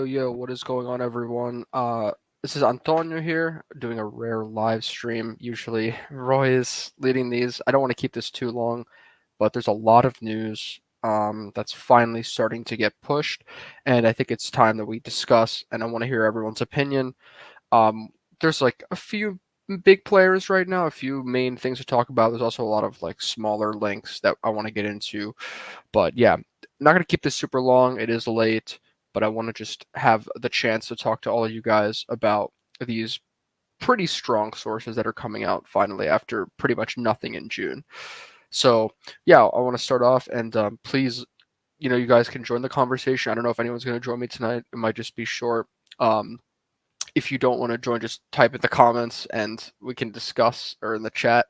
Yo, what is going on, everyone? This is Antonio here, doing a rare live stream. Usually, Roy is leading these. I don't want to keep this too long, but there's a lot of news that's finally starting to get pushed, and I think it's time that we discuss, and I want to hear everyone's opinion. There's like a few big players right now, a few main things to talk about. There's also a lot of like smaller links that I want to get into, but yeah, not going to keep this super long. It is late, but I want to just have the chance to talk to all of you guys about these pretty strong sources that are coming out finally after pretty much nothing in June. So yeah, I want to start off, and please, you guys can join the conversation. I don't know if anyone's going to join me tonight. It might just be short. If you don't want to join, just type in the comments and we can discuss, or in the chat,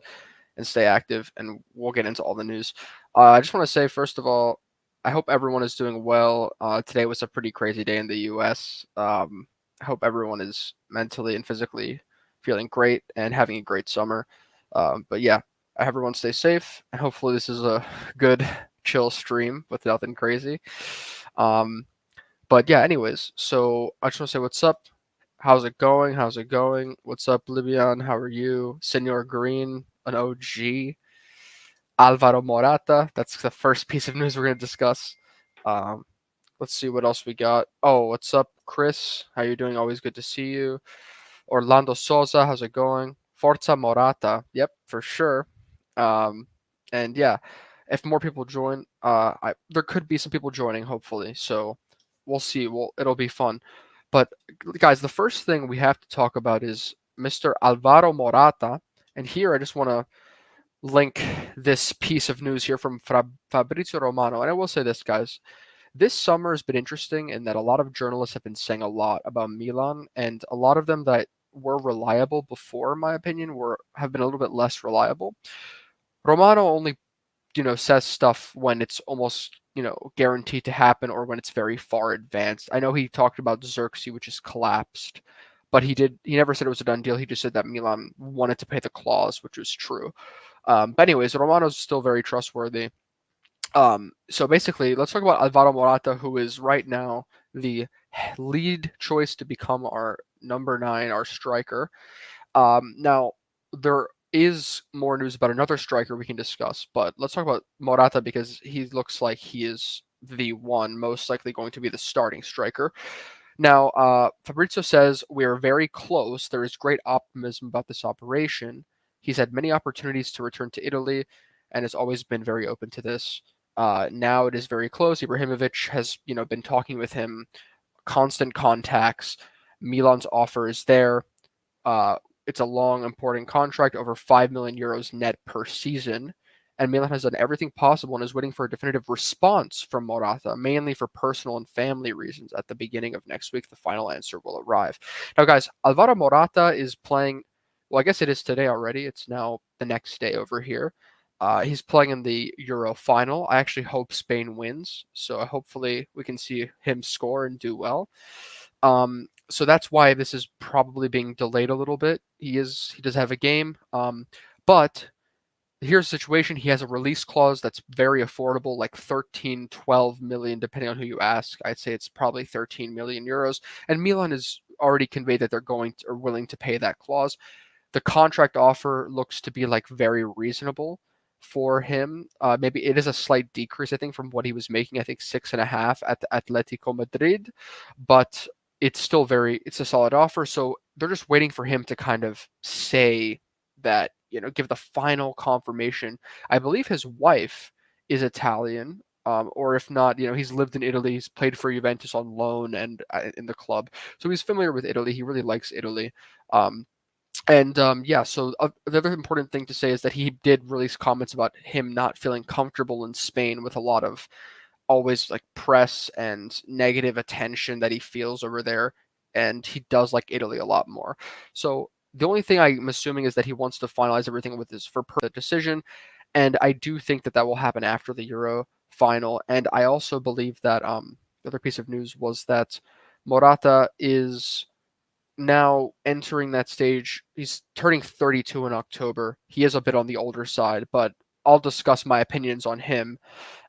and stay active, and we'll get into all the news. I just want to say, first of all, I hope everyone is doing well. Today was a pretty crazy day in the US. I hope everyone is mentally and physically feeling great and having a great summer. But yeah, I hope everyone stay safe, and hopefully this is a good, chill stream with nothing crazy. But yeah, anyways, so I just want to say what's up. How's it going? What's up, Libyan? How are you? Senor Green, an OG. Alvaro Morata. That's the first piece of news we're going to discuss. Let's see what else we got. Oh, what's up, Chris? How you doing? Always good to see you. Orlando Souza, how's it going? Forza Morata. Yep, for sure. And yeah, if more people join, there could be some people joining, hopefully. So we'll see. It'll be fun. But guys, the first thing we have to talk about is Mr. Alvaro Morata. And here I just want to link this piece of news here from Fabrizio Romano. And I will say this, guys. This summer has been interesting in that a lot of journalists have been saying a lot about Milan, and a lot of them that were reliable before, in my opinion, have been a little bit less reliable. Romano only, says stuff when it's almost, guaranteed to happen, or when it's very far advanced. I know he talked about Xerxes, which has collapsed, but he never said it was a done deal. He just said that Milan wanted to pay the clause, which was true. But anyways, Romano's still very trustworthy. So basically, let's talk about Alvaro Morata, who is right now the lead choice to become our number 9, our striker. Now, there is more news about another striker we can discuss, but let's talk about Morata because he looks like he is the one most likely going to be the starting striker. Now, Fabrizio says we are very close. There is great optimism about this operation. He's had many opportunities to return to Italy and has always been very open to this. Now it is very close. Ibrahimovic has, been talking with him, constant contacts. Milan's offer is there. It's a long, important contract, over 5 million euros net per season. and Milan has done everything possible and is waiting for a definitive response from Morata, mainly for personal and family reasons. At the beginning of next week, the final answer will arrive. Now, guys, Alvaro Morata is playing. Well, I guess it is today already. It's now the next day over here. He's playing in the Euro final. I actually hope Spain wins, so hopefully we can see him score and do well. So that's why this is probably being delayed a little bit. He does have a game, but here's the situation. He has a release clause that's very affordable, like 13, 12 million, depending on who you ask. I'd say it's probably 13 million euros. And Milan has already conveyed that they're going to, or willing to pay that clause. The contract offer looks to be like very reasonable for him. Maybe it is a slight decrease, I think, from what he was making. I think 6.5 at the Atletico Madrid, but it's a solid offer. So they're just waiting for him to kind of say that, give the final confirmation. I believe his wife is Italian, or if not, he's lived in Italy. He's played for Juventus on loan and in the club, so he's familiar with Italy. He really likes Italy. Yeah, so the other important thing to say is that he did release comments about him not feeling comfortable in Spain with a lot of always like press and negative attention that he feels over there, and he does like Italy a lot more. So the only thing I'm assuming is that he wants to finalize everything with his the decision, and I do think that will happen after the Euro final. And I also believe that the other piece of news was that Morata is now entering that stage. He's turning 32 in October. He is a bit on the older side, but I'll discuss my opinions on him.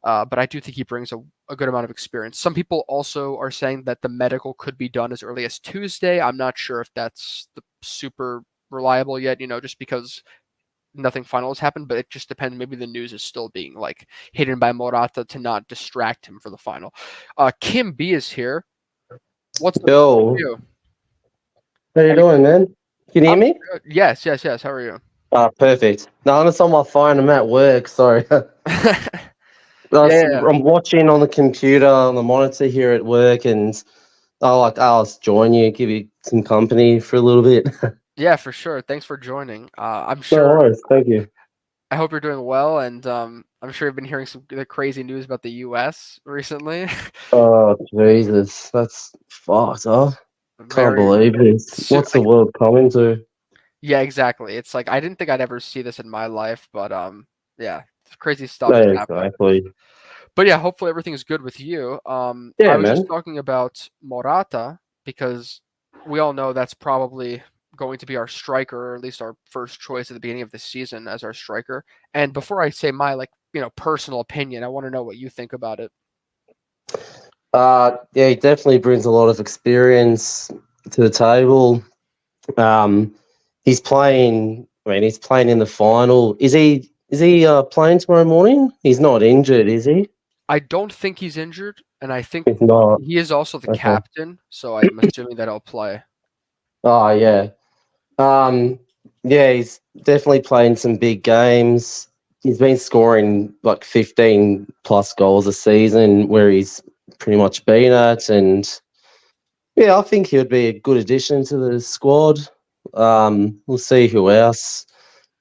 But I do think he brings a good amount of experience. Some people also are saying that the medical could be done as early as Tuesday. I'm not sure if that's super reliable yet, just because nothing final has happened, but it just depends. Maybe the news is still being like hidden by Morata to not distract him for the final. Kim B is here. What's up Yo, with you? how you doing, man? Can you hear I'm me? good. Yes. How are you? Perfect. No, I'm just on my phone. I'm at work. Sorry. Yeah. I'm watching on the computer on the monitor here at work, and I'll just join you, give you some company for a little bit. Yeah, for sure. Thanks for joining. I'm No sure. worries. Thank you. I hope you're doing well, and I'm sure you've been hearing some the crazy news about the U.S. recently. Oh, Jesus. That's fucked, huh? Can't Very. believe this. What's the world coming to? Yeah, exactly. It's like I didn't think I'd ever see this in my life, but yeah, crazy stuff is Yeah, happening. exactly. But yeah, hopefully everything is good with you. I Yeah, was just man. talking about Morata because we all know that's probably going to be our striker, or at least our first choice at the beginning of the season as our striker. And before I say my personal opinion, I want to know what you think about it. Yeah, he definitely brings a lot of experience to the table. Um, he's playing. I mean, he's playing in the final. Is he playing tomorrow morning? He's not injured, is he? I don't think he's injured, and I think He's not. he is also the Okay. captain, so I'm assuming that he'll play. Oh yeah. Um, yeah, he's definitely playing some big games. He's been scoring like 15 plus goals a season, where he's pretty much been at, and yeah, I think he would be a good addition to the squad. We'll see who else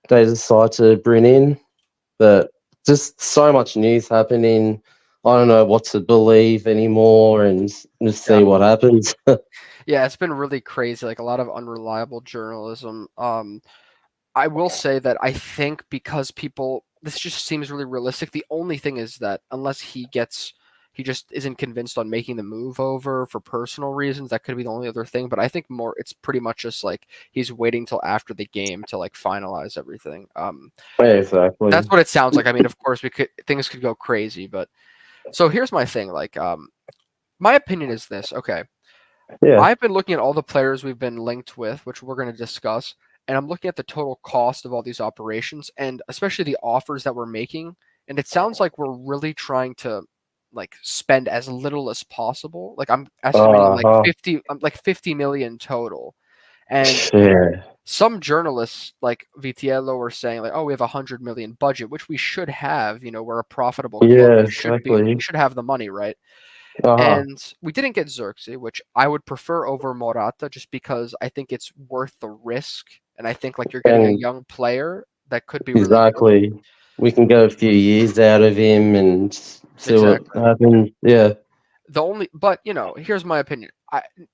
they decide to bring in. But just so much news happening. I don't know what to believe anymore, and just Yeah. see what happens. Yeah, it's been really crazy, like a lot of unreliable journalism. I will say that I think because this just seems really realistic. The only thing is that unless he just isn't convinced on making the move over for personal reasons, that could be the only other thing. But I think more, it's pretty much just like he's waiting till after the game to like finalize everything. Yeah, exactly. That's what it sounds like. I mean, of course, things could go crazy, but so here's my thing. Like, my opinion is this. Okay, Yeah. I've been looking at all the players we've been linked with, which we're going to discuss, and I'm looking at the total cost of all these operations, and especially the offers that we're making. And it sounds like we're really trying to like spend as little as possible. Like I'm estimating Uh-huh. 50 million total. And Yeah. some journalists like Vitiello were saying like, oh, we have 100 million budget, which we should have. We're a profitable club. Yeah, We exactly. should have the money, right? Uh-huh. And we didn't get Xerxes, which I would prefer over Morata just because I think it's worth the risk. And I think like you're getting a And young player that could be really good. exactly. we can go a few years out of him and see what Exactly. happens. Yeah, But here's my opinion.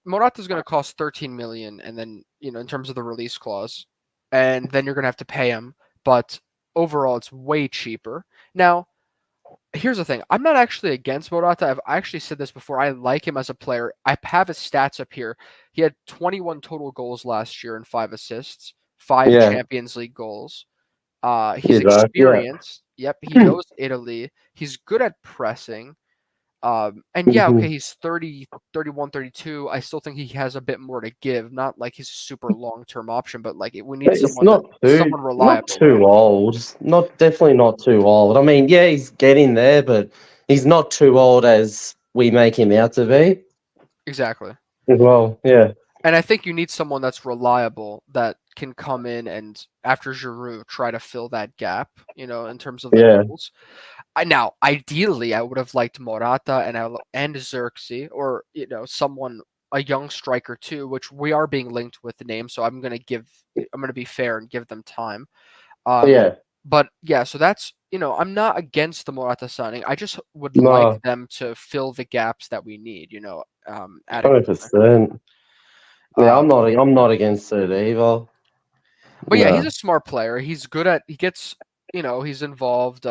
Morata's going to cost 13 million, and then in terms of the release clause, and then you're going to have to pay him. But overall, it's way cheaper. Now, here's the thing. I'm not actually against Morata. I actually said this before. I like him as a player. I have his stats up here. He had 21 total goals last year and 5 assists, 5 yeah, Champions League goals. He's you know, yeah. experienced. Yep, he knows Italy. He's good at pressing. And yeah, Mhm. okay, he's 30, 31, 32. I still think he has a bit more to give. Not like he's a super long-term option, but like we need It's someone not reliable, right? too old. Not definitely not too old. I mean, yeah, he's getting there, but he's not too old as we make him out to be. Exactly. As well, yeah, And I think you need someone that's reliable that can come in and after Giroud try to fill that gap, in terms of the yeah, goals. Now, ideally, I would have liked Morata and Xerxes, or someone a young striker too, which we are being linked with the name. So I'm gonna be fair and give them time. Um, yeah. but yeah, so that's I'm not against the Morata signing. I just would like No, them to fill the gaps that we need. Adequately. 100%. Yeah, Um, I'm not against it either. but yeah, he's No. a smart player. He's good at. He gets. He's involved.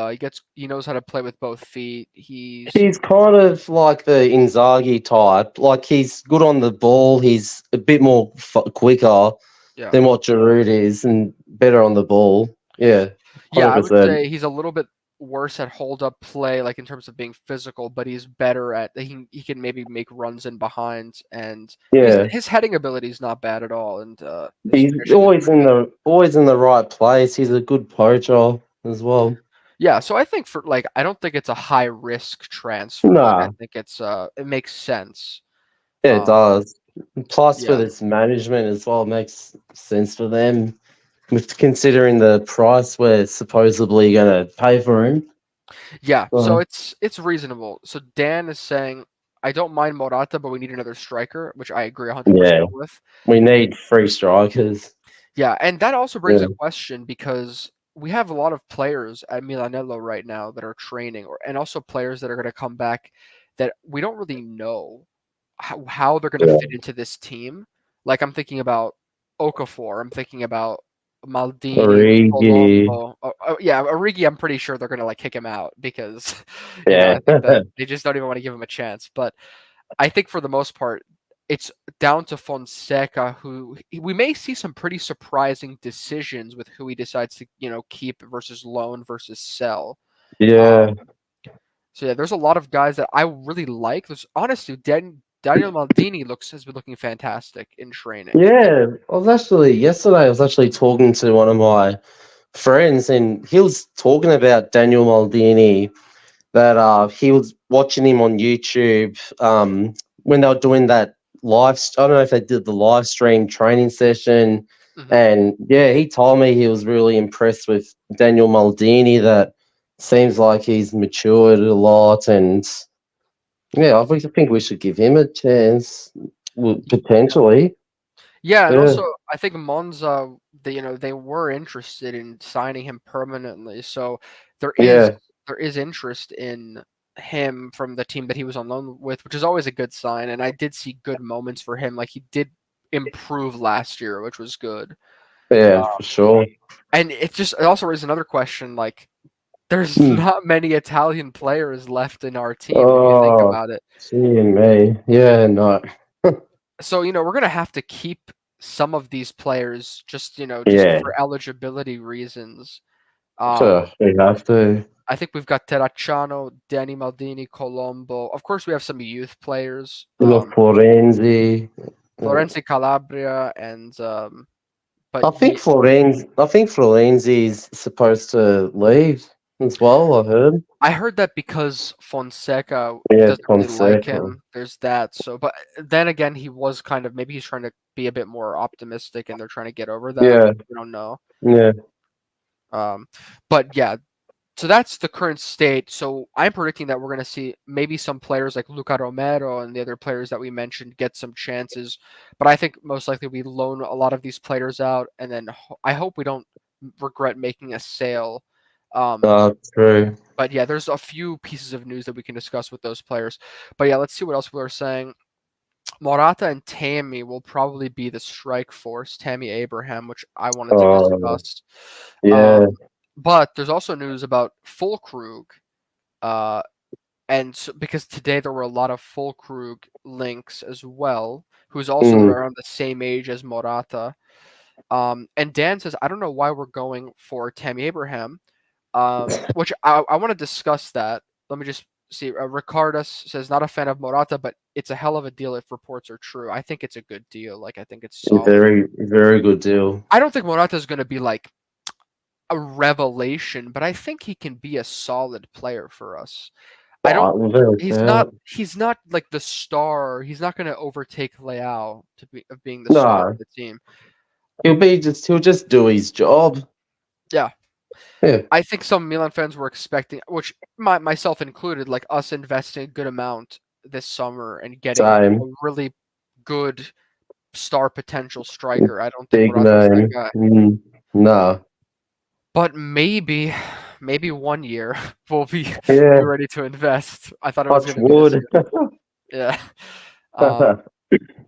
He knows how to play with both feet. He's He's kind of like the Inzaghi type. Like he's good on the ball. He's a bit more quicker yeah. than what Giroud is, and better on the ball. Yeah, Yeah, hundred I would percent. say he's a little bit worse at hold up play, like in terms of being physical, but he's better at he can maybe make runs in behind, and Yeah, his heading ability is not bad at all, and his he's finishing is pretty good. always in the right place. He's a good poacher as well. Yeah, so I think I don't think it's a high risk transfer. Like I Nah, think it makes sense. yeah, it Um, does. Plus, for yeah. this management as well, makes sense for them with considering the price we're supposedly going to pay for him. Yeah, so So, it's reasonable. So Dan is saying, I don't mind Morata, but we need another striker, which I agree yeah, 100% with. we need three strikers. Yeah, and that also brings Yeah, a question because we have a lot of players at Milanello right now that are training, and also players that are going to come back that we don't really know how they're going to yeah. fit into this team. Like I'm thinking about Okafor, I'm thinking about Maldini, Origi. Colombo. Yeah, Origi, I'm pretty sure they're going to like kick him out because I Yeah. think that they just don't even want to give him a chance. But I think for the most part, it's down to Fonseca, who we may see some pretty surprising decisions with who he decides to, keep versus loan versus sell. Yeah. Um, so yeah, there's a lot of guys that I really like. There's honestly, Daniel Maldini has been looking fantastic in training. Yeah. Yesterday, I was actually talking to one of my friends, and he was talking about Daniel Maldini, that he was watching him on YouTube when they were doing that I don't know if they did the live stream training session. Hmm. And yeah, he told me he was really impressed with Daniel Maldini, that seems like he's matured a lot. And yeah, I think we should give him a chance, well, potentially. Yeah, and Yeah, also I think Monza, they were interested in signing him permanently. So there is yeah, there is interest in him from the team that he was on loan with, which is always a good sign. And I did see good moments for him. Like he did improve last year, which was good. yeah, for sure. And it also raises another question. Like there's Hmm. not many Italian players left in our team if you think Oh, about it. gee, me. Yeah, no. So, we're gonna have to keep some of these players just Yeah, for eligibility reasons. Um, sure, we have to. I think we've got Terracciano, Danny Maldini, Colombo. Of course, we have some youth players, We got Florenzi. Yeah. Florenzi Calabria, and but yeah, I think Florenzi is supposed to leave as well. I heard. I heard that because Fonseca Yeah, doesn't really like Fonseca. him. There's that. So, but then again, he was kind of maybe he's trying to be a bit more optimistic, and they're trying to get over that. Yeah, We don't know. yeah, Um, but yeah, so that's the current state. So I'm predicting that we're going to see maybe some players like Luca Romero and the other players that we mentioned get some chances. But I think most likely we loan a lot of these players out, and then I hope we don't regret making a sale True. But yeah, there's a few pieces of news that we can discuss with those players. But yeah, let's see what else people are saying. Morata and Tammy will probably be the strike force. Tammy Abraham, which I wanted to Oh, discuss. yeah. Um, but there's also news about Fulkrug, uh, and so, because today there were a lot of Fulkrug links as well, who's also Mm, around the same age as Morata. And Dan says, I don't know why we're going for Tammy Abraham, which I want to discuss that. Let me just see. Ricardus says, not a fan of Morata, but it's a hell of a deal if reports are true. I think it's a good deal. Like, I think it's solid. very, very good deal. I don't think Morata is going to be like a revelation, but I think he can be a solid player for us. I don't. Oh, very He's fair. not. He's not like the star. He's not going to overtake Leao to be of being the star of No, the team. he'll just do his job. Yeah, Yeah, I think some Milan fans were expecting, which myself included, like us investing a good amount this summer and getting a same. really good star potential striker. I don't think Big Morata's that name. guy. No. But maybe one year we'll be Yeah, ready to invest. I thought it was touch going to be this wood. year. Yeah. Um,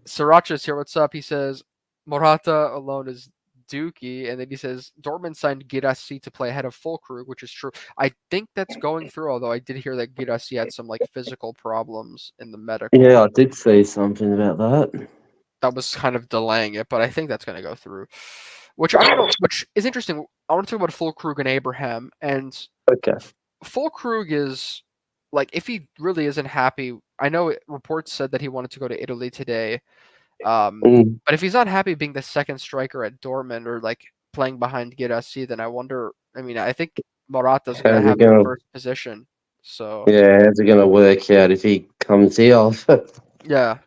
Sriracha's here. What's up? He says Morata alone is Dookie, and then he says Dortmund signed Girassi to play ahead of Fulkrug, which is true. I think that's going through. Although I did hear that Girassi had some like physical problems in the medical Yeah, I did see something about that. that was kind of delaying it, but I think that's going to go through. Which I don't know. Which is interesting. I want to talk about Fulkrug and Abraham, and Okay. Fulkrug is like if he really isn't happy. I know reports said that he wanted to go to Italy today. Mm, But if he's not happy being the second striker at Dortmund or like playing behind Girassi, then I wonder. I mean, I think Morata's gonna how's it have the gonna? first position. So Yeah, how's it gonna work out if he comes here? yeah,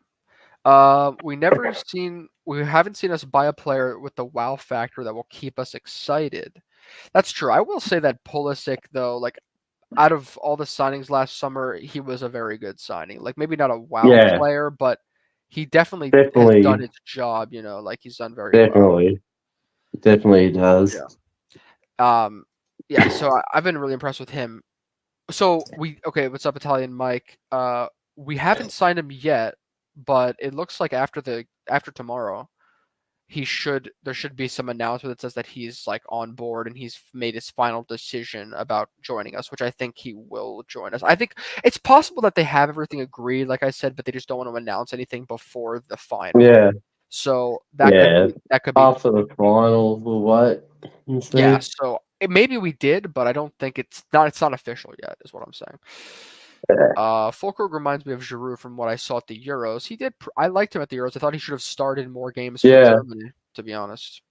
we haven't seen us buy a player with the wow factor that will keep us excited. That's true. I will say that Pulisic though, like out of all the signings last summer, he was a very good signing. Like maybe not a wow Yeah, player, but he definitely has done definitely, his job. Like he's done very well. definitely, definitely does. Yeah. Um, yeah, so I've been really impressed with him. So okay, what's up, Italian Mike? We haven't signed him yet, but it looks like after tomorrow, there should be some announcement that says that he's like on board and he's made his final decision about joining us, which I think he will join us. I think it's possible that they have everything agreed, like I said, but they just don't want to announce anything before the final. Yeah, So yeah. that could be After the final, we'll wait and yeah, see. so maybe we did, but I don't think it's not official yet, is what I'm saying. Yeah, Fulkrug reminds me of Giroud from what I saw at the Euros. I liked him at the Euros. I thought he should have started more games for yeah. Germany, to be honest.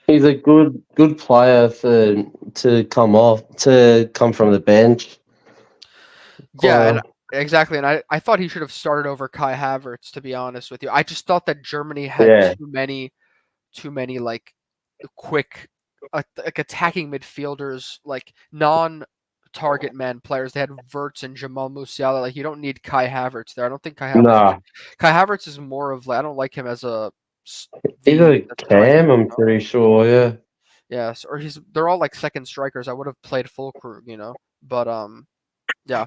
He's a good player to come from the bench. Yeah, and Player. exactly, and I thought he should have started over Kai Havertz, to be honest with you. I just thought that Germany had Yeah, too many like quick, like attacking midfielders, like non-target man players. They had Verts and Jamal Musiala. Like you don't need Kai Havertz there. I don't think nah. Kai Havertz is more of like I don't like him as He's a the striker. cam, I'm pretty sure. Yeah, Yes, or they're all like second strikers. I would have played full crew, but yeah.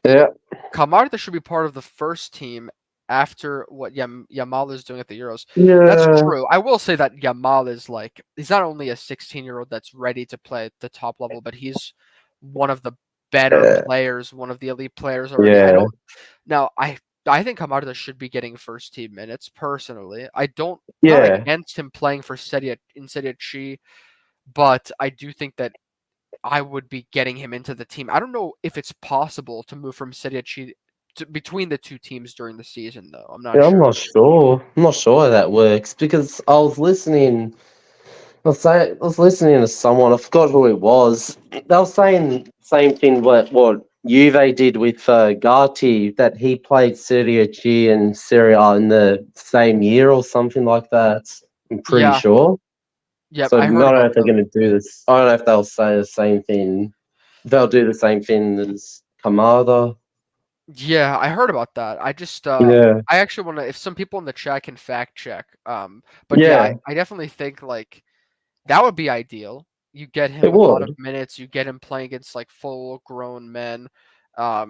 yeah, Kamada should be part of the first team after what Yamal is doing at the Euros. That's yeah, true. I will say that Yamal is like he's not only a 16-year-old that's ready to play at the top level, but he's one of the better yeah, players, one of the elite players already. I yeah, don't now I think Kamada should be getting first team minutes personally. I don't not yeah. against him playing for Serie C, but I do think that I would be getting him into the team. I don't know if it's possible to move from Serie C between the two teams during the season, though. I'm not Yeah, I'm sure. not sure. I'm not sure how that works because I was listening. I was listening to someone. I forgot who it was. They were saying same thing. What Juve did with Gatti, that he played Serie C and Serie A in the same year or something like that. I'm pretty Yeah, sure. yeah, So I I don't heard know about if they're that. going to do this. I don't know if they'll say the same thing. They'll do the same thing as Kamada. Yeah, I heard about that. Yeah, I actually want to. If some people in the chat can fact check, but yeah, yeah, I definitely think like that would be ideal. You get him It a lot of would. minutes. You get him playing against like full grown men.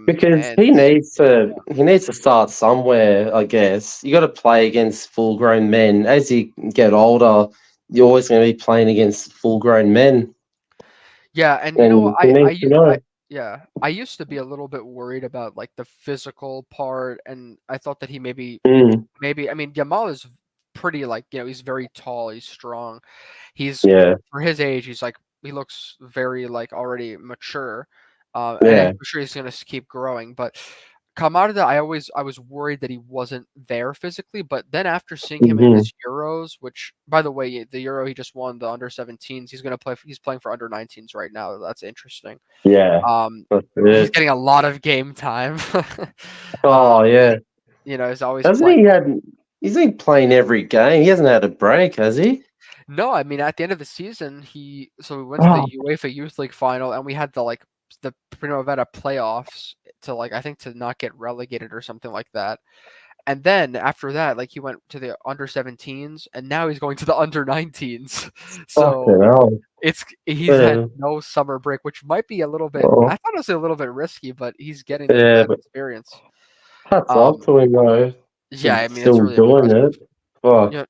Because And he needs to start somewhere, I guess. You got to play against full grown men. As you get older, you're always going to be playing against full grown men, yeah, and and he needs to know. yeah, I used to be a little bit worried about like the physical part, and I thought that he Mm, maybe I mean Yamal is pretty like he's very tall, he's strong, he's yeah, for his age he's like he looks very like already mature, and I'm yeah, sure he's gonna keep growing. But Kamada, I was worried that he wasn't there physically, but then after seeing him in hmm this Euros, which by the way, the Euro he just won the under 17s, he's playing for under 19s right now. That's interesting. yeah. Um, That's he's it. getting a lot of game time. Oh um, yeah, he's always hasn't playing. he had? He's been playing every game. He hasn't had a break, has he? No, I mean at the end of the season, we went to Oh, the UEFA Youth League final, and we had the Primavera playoffs to I think to not get relegated or something like that. And then after that, like he went to the under 17s, and now he's going to the under 19s. fucking So hell. he's had Yeah. no summer break, which might be a little bit. I Oh, thought it was a little bit risky, but he's getting yeah, that but experience. hats off Um, to him though yeah, for I mean it's still really doing impressive. it. Fuck. Yeah,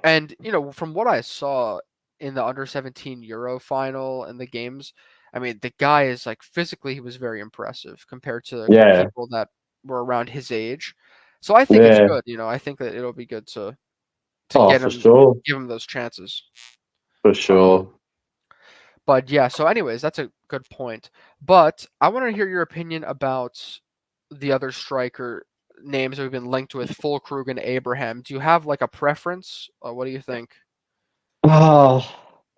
and from what I saw in the under 17 Euro final and the games, I mean the guy is like physically he was very impressive compared to Yeah, people that were around his age. So I think it's yeah. good. I think that it'll be good to Oh, get for him sure, give him those chances. for Um, sure. but yeah, so anyways, that's a good point. But I want to hear your opinion about the other striker names that we've been linked with, Fulkrug and Abraham. Do you have like a preference? What do you think? Oh,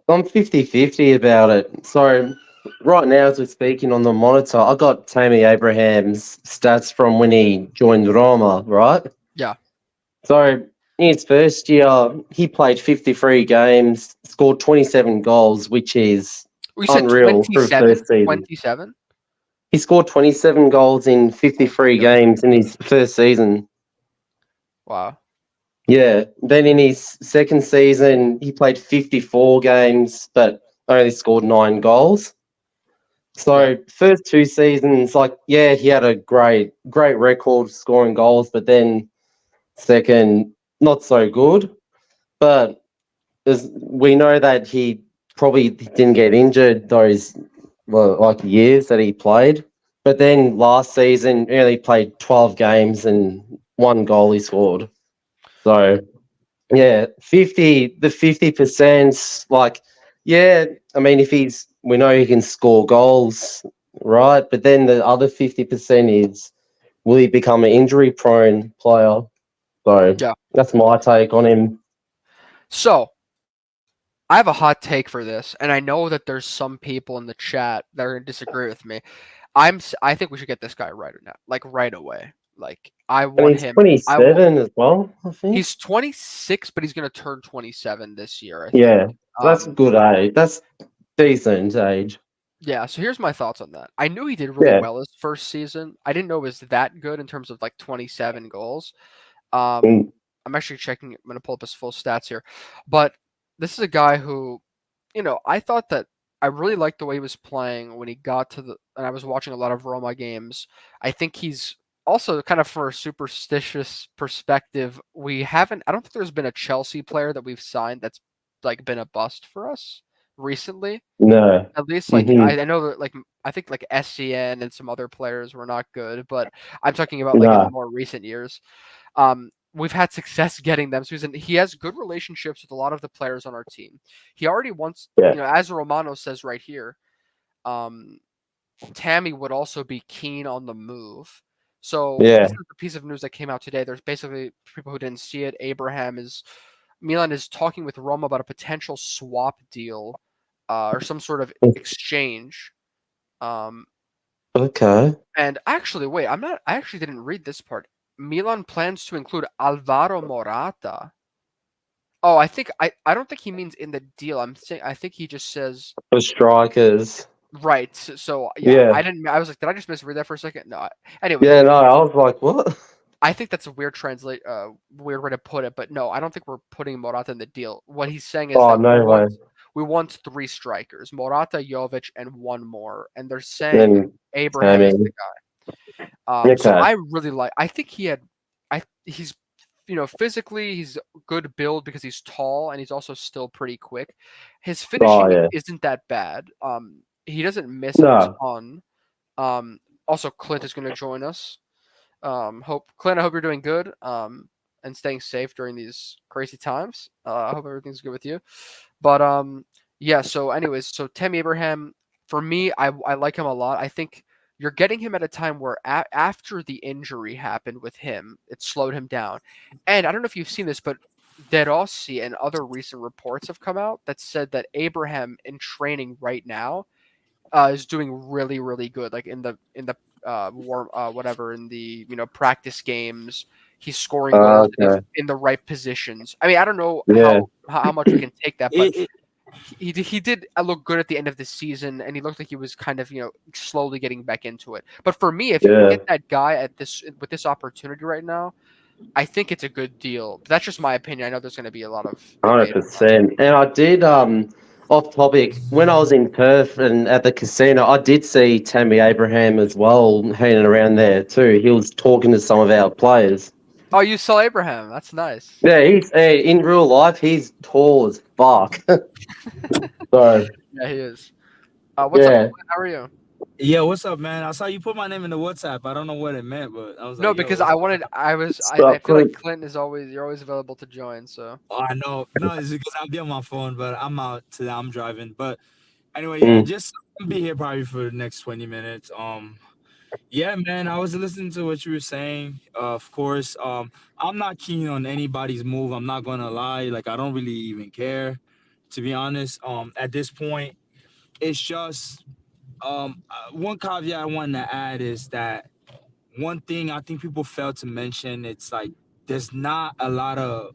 I'm 50-50 about it. So, right now, as we're speaking on the monitor, I got Tammy Abraham's stats from when he joined Roma, right? Yeah, So, in his first year, he played 53 games, scored 27 goals, which is we said unreal for a first 27, season. 27. He scored 27 goals in Oh my 53 goodness. games in his first season. Wow. Yeah. Then in his second season, he played 54 games, but only scored 9 goals. Yeah. So first 2 seasons, like yeah, he had a great record scoring goals, but then second, not so good. But as we know that he probably didn't get injured those like years that he played. But then last season, he only played 12 games and 1 goal he scored. So yeah, 50% like yeah, I mean if we know he can score goals, right? But then the other 50% is will he become an injury prone player? So Yeah. that's my take on him. So I have a hot take for this, and I know that there's some people in the chat that are gonna disagree with me. I think we should get this guy right now, like right away. Like I And want he's him. I want. 27 as well, I think. He's 26, but he's gonna turn 27 this year, I think. Yeah. That's good age. That's decent age. Yeah. So here's my thoughts on that. I knew he did really Yeah. well his first season. I didn't know it was that good in terms of like 27 goals. Um, Mm, I'm actually checking. I'm gonna pull up his full stats here, but this is a guy who, I thought that I really liked the way he was playing when he got to and I was watching a lot of Roma games. I think he's also kind of for a superstitious perspective. I don't think there's been a Chelsea player that we've signed that's like been a bust for us recently. no. At least like Hmm. I know that like I think like SCN and some other players were not good, but I'm talking about like in the No. more recent years. We've had success getting them. So he has good relationships with a lot of the players on our team. He already wants, Yeah. as Romano says right here, um, Tammy would also be keen on the move. So Yeah. this is a piece of news that came out today. There's basically for people who didn't see it. Milan is talking with Roma about a potential swap deal, or some sort of exchange. Um, Okay. and actually, wait, I actually didn't read this part. Milan plans to include Alvaro Morata. Oh, I don't think he means in the deal. I think he just says For strikers. right. So yeah, Yeah. I was like, did I just misread that for a second? No. Anyways, Yeah, no, I was like, what? I think that's a weird way to put it, but no, I don't think we're putting Morata in the deal. What he's saying is Oh, that no way. we want three strikers: Morata, Jovic, and one more. And they're And saying then Abraham is Tammy. the so Okay. I really like. I think he's physically he's good build because he's tall and he's also still pretty quick. His Oh finishing yeah. isn't that bad. He doesn't miss a No. ton. Also Clint is going to join us. Hope Clint, I hope you're doing good. And staying safe during these crazy times. I hope everything's good with you. But yeah. So, anyways, so Tammy Abraham, for me, I like him a lot. I think you're getting him at a time where after the injury happened with him, it slowed him down. And I don't know if you've seen this, but De Rossi and other recent reports have come out that said that Abraham in training right now is doing really really good. Like in the warm whatever in the practice games, he's scoring goals Okay. in the right positions. I mean, I don't know Yeah. how much we can take that, but It, he did look good at the end of the season, and he looked like he was kind of slowly getting back into it. But for me, if you can Yeah. get that guy at this with this opportunity right now, I think it's a good deal. But that's just my opinion. I know there's going to be a lot of debate on that. 100%. And I did off topic when I was in Perth and at the casino, I did see Tammy Abraham as well hanging around there too. He was talking to some of our players. Oh, you saw Abraham. That's nice. Yeah, he's in real life. He's tall as fuck. So Yeah, he is. What's up, yeah, Clint? How are you? yeah, what's up, man? I saw you put my name in the WhatsApp. I don't know what it meant, but I was No, like, yo, because what's I up? wanted. I stop, feel like Clint. Clinton is always. You're always available to join. So. Oh, I know. No, it's because I'll be on my phone, but I'm out today. I'm driving. But anyway, yeah, Mm. just be here probably for the next 20 minutes. Yeah, man, I was listening to what you were saying. Of course, I'm not keen on anybody's move. I'm not gonna lie. Like, I don't really even care, to be honest. At this point, it's just one caveat I wanted to add is that one thing I think people fail to mention, it's like there's not a lot of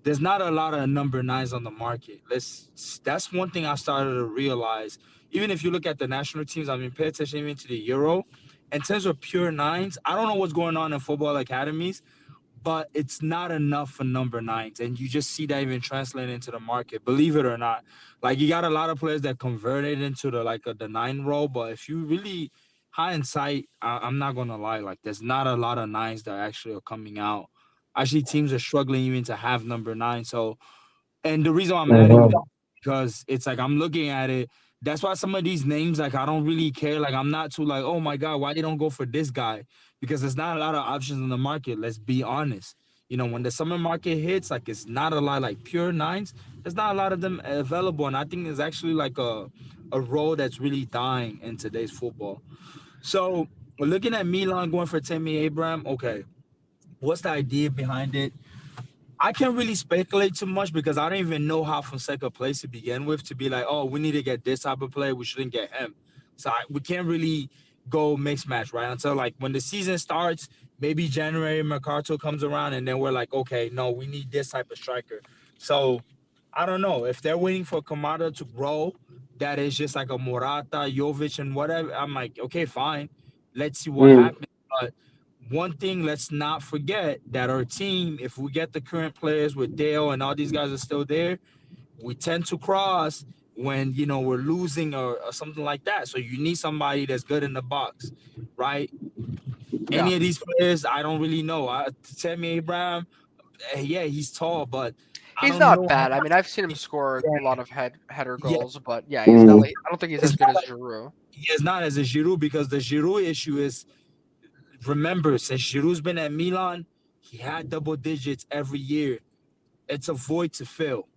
there's not a lot of number nines on the market. That's one thing I started to realize. Even if you look at the national teams, I mean, pay attention even to the Euro. In terms of pure nines, I don't know what's going on in football academies, but it's not enough for number nines. And you just see that even translating into the market, believe it or not. Like, you got a lot of players that converted into the nine role, but if you really hindsight, I'm not gonna lie, like there's not a lot of nines that actually are coming out. Actually, teams are struggling even to have number nine. So, and the reason why I'm adding this Mhm. because it's like I'm looking at it. That's why some of these names, like I don't really care. Like I'm not too like, oh my god, why they don't go for this guy? Because there's not a lot of options in the market. Let's be honest. When the summer market hits, like it's not a lot like pure nines. There's not a lot of them available, and I think it's actually like a role that's really dying in today's football. So we're looking at Milan going for Tammy Abraham. Okay, what's the idea behind it? I can't really speculate too much because I don't even know how Fonseca plays to begin with to be like, oh, we need to get this type of play. We shouldn't get him. So we can't really go mix match, right? Until like when the season starts, maybe January, Mercato comes around and then we're like, okay, no, we need this type of striker. So I don't know. If they're waiting for Kamada to grow, that is just like a Morata, Jovic, and whatever. I'm like, okay, fine. Let's see what Mm. happens. But one thing, let's not forget that our team, if we get the current players with Dale and all these guys are still there, we tend to cross when we're losing or something like that. So you need somebody that's good in the box, right? Yeah. Any of these players, I don't really know. Tammy Abraham, yeah, he's tall, but I He's don't not know how bad. I much. mean, I've seen him score a lot of header Yeah, goals, but yeah, he's not. Mm. Like, I don't think he's it's as good not as like Giroud. he is not as a Giroud because the Giroud issue is, remember, since Giroud's been at Milan, he had double digits every year. It's a void to fill.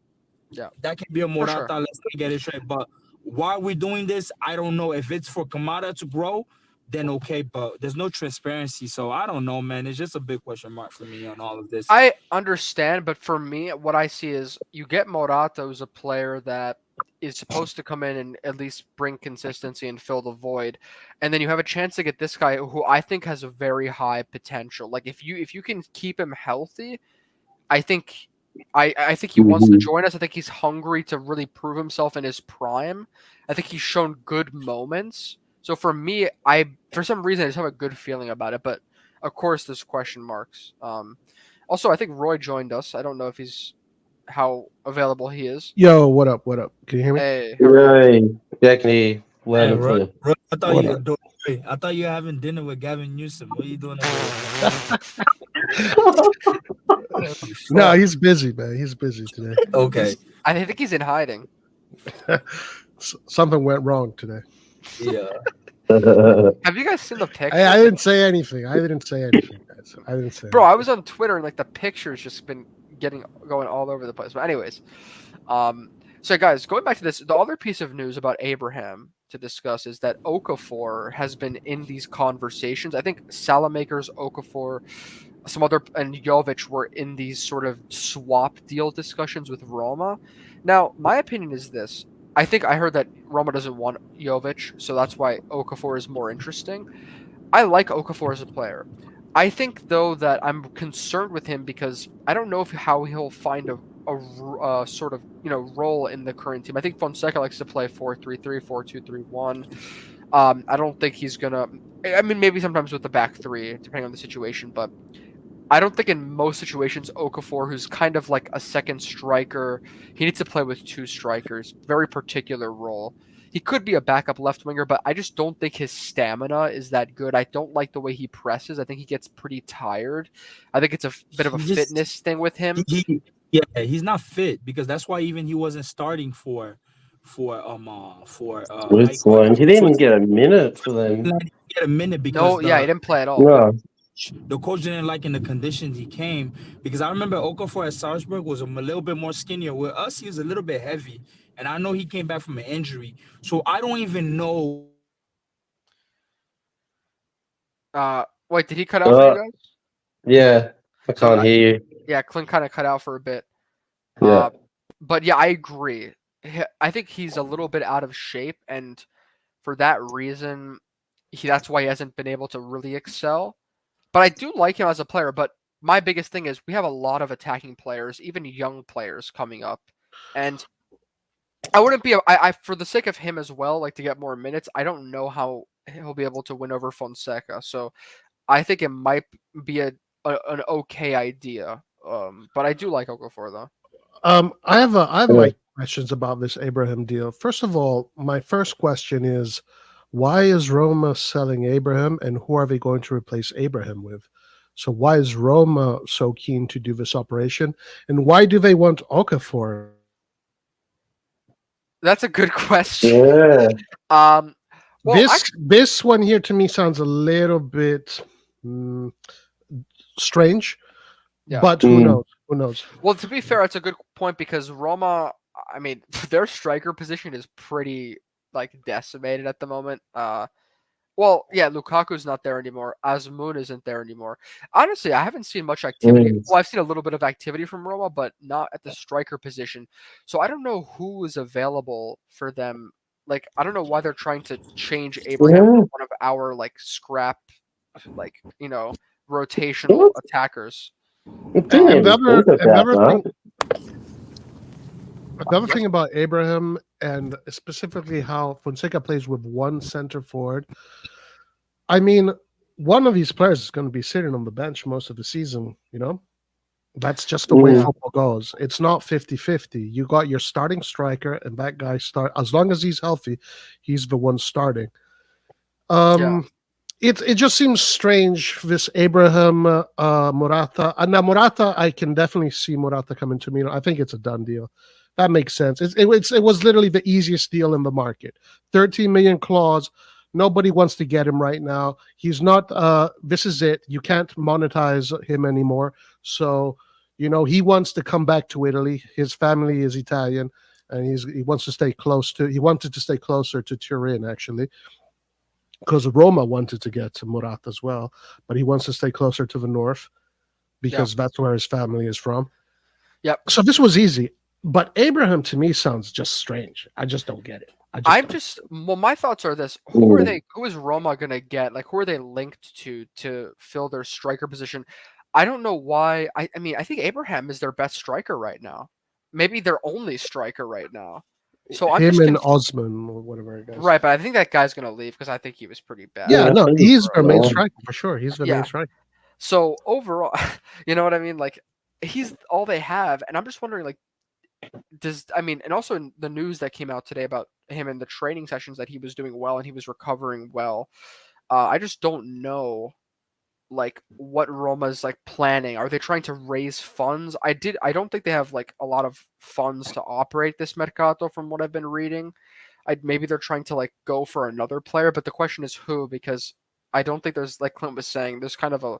Yeah, That can be a for sure. Morata. Let's get it straight. But why we're doing this, I don't know. If it's for Kamada to grow, then okay. But there's no transparency, so I don't know, man. It's just a big question mark for me on all of this. I understand, but for me, what I see is you get Morata, who's a player that is supposed to come in and at least bring consistency and fill the void, and then you have a chance to get this guy who I think has a very high potential. Like if you can keep him healthy, I think I think he wants to Mhm. join us. I think he's hungry to really prove himself in his prime. I think he's shown good moments. So for me, I for some reason I just have a good feeling about it. But of course, there's question marks. Also, I think Roy joined us. I don't know if he's how available he is. Yo, what up? What up? Can you hear me? Hey, how are you? Yay. Yeah, I can hear you loud Hey, and clear. What up? I thought you were having dinner with Gavin Newsom. What are you doing over No, there? he's busy, man. He's busy today. Okay. I think he's in hiding. Something went wrong today. Yeah. Have you guys seen the pictures? I didn't say anything. I didn't say anything, guys. I didn't say Bro, I anything. was on Twitter and like the pictures just been going all over the place. But anyways, so guys, going back to this, the other piece of news about Abraham to discuss is that Okafor has been in these conversations. I think Salamakers, Okafor, some other, and Jovic were in these sort of swap deal discussions with Roma. Now, my opinion is this. I think I heard that Roma doesn't want Jovic, so that's why Okafor is more interesting. I like Okafor as a player. I think though that I'm concerned with him because I don't know how he'll find a sort of role in the current team. I think Fonseca likes to play 4-3-3, 4-2-3-1. I don't think he's gonna. I mean, maybe sometimes with the back three, depending on the situation, but I don't think in most situations Okafor, who's kind of like a second striker, he needs to play with two strikers. Very particular role. He could be a backup left winger, but I just don't think his stamina is that good. I don't like the way he presses. I think he gets pretty tired. I think it's a bit of a fitness thing with him. Yeah, he's not fit because that's why even he wasn't starting for Switzerland. He didn't even get a minute for them. He didn't get a minute because No, yeah, he didn't play at all. No. The coach didn't like in the conditions he came because I remember Okafor at Salzburg was a little bit more skinnier. With us, he was a little bit heavy, and I know he came back from an injury, so I don't even know. Wait, did he cut out for you guys? Yeah, I can't hear you. Yeah, Clint kind of cut out for a bit. Yeah. But yeah, I agree. I think he's a little bit out of shape, and for that reason, that's why he hasn't been able to really excel. But I do like him as a player. But my biggest thing is we have a lot of attacking players, even young players coming up, and I wouldn't be. I for the sake of him as well, like to get more minutes. I don't know how he'll be able to win over Fonseca. So I think it might be an okay idea. But I do like Okafor though. I have like questions about this Abraham deal. First of all, my first question is, why is Roma selling Abraham, and who are they going to replace Abraham with? So why is Roma so keen to do this operation, and why do they want Okafor? That's a good question. Yeah. Well, this one here to me sounds a little bit strange, but who knows? Who knows? Well, to be fair, it's a good point because Roma, I mean, their striker position is pretty like decimated at the moment. Well, yeah, Lukaku's not there anymore. Azmoun isn't there anymore. Honestly, I haven't seen much activity. Well, I've seen a little bit of activity from Roma, but not at the striker position. So I don't know who is available for them. Like, I don't know why they're trying to change Abraham to one of our like scrap, like rotational attackers. Another thing about Abraham, and specifically how Fonseca plays with one center forward. I mean, one of these players is going to be sitting on the bench most of the season, That's just the way football goes. It's not 50-50. You got your starting striker, and that guy as long as he's healthy, he's the one starting. It just seems strange, this Abraham Morata. And now Morata, I can definitely see Morata coming to Milan. I think it's a done deal. That makes sense. It was literally the easiest deal in the market. 13 million clause. Nobody wants to get him right now. He's not. This is it. You can't monetize him anymore. So, he wants to come back to Italy. His family is Italian, and he wants to stay close to. He wanted to stay closer to Turin, actually, because Roma wanted to get to Morata as well, but he wants to stay closer to the north because that's where his family is from. Yep. So this was easy. But Abraham to me sounds just strange. I just don't get it. My thoughts are this: who is Roma gonna get? Like, who are they linked to fill their striker position? I don't know why. I mean, I think Abraham is their best striker right now. Maybe their only striker right now. So I'm him and Osman or whatever it is. Right, but I think that guy's gonna leave because I think he was pretty bad. Yeah, no, he's their main striker for sure. He's the main striker. So overall, you know what I mean? Like, he's all they have, and I'm just wondering, like, and also in the news that came out today about him in the training sessions that he was doing well and he was recovering well. I just don't know like what Roma's like planning. Are they trying to raise funds? I don't think they have like a lot of funds to operate this mercato from what I've been reading. Maybe they're trying to like go for another player, but the question is who, because I don't think there's, like Clint was saying, there's kind of a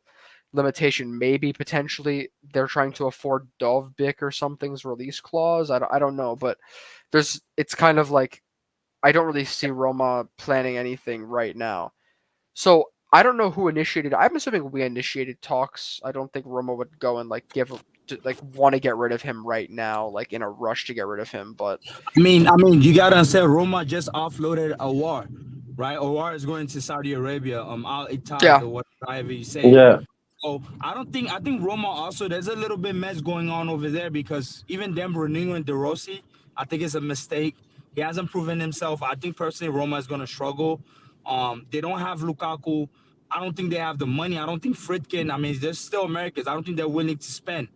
limitation. Maybe potentially they're trying to afford Dovbyk or something's release clause. I don't know, but it's kind of like I don't really see Roma planning anything right now. So I don't know who initiated. I'm assuming we initiated talks. I don't think Roma would go and like want to get rid of him right now, like in a rush to get rid of him. But I mean, you gotta understand. Roma just offloaded Awar, right? Awar is going to Saudi Arabia, Al Ittihad yeah, or whatever you say it. Yeah. So I think Roma also, there's a little bit mess going on over there because even them renewing De Rossi, I think it's a mistake. He hasn't proven himself. I think personally Roma is gonna struggle. They don't have Lukaku. I don't think they have the money. I don't think Fritkin. I mean, they're still Americans. I don't think they're willing to spend.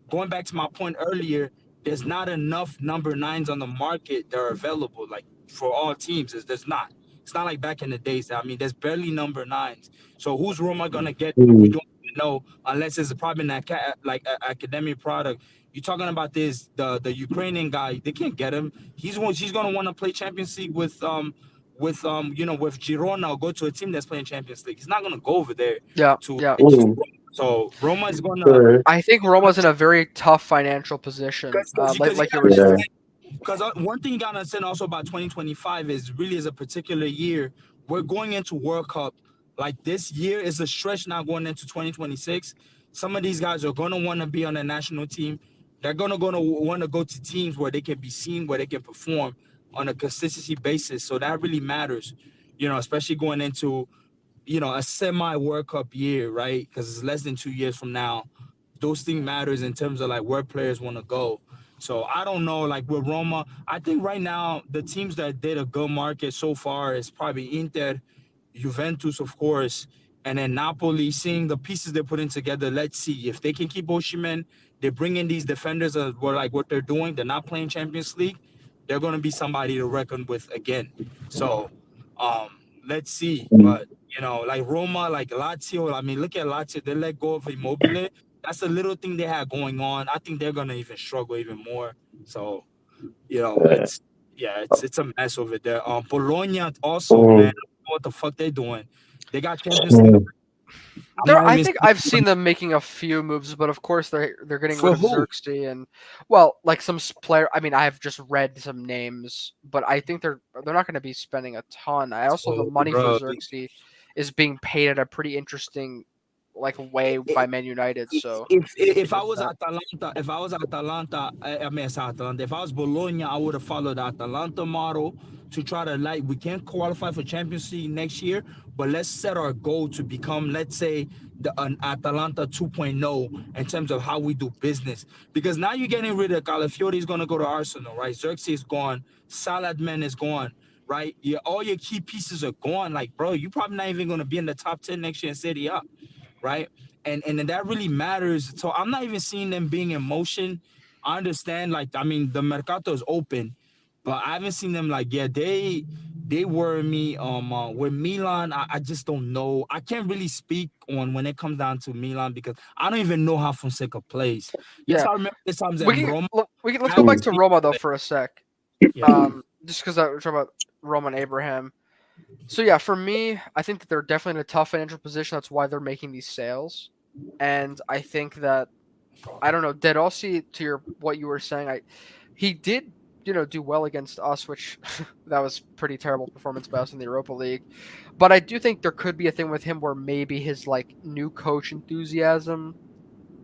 Going back to my point earlier, there's not enough number nines on the market that are available, like for all teams. There's not. It's not like back in the days. I mean, there's barely number nines. So who's Roma gonna get? We Mm. don't even know unless it's probably an academic product. You're talking about the Ukrainian guy. They can't get him. He's gonna want to play Champions League with Girona or go to a team that's playing Champions League. He's not gonna go over there yeah, to. yeah. Mm. So Roma is gonna. Sure. I think Roma's in a very tough financial position. Because Like you were Yeah. saying. because one thing you gotta understand also about 2025 is a particular year. We're going into World Cup. Like this year is a stretch now going into 2026. Some of these guys are gonna want to be on the national team. They're gonna want to go to teams where they can be seen, where they can perform on a consistency basis. So that really matters, especially going into a semi World Cup year, right? Because it's less than 2 years from now. Those things matters in terms of like where players want to go. So I don't know, like with Roma, I think right now the teams that did a good market so far is probably Inter, Juventus, of course, and then Napoli. Seeing the pieces they're putting together, let's see if they can keep Osimhen. They bring in these defenders of what they're doing. They're not playing Champions League. They're going to be somebody to reckon with again. So let's see. But like Roma, like Lazio. I mean, look at Lazio. They let go of Immobile. That's a little thing they had going on. I think they're gonna even struggle even more. So Yeah. it's a mess over there. Bologna also, man. I Mm. don't know what the fuck they doing? They got Champions League. Mm. I'm not I even think I've seen them making a few moves, but of course they're getting rid for of who? Xerxes and well, like some player. I mean, I have just read some names, but I think they're not going to be spending a ton. I also the Oh, money for bro. Xerxes is being paid at a pretty interesting like way by Man United. So If I was Atalanta, I mean, it's Atalanta. If I was Bologna, I would have followed the Atalanta model to try to we can't qualify for Champions League next year, but let's set our goal to become, let's say, an Atalanta 2.0 in terms of how we do business. Because now you're getting rid of Calafiori is going to go to Arsenal, right? Xerxes is gone. Saladman is gone, right? All your key pieces are gone. Like, bro, you're probably not even going to be in the top 10 next year in Serie A, right? And that really matters. So I'm not even seeing them being in motion. I understand, like, I mean, the mercato is open, but I haven't seen them like, yeah, they worry me. With Milan, I just don't know. I can't really speak on when it comes down to Milan because I don't even know how Fonseca plays. Yes, yeah, I remember this times in Roma. let's I go back haven't to seen Roma him though play. for a sec. Yeah. Just because we're talking about Roman Abraham. So yeah, for me, I think that they're definitely in a tough financial position. That's why they're making these sales, and I think that I don't know. De Rossi, to what you were saying, he did do well against us, which that was pretty terrible performance by us in the Europa League. But I do think there could be a thing with him where maybe his like new coach enthusiasm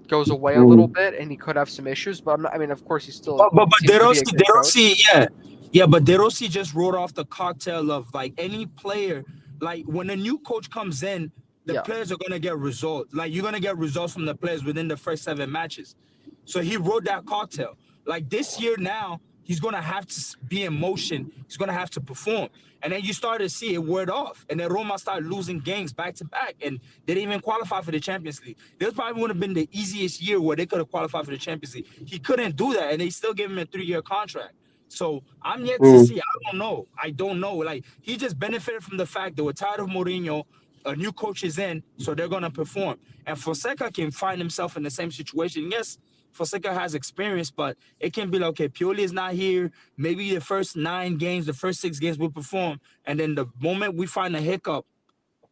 goes away a little Mm. bit, and he could have some issues. But I mean, of course, he still But seems De to be a Rossi, good coach. yeah. But De Rossi just wrote off the cocktail of like any player. Like when a new coach comes in, the Yeah, players are gonna get results. Like you're gonna get results from the players within the first 7 matches. So he wrote that cocktail. Like this year now, he's gonna have to be in motion. He's gonna have to perform. And then you started to see it word off. And then Roma started losing games back to back, and they didn't even qualify for the Champions League. This probably would have been the easiest year where they could have qualified for the Champions League. He couldn't do that, and they still gave him a 3-year contract. So I'm yet to see. I don't know. Like, he just benefited from the fact that we're tired of Mourinho. A new coach is in, so they're gonna perform. And Fonseca can find himself in the same situation. Yes, Fonseca has experience, but it can be like, okay, Pioli is not here. Maybe the first 9 games, the first 6 games will perform. And then the moment we find a hiccup,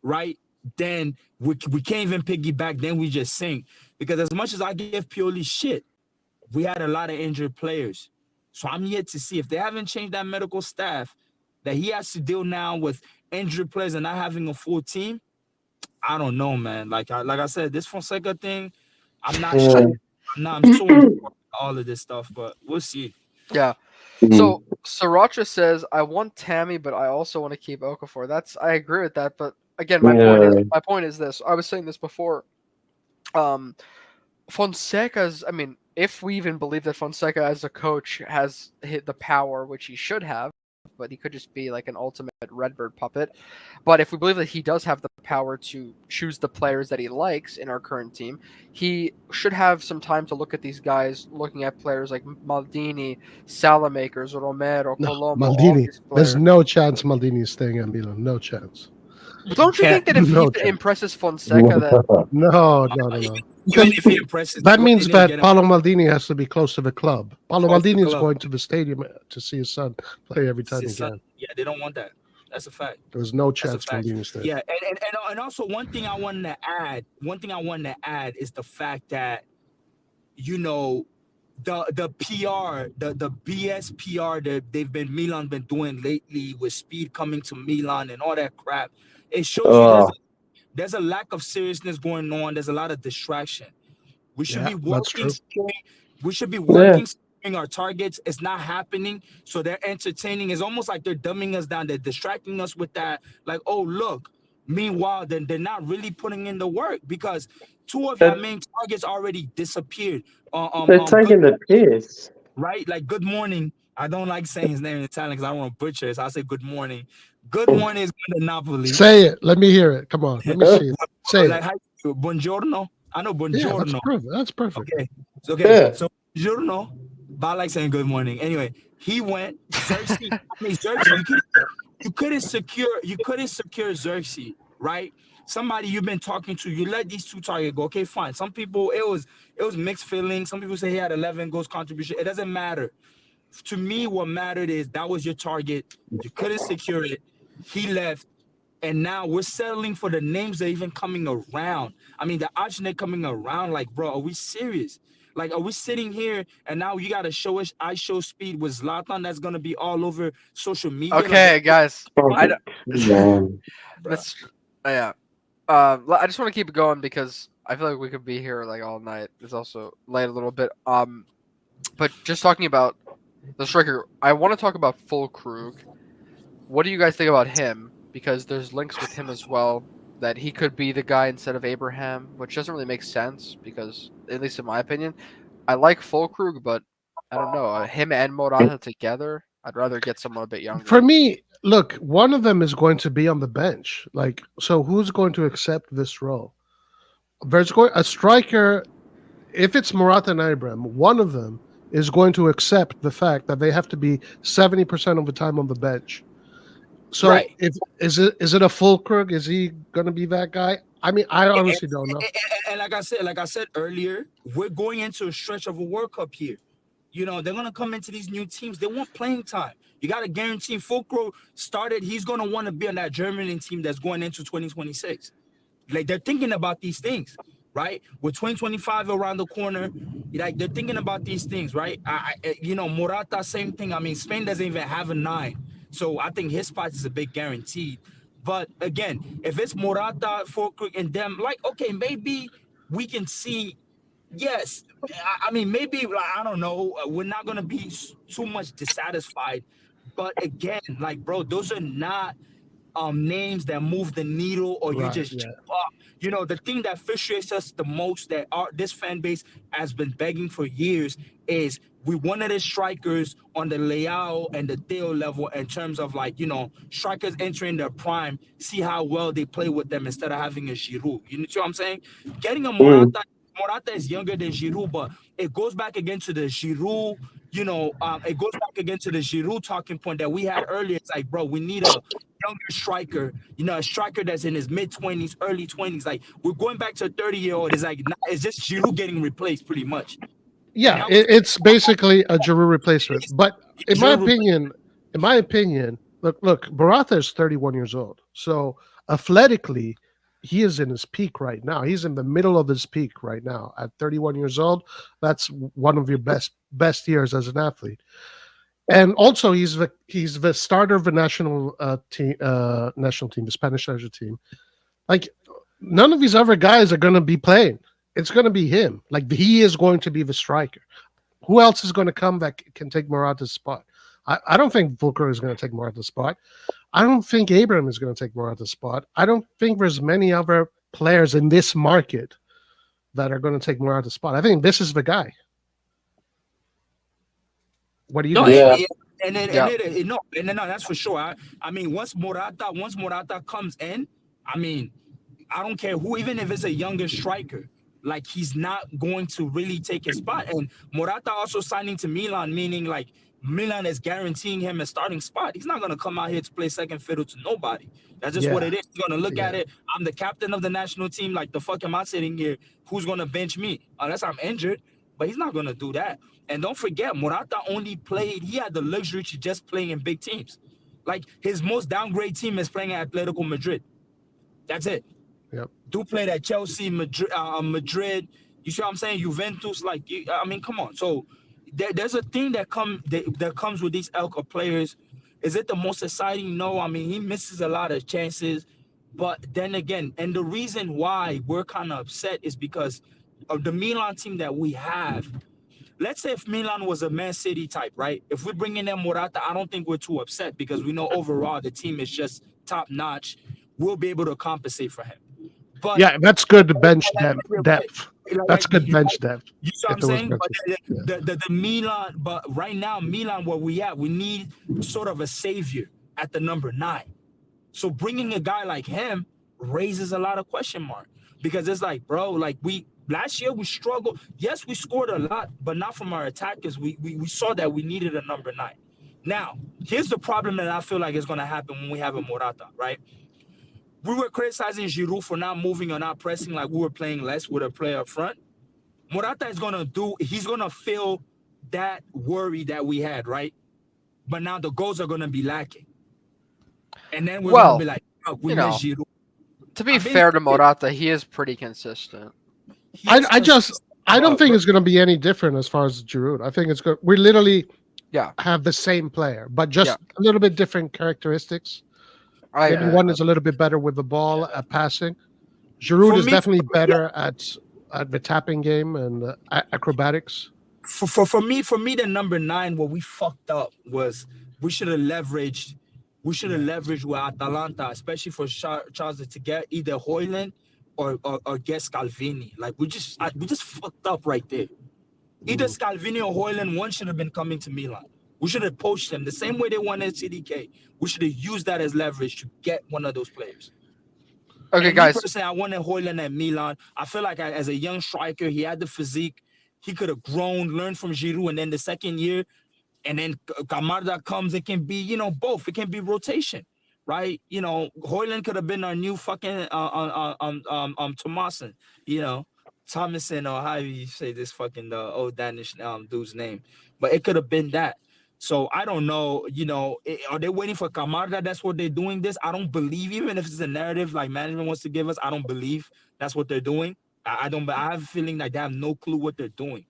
right, then we can't even piggyback. Then we just sink. Because as much as I give Pioli shit, we had a lot of injured players. So I'm yet to see if they haven't changed that medical staff, that he has to deal now with injured players and not having a full team. I don't know, man. Like I said, this Fonseca thing, I'm not sure. I'm so unsure about all of this stuff, but we'll see. Yeah. So Sriracha says, I want Tammy, but I also want to keep Okafor. I agree with that, but again, my point is this. I was saying this before. Fonseca's, I mean, if we even believe that Fonseca as a coach has hit the power, which he should have, but he could just be like an ultimate Redbird puppet. But if we believe that he does have the power to choose the players that he likes in our current team, he should have some time to look at these guys, looking at players like Maldini, Salamakers, Romero, Colombo. Maldini. There's no chance Maldini is staying at Milan. No chance. Don't you think that if he impresses Fonseca, that no. Even if he impresses, that means that Paolo Maldini has to be close to the club. Paolo Maldini is going to the stadium to see his son play every time he can. Yeah, they don't want that. That's a fact. There's no chance Maldini is there. Yeah, and also one thing I wanted to add is the fact that, you know, the PR, the BS PR that Milan been doing lately with Speed coming to Milan and all that crap. It shows you there's a lack of seriousness going on. There's a lot of distraction. We should be working. We should be working our targets. It's not happening. So they're entertaining. It's almost like they're dumbing us down. They're distracting us with that. Like, oh, look. Meanwhile, then they're not really putting in the work because 2 of your main targets already disappeared. They're taking the piss. Right? Like, good morning. I don't like saying his name in Italian because I don't want to butcher it. So I say good morning. Good morning is going to Napoli. Say it. Let me hear it. Come on. Let me see it. Say like, it. Buongiorno. I know buongiorno. Yeah, that's perfect. Okay. So buongiorno. But I like saying good morning. Anyway, he went. Xerxes. You couldn't secure Xerxes, right? Somebody you've been talking to, you let these 2 targets go. Okay, fine. Some people it was mixed feelings. Some people say he had 11 goals contribution. It doesn't matter. To me, what mattered is that was your target. You couldn't secure it. He left. And now we're settling for the names that are even coming around. I mean, the option they're coming around, like, bro, are we serious? Like, are we sitting here and now you got to show us I show Speed with Zlatan that's going to be all over social media? Okay, like, guys. I just want to keep it going because I feel like we could be here like all night. It's also late a little bit. But just talking about the striker, I want to talk about Füllkrug. What do you guys think about him? Because there's links with him as well, that he could be the guy instead of Abraham, which doesn't really make sense because, at least in my opinion, I like Füllkrug, but I don't know. Him and Morata together, I'd rather get someone a bit younger. For me, look, one of them is going to be on the bench. Like, so who's going to accept this role? There's a striker, if it's Morata and Abraham, one of them is going to accept the fact that they have to be 70% of the time on the bench. So is it a Füllkrug? Is he gonna be that guy? I mean, I honestly don't know. And like I said earlier, we're going into a stretch of a World Cup here. You know, they're gonna come into these new teams. They want playing time. You got to guarantee Füllkrug started. He's gonna want to be on that German team that's going into 2026. Like, they're thinking about these things, right? With 2025 around the corner, like, they're thinking about these things, right? Morata, same thing. I mean, Spain doesn't even have a 9. So I think his spot is a big guarantee. But again, if it's Morata, Füllkrug, and them, like, okay, maybe we can see, yes. I mean, maybe, I don't know, we're not going to be too much dissatisfied. But again, like, bro, those are not names that move the needle or you just jump up. The thing that frustrates us the most that this fan base has been begging for years is we wanted the strikers on the Leao and the Theo level in terms of like, strikers entering their prime, see how well they play with them instead of having a Giroud. You know what I'm saying? Getting a Mm. Morata is younger than Giroud, but it goes back again to the Giroud, it goes back again to the Giroud talking point that we had earlier. It's like, bro, we need a younger striker, a striker that's in his mid-20s, early 20s. Like, we're going back to a 30-year-old. It's like, it's just Giroud getting replaced pretty much. Yeah, it's basically a Giroud replacement. But in my opinion, look, Morata is 31 years old. So athletically, he is in his peak right now. He's in the middle of his peak right now. At 31 years old, that's one of your best years as an athlete. And also, he's the starter of the national team, the Spanish national team. Like, none of these other guys are going to be playing. It's going to be him. Like, he is going to be the striker. Who else is going to come that can take Morata's spot? I don't think Fulcro is going to take Morata's spot. I don't think Abraham is going to take Morata's spot. I don't think there's many other players in this market that are going to take Morata's spot. I think this is the guy. What do you think? Yeah. No, that's for sure. I mean, once Morata comes in, I mean, I don't care who, even if it's a younger striker, like, he's not going to really take his spot. And Morata also signing to Milan, meaning like Milan is guaranteeing him a starting spot. He's not going to come out here to play second fiddle to nobody. That's just what it is. He's going to look at it. I'm the captain of the national team. Like, the fuck am I sitting here? Who's going to bench me? Unless I'm injured. But he's not going to do that. And don't forget, Morata he had the luxury to just playing in big teams. Like, his most downgrade team is playing at Atletico Madrid. That's it. Yep. Do play at Chelsea, Madrid. You see what I'm saying? Juventus. Like, I mean, come on. So there's a thing that comes with these elk of players. Is it the most exciting? No. I mean, he misses a lot of chances. But then again, and the reason why we're kind of upset is because of the Milan team that we have. Let's say if Milan was a Man City type, right? If we bring in Morata, I don't think we're too upset because we know overall the team is just top notch. We'll be able to compensate for him. But yeah, that's good bench depth. That's good bench depth. You see what I'm saying? But the Milan, but right now, Milan, where we at, we need sort of a savior at the number 9. So bringing a guy like him raises a lot of question mark because it's like, bro, like last year we struggled. Yes, we scored a lot, but not from our attackers. We saw that we needed a number 9. Now, here's the problem that I feel like is going to happen when we have a Morata, right? We were criticizing Giroud for not moving or not pressing, like we were playing less with a player up front. Morata is he's going to fill that worry that we had, right? But now the goals are going to be lacking. And then we're going to be like, oh, we miss Giroud. To be fair to Morata, he is pretty consistent. I don't think it's going to be any different as far as Giroud. I think it's good. We literally have the same player, but just a little bit different characteristics. Maybe one is a little bit better with the ball at passing. Giroud is definitely better at the tapping game and acrobatics. For me, the number 9, what we fucked up was we should have leveraged with Atalanta, especially for Charles to get either Højlund or get Scalvini. Like, we just fucked up right there. Either Scalvini or Højlund, one should have been coming to Milan. We should have poached them the same way they wanted CDK. We should have used that as leverage to get one of those players. Okay, guys. Personally, I wanted Højlund at Milan. I feel like as a young striker, he had the physique. He could have grown, learned from Giroud, and then the second year, and then Camarda comes. It can be, both. It can be rotation, right? Højlund could have been our new fucking Thomason, Thomason, or how you say this fucking the old Danish dude's name, but it could have been that. So I don't know, are they waiting for Camarda? That's what they're doing this. I don't believe, even if it's a narrative like management wants to give us, I don't believe that's what they're doing. I have a feeling like they have no clue what they're doing.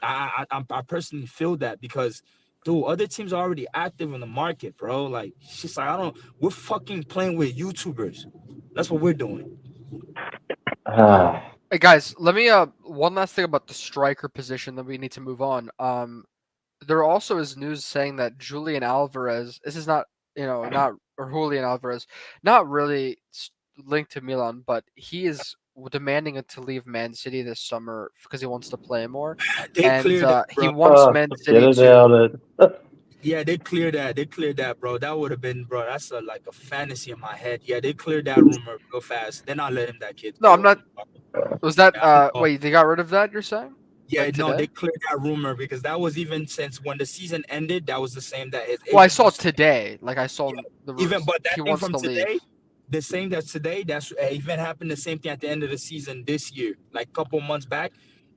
I personally feel that because, dude, other teams are already active in the market, bro. Like, it's just like, we're fucking playing with YouTubers. That's what we're doing. Hey guys, let me one last thing about the striker position, then we need to move on. There also is news saying that Julian Alvarez, this is not, or Julian Alvarez, not really linked to Milan, but he is demanding to leave Man City this summer because he wants to play more, They and cleared that, he bro. wants Man Forget City to. about it. Yeah, they cleared that. They cleared that, bro. That would have been, bro. That's like a fantasy in my head. Yeah, they cleared that rumor real fast. They're not letting that kid No, I'm go. not. Was that Yeah, I know. wait? They got rid of that? You're saying? Yeah, Like no, today? they cleared that rumor because that was even since when the season ended. That was the same that his Well, I agent saw it was. today. Like I saw Yeah, the even but he that thing wants from to leave. today, the same that's today. That's even happened the same thing at the end of the season this year, like a couple months back.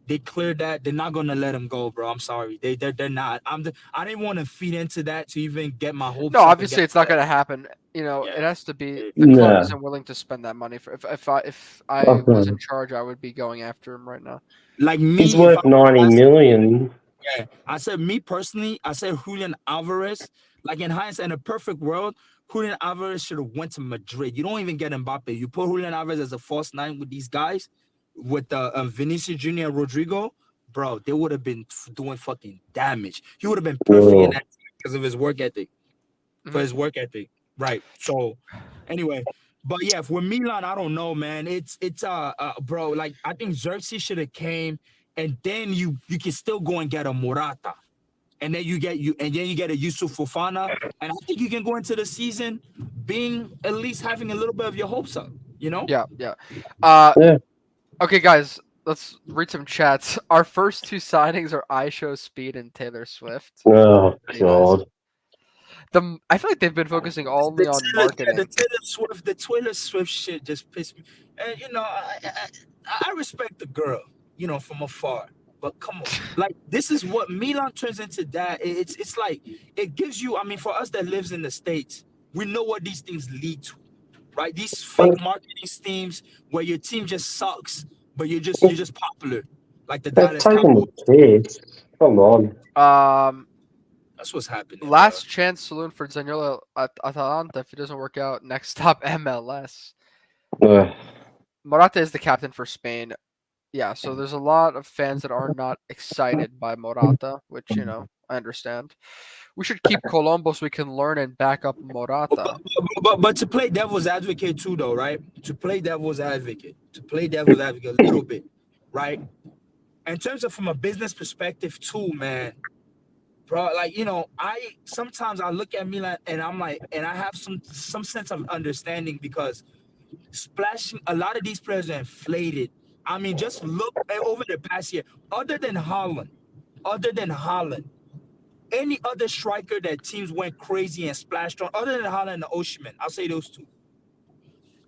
They cleared that. They're not gonna let him go, bro. I'm sorry. They're not. I didn't want to feed into that to even get my No, hopes up and get. obviously it's not going to happen. You know, Yeah. it has to be the club Nah. isn't willing to spend that money for. If I was in Okay. charge, I would be going after him right now. Like He's me, if I worth 90 million. yeah, I said me personally, I said Julian Alvarez. Like in hindsight, in a perfect world, Julian Alvarez should have went to Madrid. You don't even get Mbappe. You put Julian Alvarez as a false nine with these guys, with Vinicius Junior and Rodrigo, bro. They would have been doing fucking damage. He would have been perfect in Oh, that team because of his work ethic. For Mhm. his work ethic, right? So, anyway, but yeah, for Milan, I don't know, man. It's bro. Like I think Xerxes should have came, and then you can still go and get a Morata, and then you get a Yusuf Fofana, and I think you can go into the season being at least having a little bit of your hopes up, you know? Yeah, yeah. Uh, yeah. okay, guys, let's read some chats. Our first two signings are I Show Speed and Taylor Swift. Oh, Pretty nice. God. I feel like they've been focusing only on marketing. The Taylor Swift shit just pissed me. And you know, I respect the girl, you know, from afar. But come on, like this is what Milan turns into. That it's like it gives you. I mean, for us that lives in the States, we know what these things lead to, right? These fake marketing schemes where your team just sucks, but you're just popular, like the They're Dallas taking the Cowboys. piss. Come on. That's what's happening, bro. Last chance saloon for Zaniolo at Atalanta if it doesn't work out. Next stop MLS. Ugh. Morata is the captain for Spain. Yeah, so there's a lot of fans that are not excited by Morata, which, you know, I understand. We should keep Colombo so we can learn and back up Morata. But to play devil's advocate too, though, right? To play devil's advocate a little bit, right? In terms of from a business perspective too, man, bro. Like you know, I sometimes I look at Milan and I'm like, and I have some sense of understanding because splashing a lot of these players are inflated. I mean, just look over the past year. Other than Holland, any other striker that teams went crazy and splashed on, other than Holland and Osimhen, I'll say those two.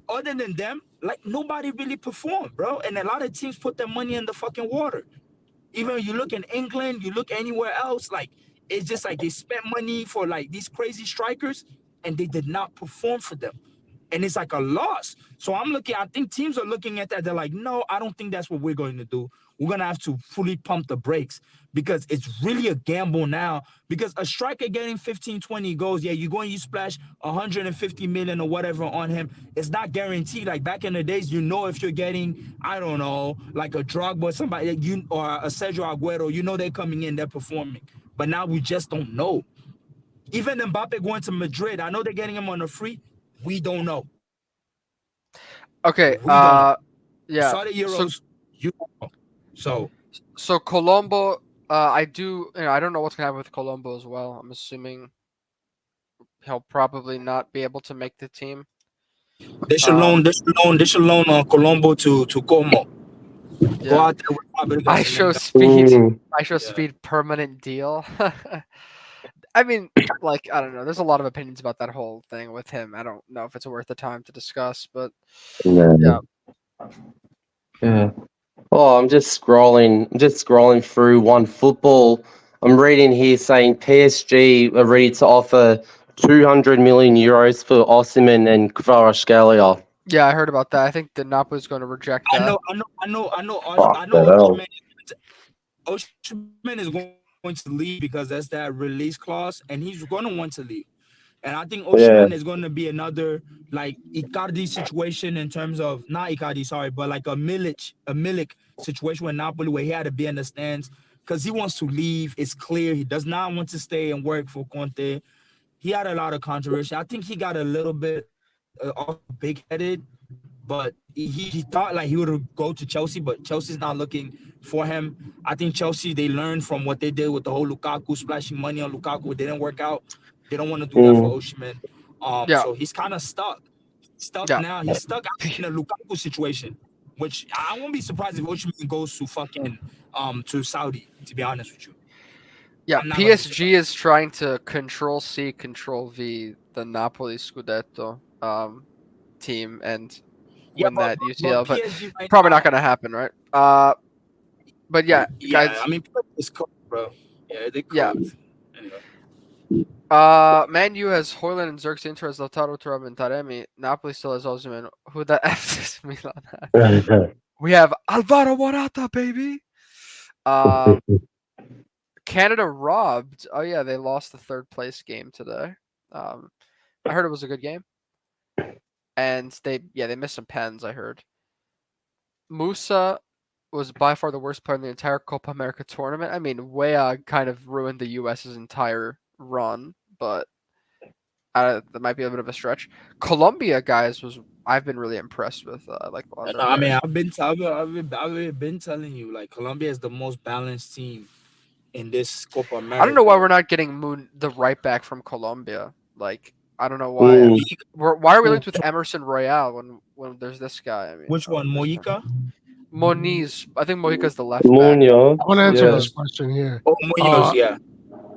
Other than them, like nobody really performed, bro. And a lot of teams put their money in the fucking water. Even you look in England, you look anywhere else, like it's just like they spent money for like these crazy strikers and they did not perform for them. And it's like a loss. So I think teams are looking at that. They're like, no, I don't think that's what we're going to do. We're going to have to fully pump the brakes because it's really a gamble now. Because a striker getting 15, 20 goals, yeah, you're going to splash 150 million or whatever on him. It's not guaranteed. Like back in the days, you know, if you're getting, I don't know, like a Drogba, somebody or a Sergio Aguero, you know they're coming in, they're performing. But now we just don't know. Even Mbappe going to Madrid, I know they're getting him on a free. We don't know. Okay, We don't know. yeah. Saw the Euros. You don't know. So Colombo, I don't know what's gonna happen with Colombo as well. I'm assuming he'll probably not be able to make the team. They should loan Colombo to Como. Go Yeah. out there with Fabregas I and show them guys. speed. Mm. I show Yeah. speed permanent deal. I mean, like I don't know. There's a lot of opinions about that whole thing with him. I don't know if it's worth the time to discuss, but No. yeah. Yeah. Oh, I'm just scrolling through One Football. I'm reading here saying PSG are ready to offer 200 million euros for Osimhen and Kvaratskhelia. Yeah, I heard about that. I think the Napoli's going to reject I that. know. Fuck I know that hell. Osimhen is going to leave because that's that release clause, and he's going to want to leave. And I think Yeah. Osimhen is going to be another like Icardi situation in terms of not Icardi, sorry, but like a Milik situation with Napoli where he had to be in the stands because he wants to leave. It's clear he does not want to stay and work for Conte. He had a lot of controversy. I think he got a little bit also big-headed, but he thought like he would go to Chelsea, but Chelsea's not looking for him. I think Chelsea, they learned from what they did with the whole Lukaku, splashing money on Lukaku. It didn't work out. They don't want to do that for Osimhen. Yeah. So he's kind of stuck. Yeah. Now. He's stuck in a Lukaku situation, which I won't be surprised if Osimhen goes to fucking to Saudi. To be honest with you. Yeah, I'm not gonna be PSG is trying to control C, control V the Napoli Scudetto team and win that UCL, but PSG right probably now, not going to happen, right? But yeah, yeah, guys. I mean, it's cooked, bro. Yeah, they Yeah. cooked. Anyway. Man U has Hoyland and Xerxes, Inter has Lautaro, Thuram, and Taremi. Napoli still has Osimhen. Who the F does Milan have? We have Alvaro Morata, baby. Canada robbed. Oh yeah, they lost the third place game today. I heard it was a good game, and they missed some pens. I heard. Musa was by far the worst player in the entire Copa America tournament. I mean, Weah kind of ruined the U.S.'s entire run, but that might be a bit of a stretch. Colombia, guys, I've been really impressed with. Like, I mean, I've been telling you, like, Colombia is the most balanced team in this Copa America. I don't know why we're not getting the right back from Colombia. Like, I don't know why. Why are we linked with Emerson Royale when there's this guy? I mean, which one, Mojica? Moniz. I think Mojica's the left Munoz. back. I want to answer this question here. Oh, Munoz, yeah.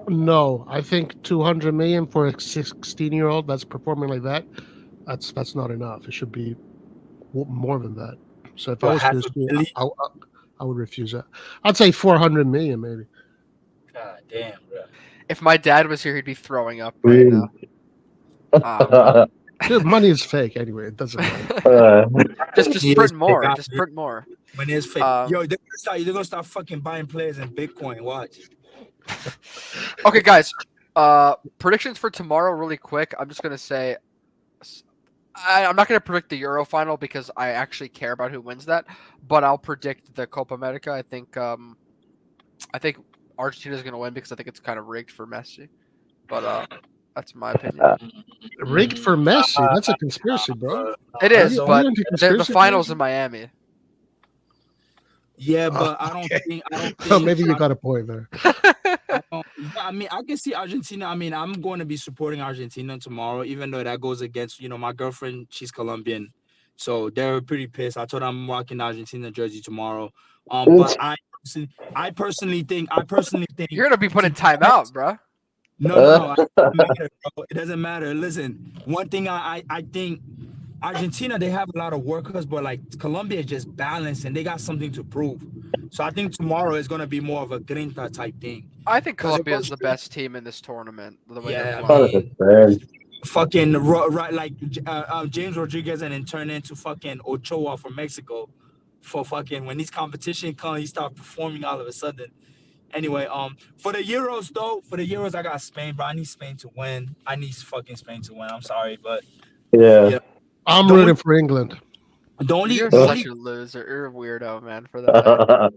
No, I think 200 million for a 16-year-old that's performing like that, that's not enough. It should be more than that. So if I was PSG, I would refuse that. I'd say 400 million maybe. God damn, bro. If my dad was here, he'd be throwing up right now. Dude, money is fake anyway. It doesn't matter. just print more. Just print more. Money is fake. Yo, they're gonna start fucking buying players in Bitcoin. Watch. Okay, guys. Predictions for tomorrow, really quick. I'm just gonna say, I'm not gonna predict the Euro final because I actually care about who wins that. But I'll predict the Copa America. I think Argentina's gonna win because I think it's kind of rigged for Messi. But that's my opinion. Rigged for Messi? That's a conspiracy, bro. It is, but the finals in Miami. Yeah, but I don't think. Oh, maybe you got a point there. I mean, I can see Argentina. I mean, I'm going to be supporting Argentina tomorrow, even though that goes against, my girlfriend. She's Colombian, so they're pretty pissed. I told them I'm rocking the Argentina jersey tomorrow. But I personally think you're gonna be put in timeout, bro. No, it doesn't matter. Listen, one thing I think Argentina, they have a lot of workers, but like Colombia is just balanced and they got something to prove. So I think tomorrow is going to be more of a grinta type thing. I think Colombia is the best team in this tournament. The way yeah, they're playing. Fucking right, like James Rodriguez and then turn into fucking Ochoa from Mexico for fucking when these competition come, he start performing all of a sudden. Anyway, for the Euros, I got Spain, bro. I need Spain to win. I need fucking Spain to win. I'm sorry, but yeah. I'm rooting for England. You're such a loser. You're a weirdo, man. For that,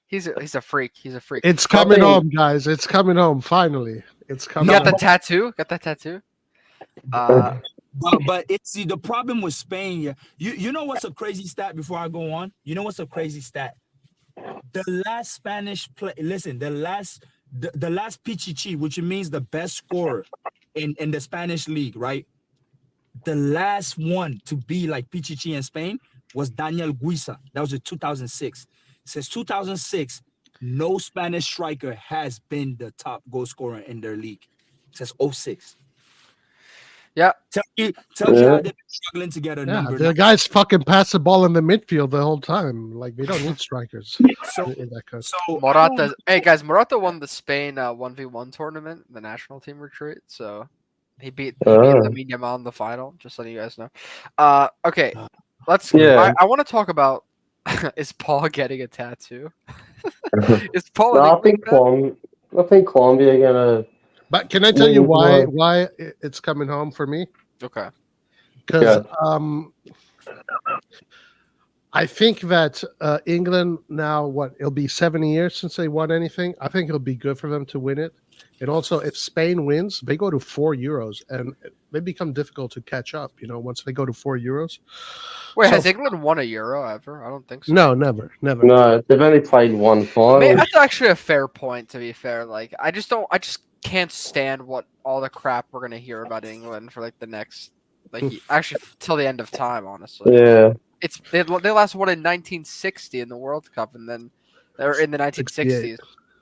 he's a freak. He's a freak. It's coming home, guys. It's coming home. Finally, it's coming. You got the tattoo? Got that tattoo? But it's the problem with Spain. You know what's a crazy stat? Before I go on, you know what's a crazy stat? The last Spanish play. Listen, the last Pichichi, which means the best scorer in the Spanish league, right? The last one to be like Pichichi in Spain was Daniel Guisa. That was in 2006. Since 2006, no Spanish striker has been the top goal scorer in their league since 06. Yeah. Tell you how they've been struggling to get a number. The guys fucking pass the ball in the midfield the whole time. Like, they don't need strikers in that country. So Morata. Hey, guys, Morata won the Spain 1v1 tournament, the national team retreat. So he beat Lamine Yamal in the final, just letting you guys know. Okay, let's. Yeah. I want to talk about is Paul getting a tattoo? Is Paul? I think Colombia gonna. But can I tell you why it's coming home for me? Okay. Because I think that England now, it'll be 70 years since they won anything. I think it'll be good for them to win it. And also, if Spain wins, they go to 4 Euros. And they become difficult to catch up. Once they go to 4 Euros. Wait, So- has England won a Euro ever? I don't think so. No, never. No, they've only played one final. That's actually a fair point. To be fair, like I just can't stand what all the crap we're gonna hear about England for like the next, actually till the end of time. Honestly, Yeah. they last won in 1960 in the World Cup, and then they're in the 1960s.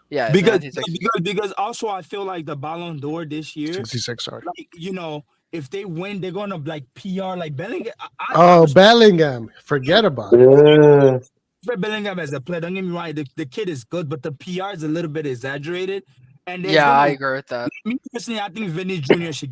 Yeah, in the Because 1960s. because also I feel like the Ballon d'Or this year, 66. Sorry. like if they win, they're gonna like PR like Bellingham. Oh, Bellingham. Forget about it. Yeah. For Bellingham as a player, don't get me wrong, the kid is good, but the PR is a little bit exaggerated. And Yeah, I agree with that. Me personally, I think Vinny Jr. should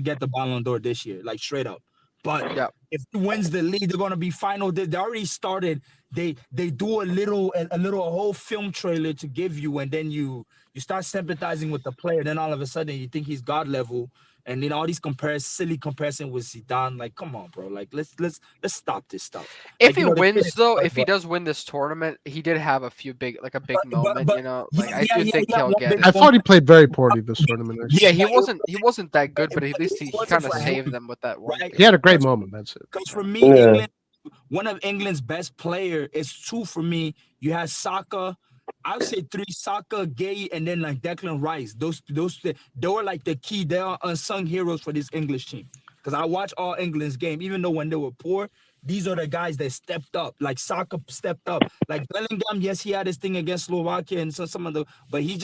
get the Ballon d'Or this year, like straight up. But Yeah. if he wins the league, they're gonna be final. They already started. They do a whole film trailer to give you, and then you start sympathizing with the player. Then all of a sudden, you think he's god level, and then all these silly comparison with Zidane. Like, come on, bro. Like, let's stop this stuff. If Like, he wins, though, if he does win this tournament, he did have a few big moment. Like I do think he'll get it. I thought he played very poorly this tournament. Actually. Yeah, he wasn't that good, but at least he kind of saved them with that one. Right. He had a great moment. That's it. Because for me, Yeah. one of England's best player is two for me. You had Saka. I would say three: Saka, Gay, and then like Declan Rice. Those they were like the key. They are unsung heroes for this English team. Because I watch all England's game, even though when they were poor, these are the guys that stepped up. Like Saka stepped up. Like Bellingham, yes, he had his thing against Slovakia and some of the, but he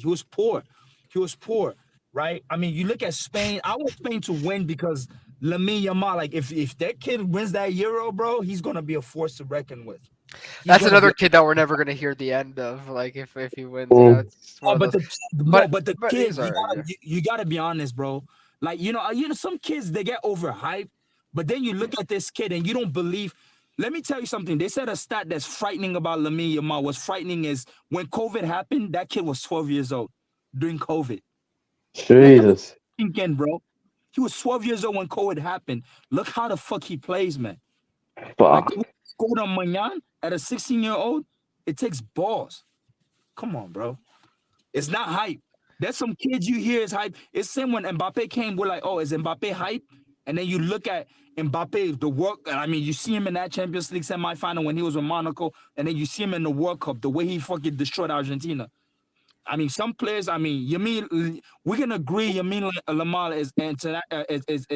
was poor. He was poor, right? I mean, you look at Spain. I want Spain to win because Lamine Yamal, like if that kid wins that Euro, bro, he's gonna be a force to reckon with. That's another kid that we're never gonna hear the end of. Like if he wins, it's one of those. But the but kids, these are- you gotta be honest, bro. Like some kids they get overhyped, but then you look at this kid and you don't believe. Let me tell you something. They said a stat that's frightening about Lamine Yamal. What's frightening is when COVID happened, that kid was 12 years old during COVID. Jesus. Thinking, bro. He was 12 years old when COVID happened. Look how the fuck he plays, man. Fuck. Like, scored on Magnan at a 16-year-old. It takes balls. Come on, bro. It's not hype. There's some kids you hear is hype. It's same when Mbappe came, we're like, oh, is Mbappe hype? And then you look at Mbappe, the work. I mean, you see him in that Champions League semifinal when he was with Monaco, and then you see him in the World Cup, the way he fucking destroyed Argentina. I mean, some players. I mean, we can agree. Yamin Lamal is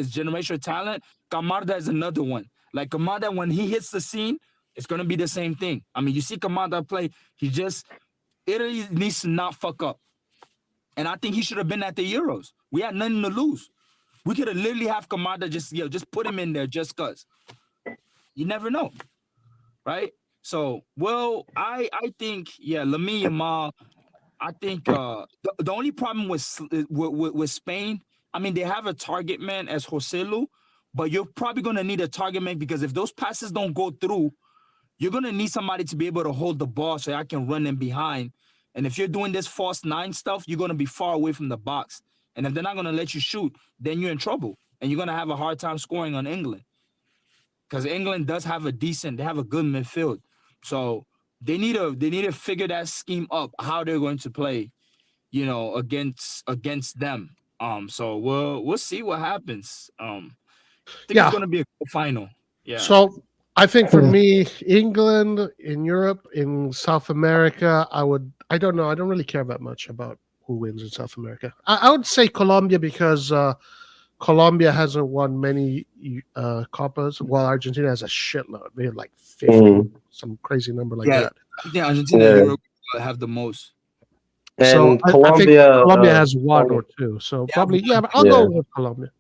generational talent. Kamada is another one. Like Kamada, when he hits the scene, it's gonna be the same thing. I mean, you see Kamada play. Italy needs to not fuck up, and I think he should have been at the Euros. We had nothing to lose. We could have literally have Kamada just put him in there just cause. You never know, right? So, well, I think Lamine Yamal. I think the only problem with Spain, I mean, they have a target man as Joselu, but you're probably going to need a target man because if those passes don't go through, you're going to need somebody to be able to hold the ball so I can run in behind. And if you're doing this false nine stuff, you're going to be far away from the box. And if they're not going to let you shoot, then you're in trouble. And you're going to have a hard time scoring on England. Because England does have they have a good midfield. So they need to figure that scheme up, how they're going to play, against them. So we'll see what happens. I think it's gonna be a final. Yeah. So I think for me, England in Europe, in South America, I don't know. I don't really care that much about who wins in South America. I would say Colombia because Colombia hasn't won many Copas, while Argentina has a shitload. They had like 50, some crazy number like that. I think Argentina and Europe have the most. And so I think Colombia has one or two. So probably, but I'll go with Colombia.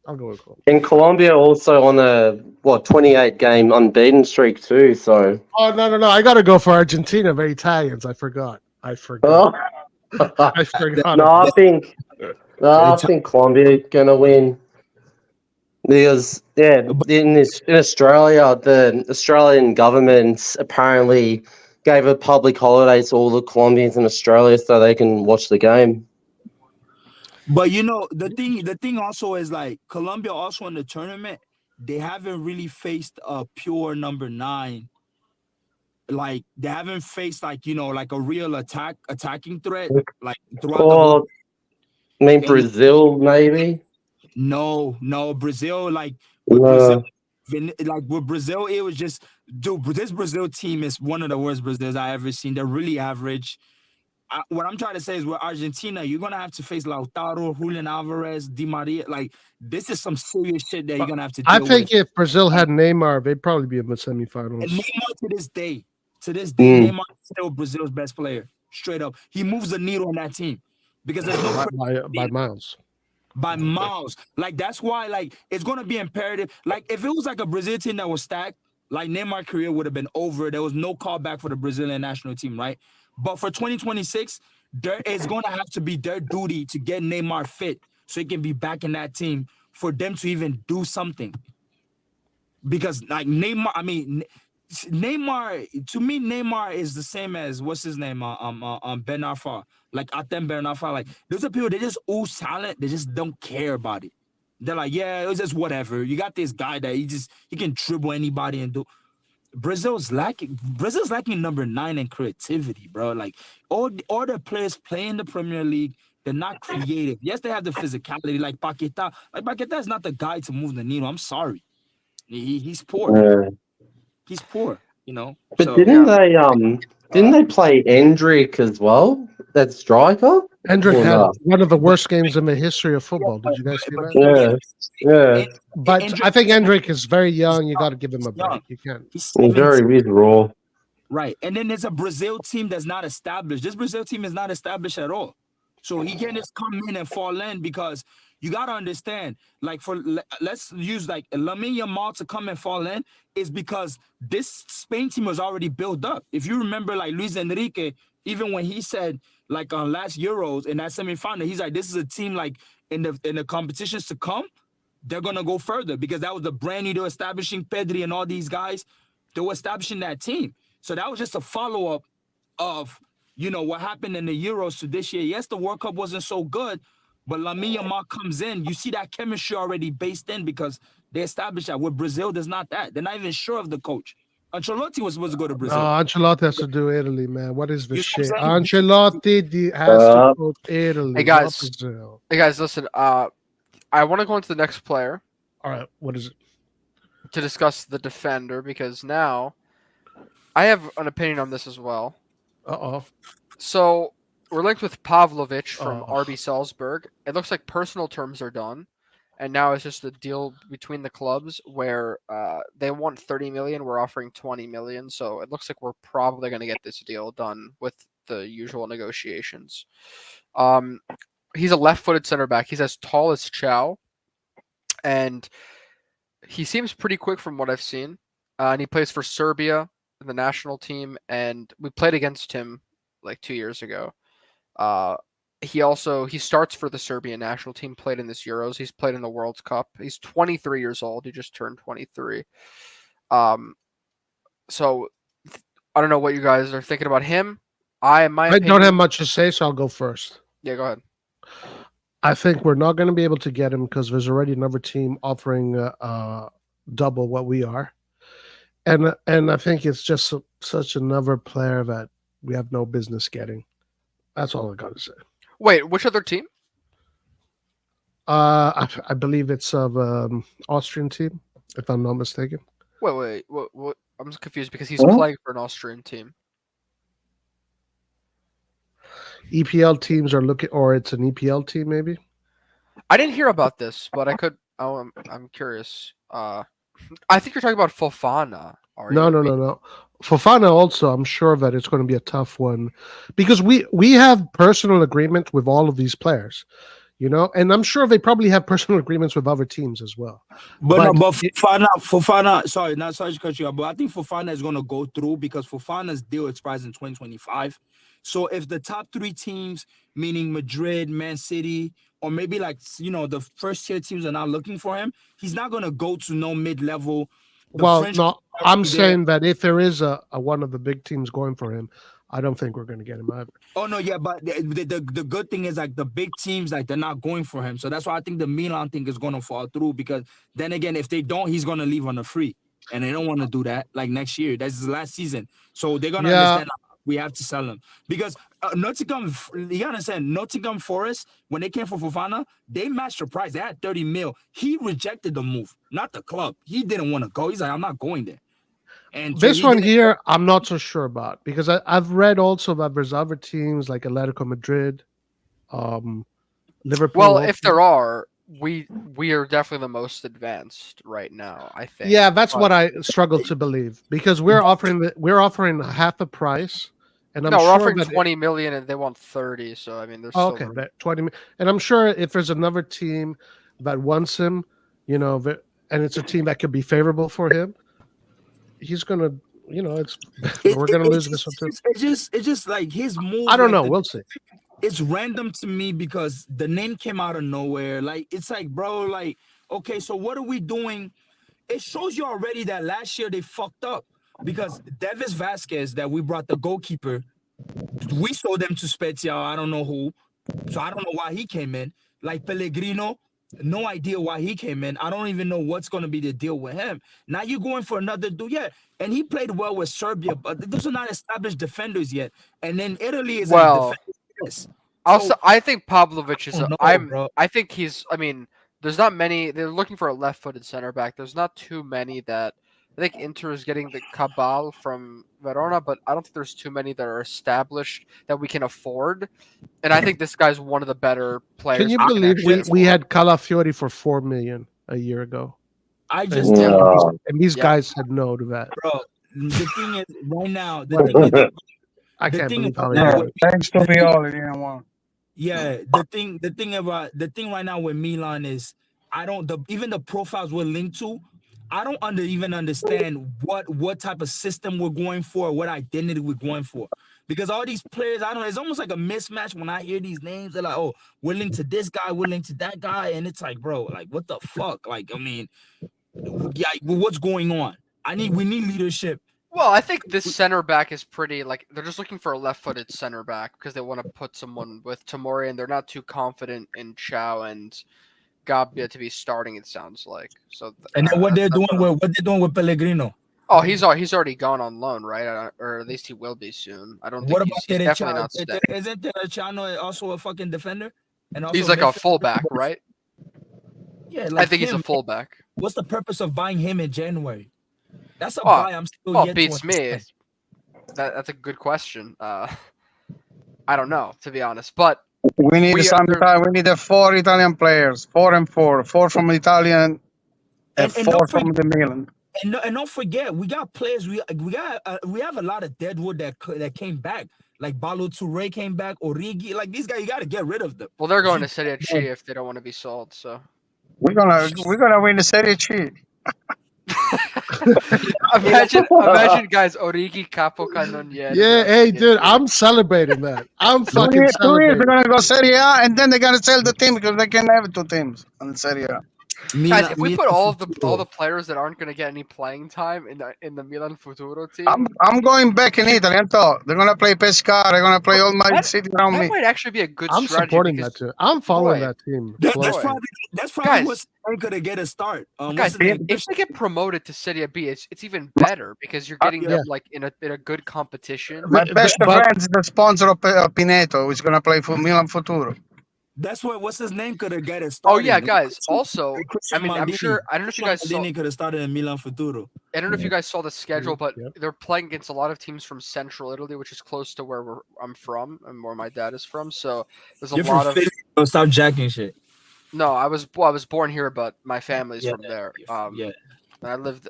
And Colombia also on a 28 game unbeaten streak too. So no, I got to go for Argentina. They're Italians. I forgot. Oh. I forgot. I think Colombia gonna win. Because in Australia, the Australian government apparently gave a public holiday to all the Colombians in Australia so they can watch the game. But the thing also is like Colombia also in the tournament, they haven't really faced a pure number 9. Like they haven't faced like a real attacking threat like throughout. I mean Brazil maybe. No, Brazil, like with Brazil, with Brazil, it was just, dude, this Brazil team is one of the worst Brazils I ever seen. They're really average. What I'm trying to say is with Argentina, you're gonna have to face Lautaro, Julian Alvarez, Di Maria. Like, this is some serious shit that you're gonna have to I deal with. think if Brazil had Neymar, they'd probably be in the And semifinals. Neymar to this day, Mm. Neymar is still Brazil's best player. Straight up, he moves the needle on that team because there's no by miles. by miles. Like, that's why, like, it's gonna be imperative. Like, if it was like a Brazil team that was stacked, like, Neymar's career would have been over. There was no callback for the Brazilian national team, right? But for 2026, there is gonna have to be their duty to get Neymar fit so he can be back in that team for them to even do something. Because, like, Neymar, I mean, Neymar, to me, Neymar is the same as, what's his name, Ben Arfa. Like, Atem Ben Arfa. Like, those are people, they just ooze talent, they just don't care about it. They're like, yeah, it's just whatever. You got this guy that he can dribble anybody and do. Brazil's lacking number 9 in creativity, bro. Like, all the players play in the Premier League, they're not creative. Yes, they have the physicality, like Paqueta. Like, Paqueta is not the guy to move the needle. I'm sorry. He's poor. He's poor, you know. But So, didn't they play Endrick as well? That striker? Hendrick Or had not? one of the worst games in the history of football. Did you guys see that? Yeah. But I think Hendrick is very young. You got to give him a break. You can't. He's Very raw. right. And then there's a Brazil team that's not established. This Brazil team is not established at all. So he can't just come in and fall in, because you got to understand, like, let's use like Lamine Yamal to come and fall in is because this Spain team was already built up. If you remember, like, Luis Enrique, even when he said, like, on last Euros in that semifinal, he's like, this is a team, like, in the competitions to come, they're gonna go further, because that was the brand new, they were establishing Pedri and all these guys, they were establishing that team. So that was just a follow-up of, you know, what happened in the Euros to this year. Yes, the World Cup wasn't so good, but Lamine Yamal comes in. You see that chemistry already based in, because they established that. With Brazil, there's not that. They're not even sure of the coach. Ancelotti was supposed to go to Brazil. No, Ancelotti has to do Italy, man. What is this You shit? know what I'm Ancelotti has to coach Italy. Hey, guys, listen. I want to go into the next player. All right, what is it? To discuss the defender, because now I have an opinion on this as well. So we're linked with Pavlovic from RB Salzburg. It looks like personal terms are done, and now it's just a deal between the clubs where they want 30 million. We're offering 20 million, so it looks like we're probably going to get this deal done with the usual negotiations. He's a left-footed center back. He's as tall as Chow, and he seems pretty quick from what I've seen. And he plays for Serbia, the national team, and we played against him like 2 years ago. He starts for the Serbian national team, played in this Euros. He's played in the World Cup. He's 23 years old. He just turned 23. So I don't know what you guys are thinking about him. I don't have much to say, so I'll go first. Yeah, go ahead. I think we're not going to be able to get him because there's already another team offering double what we are, and I think it's just such another player that we have no business getting. That's all I got to say. Wait, which other team? I believe it's of Austrian team, if I'm not mistaken. Wait, what? I'm just confused because he's playing for an Austrian team. EPL teams are looking, or it's an EPL team, maybe. I didn't hear about this, but I could. Oh, I'm curious. I think you're talking about Fofana. No. Fofana also, I'm sure that it's going to be a tough one because we have personal agreement with all of these players, you know, and I'm sure they probably have personal agreements with other teams as well. But Fofana, sorry to cut you off, but I think Fofana is going to go through because Fofana's deal expires in 2025. So if the top 3 teams, meaning Madrid, Man City, or maybe like, you know, the first tier teams are not looking for him, he's not going to go to no mid-level. I'm saying that if there is a one of the big teams going for him, I don't think we're going to get him either. Oh, no, yeah, but the good thing is, like, the big teams, like, they're not going for him. So that's why I think the Milan thing is going to fall through because then again, if they don't, he's going to leave on a free. And they don't want to do that, like, next year. That's his last season. So they're going to understand. we have to sell him because Nottingham. You gotta understand, Nottingham Forest when they came for Fofana, they matched the price. They had 30 mil. He rejected the move, not the club. He didn't want to go. He's like, I'm not going there. And so This he one didn't- here, I'm not so sure about because I've read also that there's other teams like Atletico Madrid, Liverpool. Well, if there are, we are definitely the most advanced right now, I think. yeah, that's But- what I struggle to believe because we're offering half the price, and I'm no, we're sure offering that 20 million and they want 30. So I mean, there's oh, still okay, room. that 20 million. And I'm sure if there's another team that wants him, and it's a team that could be favorable for him, he's gonna, it's we're gonna lose this one too. It's just like his move. I don't like know. We'll see. It's random to me because the name came out of nowhere. Like it's like, bro, like, okay, so what are we doing? It shows you already that last year they fucked up because Davis Vasquez that we brought the goalkeeper, we sold them to Spezia. I don't know who, so I don't know why he came in. Like Pellegrino, no idea why he came in. I don't even know what's gonna be the deal with him. Now you're going for another dude, yeah. And he played well with Serbia, but those are not established defenders yet. And then Italy is Well, like defenders. Also, I think Pavlovic is. I don't know, bro. I think he's. I mean, there's not many. They're looking for a left-footed center back. There's not too many that. I think Inter is getting the Cabal from Verona, but I don't think there's too many that are established that we can afford. And I think this guy's one of the better players. Can you we believe actually we afford. had Calafiori for 4 million a year ago? I just Yeah. And these Yeah. guys said no to that. bro. The thing is, right now, the thing is, I The can't thing believe about how that- they Yeah, thanks to Violi, didn't want. yeah, the thing right now with Milan is even the profiles we're linked to, I don't even understand what type of system we're going for, what identity we're going for. Because all these players, I don't know, it's almost like a mismatch when I hear these names. They're like, oh, we're linked to this guy, we're linked to that guy. And it's like, bro, like, what the fuck? Like, I mean, yeah, what's going on? We need leadership. Well, I think this center back is pretty like they're just looking for a left-footed center back because they want to put someone with Tomori, and they're not too confident in Chow and Gabbia to be starting. It sounds like so. And then what they're that's doing with Pellegrino. Oh, he's already gone on loan, right? Or at least he will be soon. I don't think What he's about definitely not Terechano? staying. Isn't Terechano also a fucking defender? And also He's like a midfielder? fullback, right? Yeah, I like think he's a him. fullback. What's the purpose of buying him in January? That's a Oh, buy. I'm still Oh, yet beats to me. understand. That's a good question. I don't know, to be honest, but We need We some are- Italian. We need 4 Italian players, 4 and 4, 4 from Italian, and And 4 don't from the Milan. And don't forget, we got players. We have a lot of deadwood that came back. Like Balo Toure came back, Origi. Like these guys, you got to get rid of them. well, they're going to Serie C if they don't want to be sold. So We're gonna win the Serie C. imagine, guys, Origi, Capo, Cannoniere. Yeah, hey, dude, I'm celebrating that. I'm 2 fucking years, 2 years celebrating. they're gonna go Serie A, and then they're gonna sell the team because they can have 2 teams on Serie A. Guys, if we put all the players that aren't going to get any playing time in the Milan Futuro team, I'm going back in Italy. I thought they're gonna play Pescara. They're gonna play all my That- city around that me. might actually be a good I'm strategy. supporting because, that too. I'm following Boy. that team. that's Boy. probably Guys. what's going to get a start. Guys, What's his name? if they get promoted to Serie B, it's even better because you're getting them like in a good competition. My But- best but- friend is the sponsor of Pineto, who's gonna play for Milan Futuro. That's what's his name could have get a Oh start. yeah, guys. Also, I mean, I'm Maldini. sure. I don't know if you guys saw. Maldini could have started in Milan Futuro. I don't know if you guys saw the schedule, but Yep. they're playing against a lot of teams from Central Italy, which is close to where I'm from and where my dad is from. So there's a You're lot from of. Philly, so stop jacking shit. No, I was born here, but my family's from there. Yeah.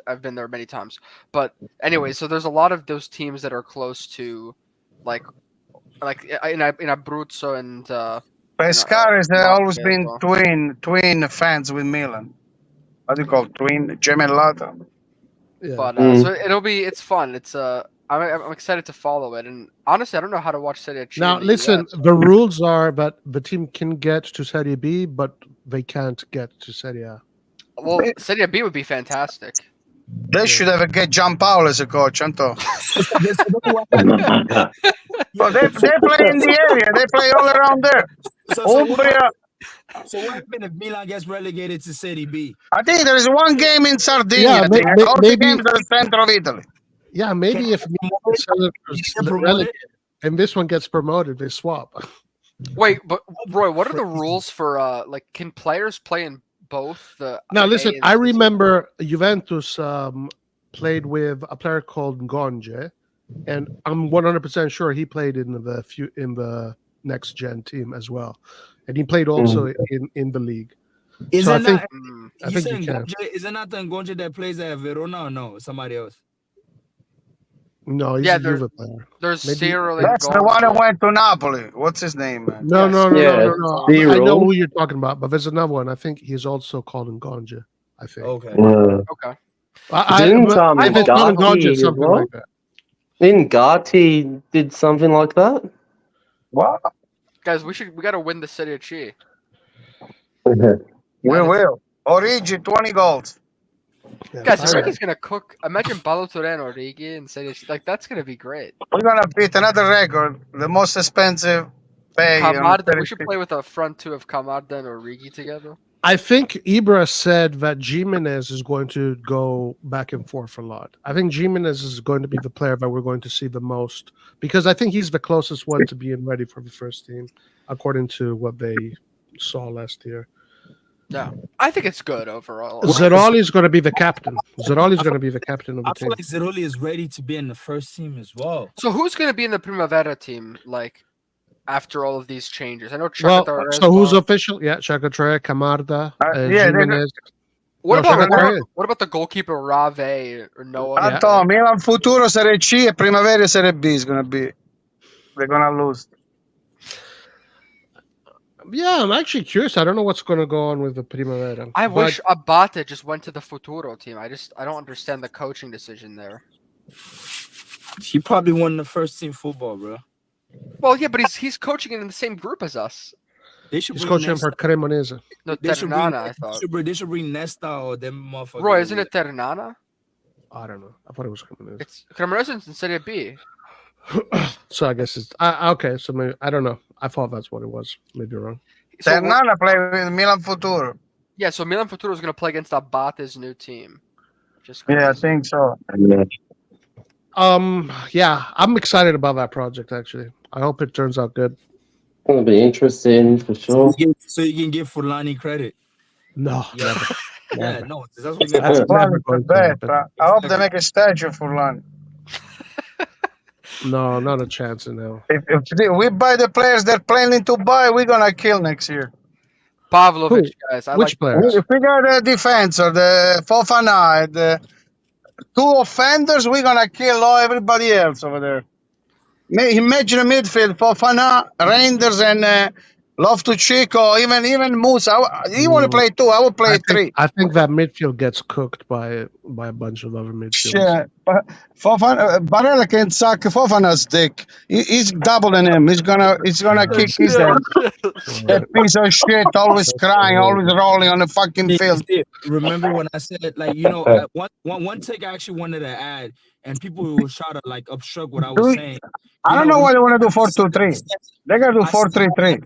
I've been there many times. But anyway, so there's a lot of those teams that are close to, like in Abruzzo and. Pescara has Latvia always as been well. twin fans with Milan. What do you call it? Twin gemellata? Yeah. But Mm. so it's fun. It's I'm excited to follow it, and honestly, I don't know how to watch Serie C. Now, in the listen, US. the rules are that the team can get to Serie B, but they can't get to Serie A. Well, Serie B would be fantastic. They should have a get Gianpaolo as a coach, Anto. But they play in the area. They play all around there. Umbria. So what happened if Milan gets relegated to Serie B? I think there is one game in Sardinia. Yeah, I think. may- All maybe- the games are the center of Italy. Yeah, maybe if promoted? and this one gets promoted, they swap. Wait, but Roy, what are the rules for like? Can players play in both the? Now, listen, A and I the C? remember Juventus played with a player called Ngonje, and I'm 100% sure he played in the next gen team as well, and he played also in the league. Is So it I think not? I think you can. Is it not the Ngonje that plays at Verona or no? Somebody else? No, he's Yeah, a Juve player. There's Maybe- Cyril. That's the one that went to Napoli. What's his name, man? No, Yes. no, no, Yeah, no, no, no. Cyril. I know who you're talking about, but there's another one. I think he's also called Ngonje. I think. Okay. Okay. Didn't If it's not Gatti Ngonje, as something well? like that. Didn't Gatti did something like that? What? Guys, we got to win the Serie C. We that's- will. Origi, 20 goals. Yeah, Guys, fire. Origi's gonna cook. Imagine Balotelli and Origi and Serie C. Like that's gonna be great. We're gonna beat another record, the most expensive pay. on Camarda. Serie We should C. play with a front two of Camarda and Origi together. I think Ibra said that Jimenez is going to go back and forth a lot. I think Jimenez is going to be the player that we're going to see the most because I think he's the closest one to being ready for the first team, according to what they saw last year. Yeah, I think it's good overall. Zeroli is going to be the captain. Zeroli is going to be the captain of the I feel team. like Zeroli is ready to be in the first team as well. So who's gonna be in the Primavera team? Like after all of these changes, I know. Well, Chakatar so who's official? Yeah, Chakatrey, Camarda, yeah, they're Jimenez. What No, about Chakatrey. what about the goalkeeper Rave or Noah? Yeah. Anton, Milan Futuro Serie C e Primavera Serie B is gonna be. They're gonna lose. Yeah, I'm actually curious. I don't know what's going to go on with the Primavera. I but- wish Abate just went to the Futuro team. I don't understand the coaching decision there. He probably won the first team football, bro. Well, yeah, but he's coaching in the same group as us. They should He's bring coaching Nesta. for Cremonese. No, They should bring. Ternana, I thought. They should bring Nesta or them motherfuckers. Roy, isn't it Ternana? I don't know. I thought it was Cremonese. It's Cremonese in Serie B. So I guess it's okay. So maybe I don't know. I thought that's what it was. Maybe wrong. So Ternana play with Milan Futuro. yeah, so Milan Futuro is going to play against Abate's new team. Just Yeah, I crazy. think so. Yeah, I'm excited about that project. Actually, I hope it turns out good. Gonna be interesting for sure. So you can give Fulani credit. No, Yeah, never. yeah, Never. no, that's what That's we never Fulani is the going to best. happen. I hope they make a statue for Lani. No, not a chance in hell. If we buy the players they're planning to buy, we're gonna kill next year. Pavlovic, Who? guys. I Which like players? If we got the defensor, the Fofana, the two offenders, we're gonna kill everybody else over there. Imagine a midfield: Fofana, Reinders, and Loftus-Cheek, even Musa. You want to play two? I will play three. I think that midfield gets cooked by a bunch of other midfielders. Shit. But Fofana, Barella can suck Fofana's dick. He's doubling him. He's gonna kick his ass. That piece of shit, always crying, always rolling on the fucking field. Remember when I said, like, one take I actually wanted to add, and people will try to like obstruct what I was saying. I don't know why they want to do 4-2-3. They gotta do 4-3-3.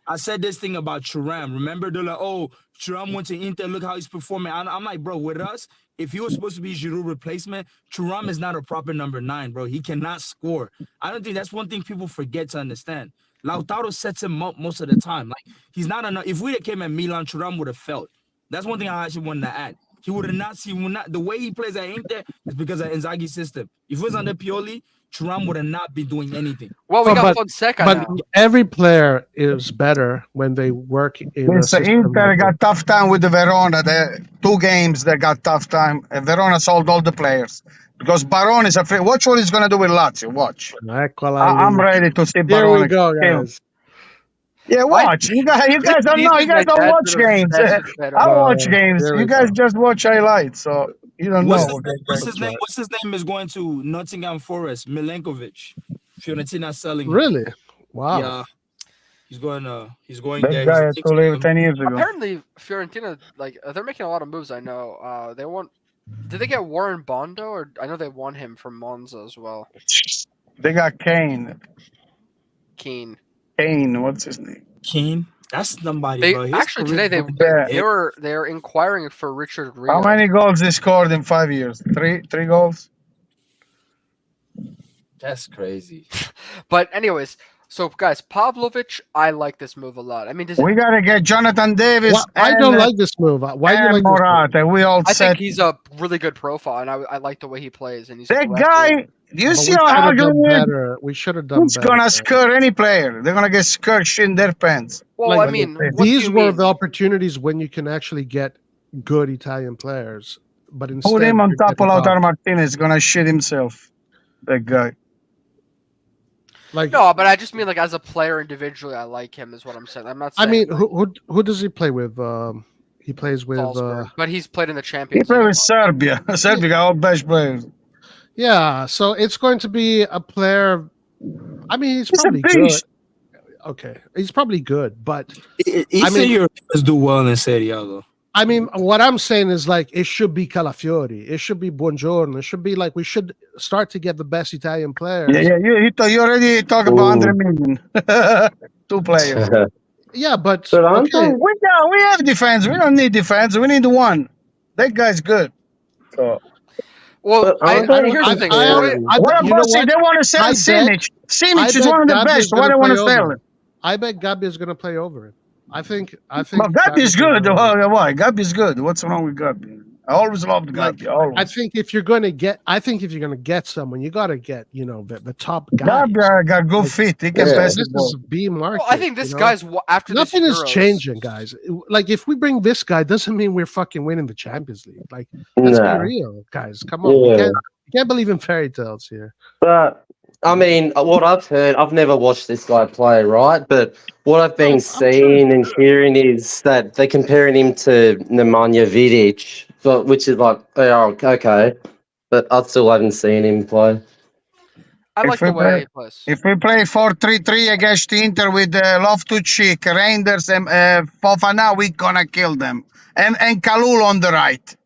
I said this thing about Thuram. Remember, they're like, oh, Thuram went to Inter. Look how he's performing. I'm like, bro, with us, if he was supposed to be Giroud replacement, Thuram is not a proper number 9, bro. He cannot score. I don't think that's one thing people forget to understand. Lautaro sets him up most of the time. Like, he's not enough. If we came at Milan, Thuram would have felt. That's one thing I actually wanted to add. He would have not seen the way he plays at Inter is because of Inzaghi's system. If it was under Pioli, Thuram would have not been doing anything. Well, we Oh, got Fonseca But now. every player is better when they work in a system. Inter like got tough time with the Verona. The 2 games they got tough time. Verona sold all the players because Barone is afraid. Watch what he's gonna do with Lazio. Watch. I'm ready to see Here Barone. we go, kill. guys. Yeah, watch. You guys don't know. You guys don't watch games. I watch games. Here we You guys go. just watch highlights, so you don't know. What's his name? What's his name is going to Nottingham Forest? Milenkovic. Fiorentina selling him. Really? Wow. Yeah. He's going That there. guy had He's to leave 10 years ago. Apparently, Fiorentina, like, they're making a lot of moves. I know. They want. Did they get Warren Bondo, or I know they won him from Monza as well. They got Kane. Keen. What's his name? Keane. That's somebody, They bro. His actually career today going Yeah. they're inquiring for Richard Rio. How many goals they scored in 5 years? Three goals. That's crazy. But anyways, so guys, Pavlovic, I like this move a lot. I mean, does We it, gotta get Jonathan Davis I don't like this move. Why do you and like this move? Morata. We all I said think he's a really good profile, and I like the way he plays, and he's that aggressive. guy. Do you But see we how should have ugly done he is? better. We should have done Who's better. gonna scare any player? They're gonna get scared shit in their pants. Well, Like, I mean, what these do you were mean? the opportunities when you can actually get good Italian players, but instead Put him on you're top of getting Lautaro off. Martinez. Gonna shit himself. That guy. Like, No, but I just mean like as a player individually, I like him. Is what I'm saying. I'm not I saying. mean, like, who does he play with? He plays with Salzburg, but he's played in the He Champions play League. with Serbia. Serbia got all best players. yeah. So it's going to be a player. I mean, he's He's a probably good. beast. Okay, he's probably good, but Eastern Europeans do well in Serie A, though. I mean, what I'm saying is like it should be Calafiori, it should be Buongiorno, it should be like we should start to get the best Italian players. Yeah. You already talk about 100 million. 2 players. Yeah, but But aren't okay. We have defense. We don't need defense. We need one. That guy's good. So Well, But I, aren't they- here's the thing. what you know about if what? they want to sell I Simic? Simic is bet one of the Gabi best. is Why gonna they want to play sell over it? him. I bet Gabi is going to play over him. I think. But Gabi's good. Why? Gabi's good. What's wrong with Gabi? I always loved Gabi. Always. I think if you're going to get someone, you got to get the top guys. Gabi got good feet. He can Yeah. pass This the ball. is B market. Well, I think this guy's after nothing this is Euros, changing, guys. Like if we bring this guy, doesn't mean we're fucking winning the Champions League. Like let's be Nah. real, guys. Come on, Yeah. you can't believe in fairy tales here. But I mean, what I've heard, I've never watched this guy play, right? But what I've been seeing and hearing is that they're comparing him to Nemanja Vidic, which is like, oh, okay. But I still haven't seen him play. I like If we the way he plays. If we play 4-3-3 against Inter with Loftus-Cheek, Reinders, and Fofana, we're gonna kill them. And Kalul on the right.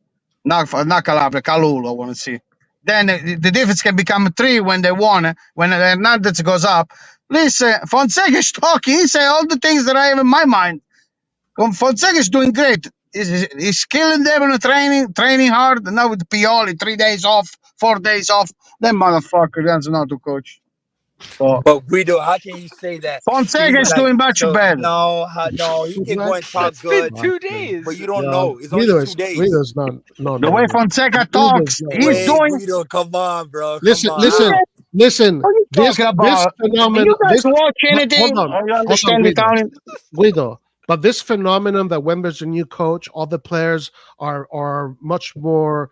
Not Calabria, Kalul, I want to see. Then the difference can become 3 when they won. When Hernandez goes up. Listen, Fonseca's talking. He say all the things that I have in my mind. Fonseca's doing great. He's killing them in the training hard. Now with Pioli, 3 days off, 4 days off. That motherfucker doesn't know to coach. So But Guido, how can you say that? Fonseca's doing much better. No, he can go and talk It's been good, 2 days. but you don't know. It's only 2 days. Guido's not. The way Fonseca talks, he's Wait, doing. Guido, come on, bro. Listen. What are you This talking about? phenomenon. You guys this- watch anything? hold on, Or you understand Guido. Italian? Guido. But this phenomenon that when there's a new coach, all the players are much more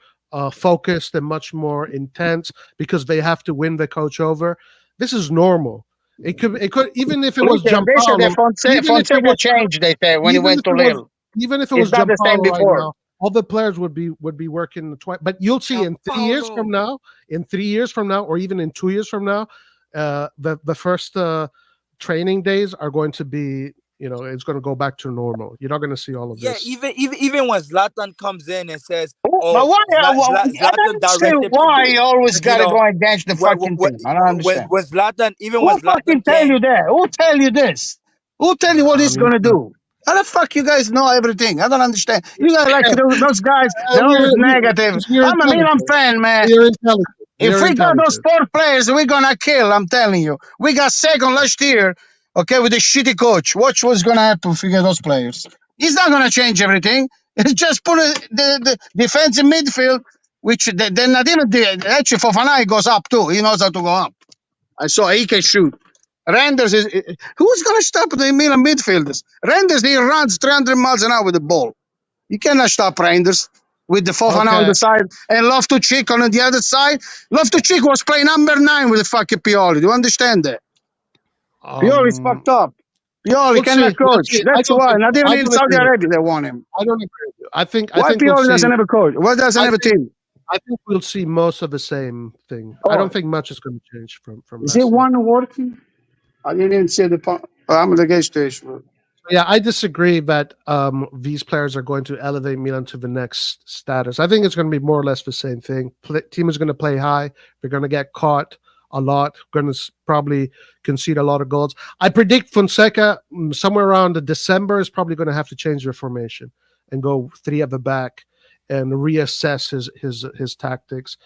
focused and much more intense because they have to win the coach over. This is normal. It could even if it was They said Giampaolo. that Fonseca changed, they said, when he even went if to it was- Lille. Even if it It's was not the same Giampaolo right before. now, all the players would be working twice. But you'll see in 3 years from now, or even in 2 years from now, the first training days are going to be, it's going to go back to normal. You're not going to see all of Yeah, this. even when Zlatan comes in and says, But why? I don't understand why you always got to go against the fucking team. I don't understand. When Zlatan, even Who when fucking Zlatan tell you came, that? Who tell you this? Who tell you what he's going to do? How the fuck you guys know everything? I don't understand. You guys like those guys, they're always negative. I'm a Milan fan, man. You're intelligent. If we got those 4 players, we're going to kill, I'm telling you. We got second last year, okay, with a shitty coach. Watch what's going to happen if we get those players. He's not going to change everything. He's just put the defensive midfield, which they're not even doing. Actually, Fofana goes up too. He knows how to go up. So he can shoot. Reinders is who's going to stop the Milan midfielders? Reinders, he runs 300 miles an hour with the ball. You cannot stop Reinders with the Fofana on the side and Loftus-Cheek on the other side. Loftus-Cheek was playing number 9 with the fucking Pioli. Do you understand that? Pioli's fucked up. Pioli cannot coach. That's why. Not even in Saudi Arabia they want him. I don't agree with you. I think Pioli doesn't have a coach? Why doesn't have a team? I think we'll see most of the same thing. I don't think much is going to change from. Is it one working? I didn't see the. I'm at the gas station. Yeah, I disagree that these players are going to elevate Milan to the next status. I think it's going to be more or less the same thing. Team is going to play high. They're going to get caught a lot. Going to probably concede a lot of goals. I predict Fonseca somewhere around December is probably going to have to change their formation and go 3 at the back and reassess his tactics.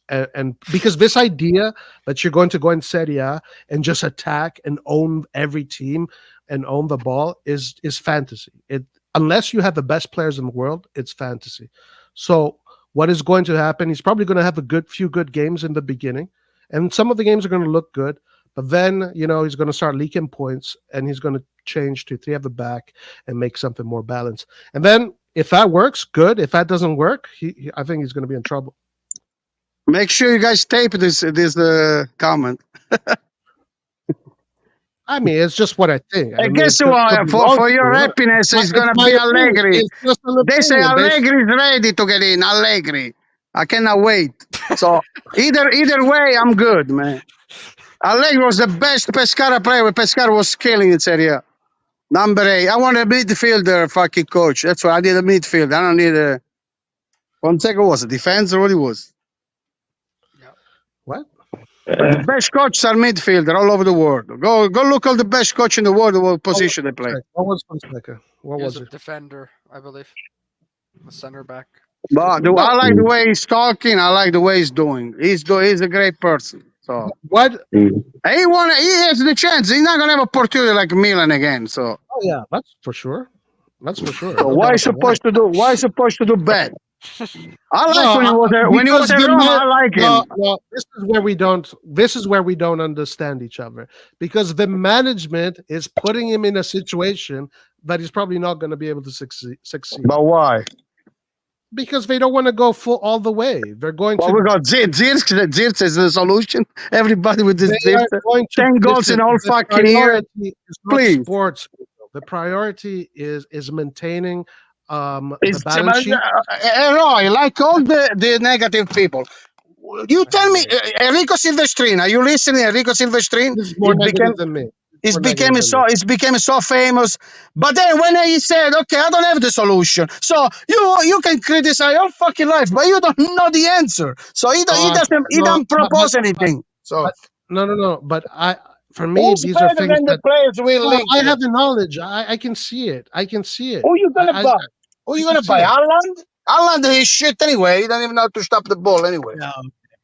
and because this idea that you're going to go in Serie A and just attack and own every team and own the ball is fantasy. It unless you have the best players in the world, it's fantasy. So what is going to happen? He's probably going to have a few good games in the beginning, and some of the games are going to look good. But then he's going to start leaking points, and he's going to change to 3 at the back and make something more balanced. And then if that works, good. If that doesn't work, I think he's going to be in trouble. Make sure you guys tape this comment. I mean, it's just what I think. I guess what? For your happiness, it's going to be Allegri. They say Allegri is ready to get in. Allegri. I cannot wait. So either way, I'm good, man. Allegri was the best Pescara player when Pescara was killing in Serie A. Number 8. I want a midfielder fucking coach. That's why I need a midfield. I don't need a... Fonseca was a defense or what he was? What? The best coaches are midfielder all over the world. Go look at the best coach in the world, what position they play. What was Fonseca? What was a it? defender, I believe. A center back. But I like the way he's talking. I like the way he's doing. He's a great person. So what? He has the chance. He's not gonna have opportunity like Milan again. So yeah, that's for sure. That's for sure. So why supposed to do bad? I like when he was at Rome. I like him. No, this is where we don't understand each other, because the management is putting him in a situation that he's probably not going to be able to succeed. But why? Because they don't want to go all the way. They're going to. We got Zirz is the solution. Everybody with this Zirz. 10 goals in all fucking year. Please. Sports. The priority is maintaining the balance sheet. Roy, like all the negative people. You tell me, Enrico Silvestrini. Are you listening, Enrico Silvestrini? This is more negative than me. It's became so famous. But then when he said, "Okay, I don't have the solution," so you can criticize your fucking life, but you don't know the answer. So he doesn't propose anything. So no. But for me, these are things that players will link. I have the knowledge. I can see it. Who you gonna buy? Who you gonna buy? Haaland? Haaland is shit anyway. He doesn't even know how to stop the ball anyway. Yeah.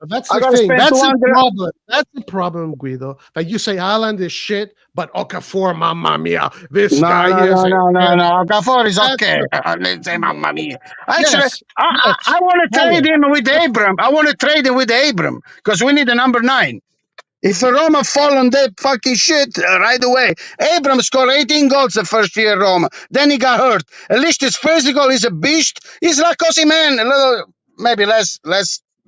But that's the thing. That's the problem. That's the problem, Guido. Like you say, Haaland is shit, but Okafor, mamma mia, this guy is. No. Okafor is okay. Let's say mamma mia. Actually, I want to trade him with Abraham. I want to trade him with Abraham because we need a number 9. If Roma fall on that fucking shit right away, Abraham scored 18 goals the first year at Roma. Then he got hurt. At least he's physical. He's a beast. He's like Osimhen, a little maybe less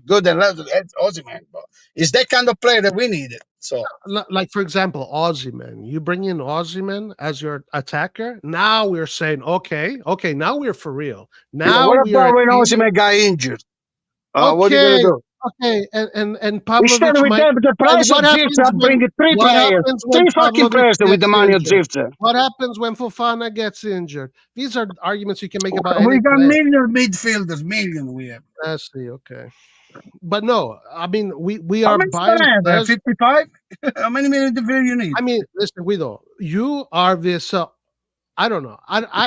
good than Osimhen, but he's that kind of player that we needed. So, like for example, Osimhen. You bring in Osimhen as your attacker. Now we're saying, okay, now we're for real. Now what about when Osimhen got injured? What are you gonna do? Okay, and Pavlovic the price of Zirza bring 3 players, 3 fucking players with the money of Zirza. What happens when Fofana gets injured? These are arguments you can make about. We got million midfielders, we have. I see. Okay, but no, I mean we are buying 55. How many midfielders you need? I mean, listen, Guido, you are this. I don't know.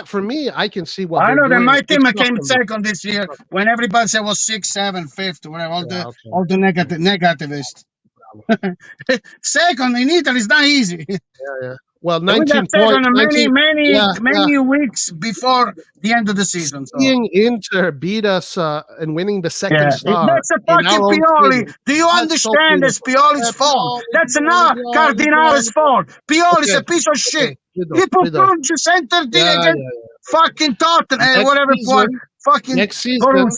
For me, I can see what I know that my team came second this year when everybody said was 6th, 7th, 5th, whatever. All the negativists. Second in Italy is not easy. Yeah. Well, 19 points. Many weeks before the end of the season. Seeing Inter beat us and winning the second star. That's a fucking Pioli. Do you understand? That's Pioli's fault. That's not Cardinale's fault. Pioli's a piece of shit. He performed the center D against fucking Tottenham, whatever point. Fucking next season,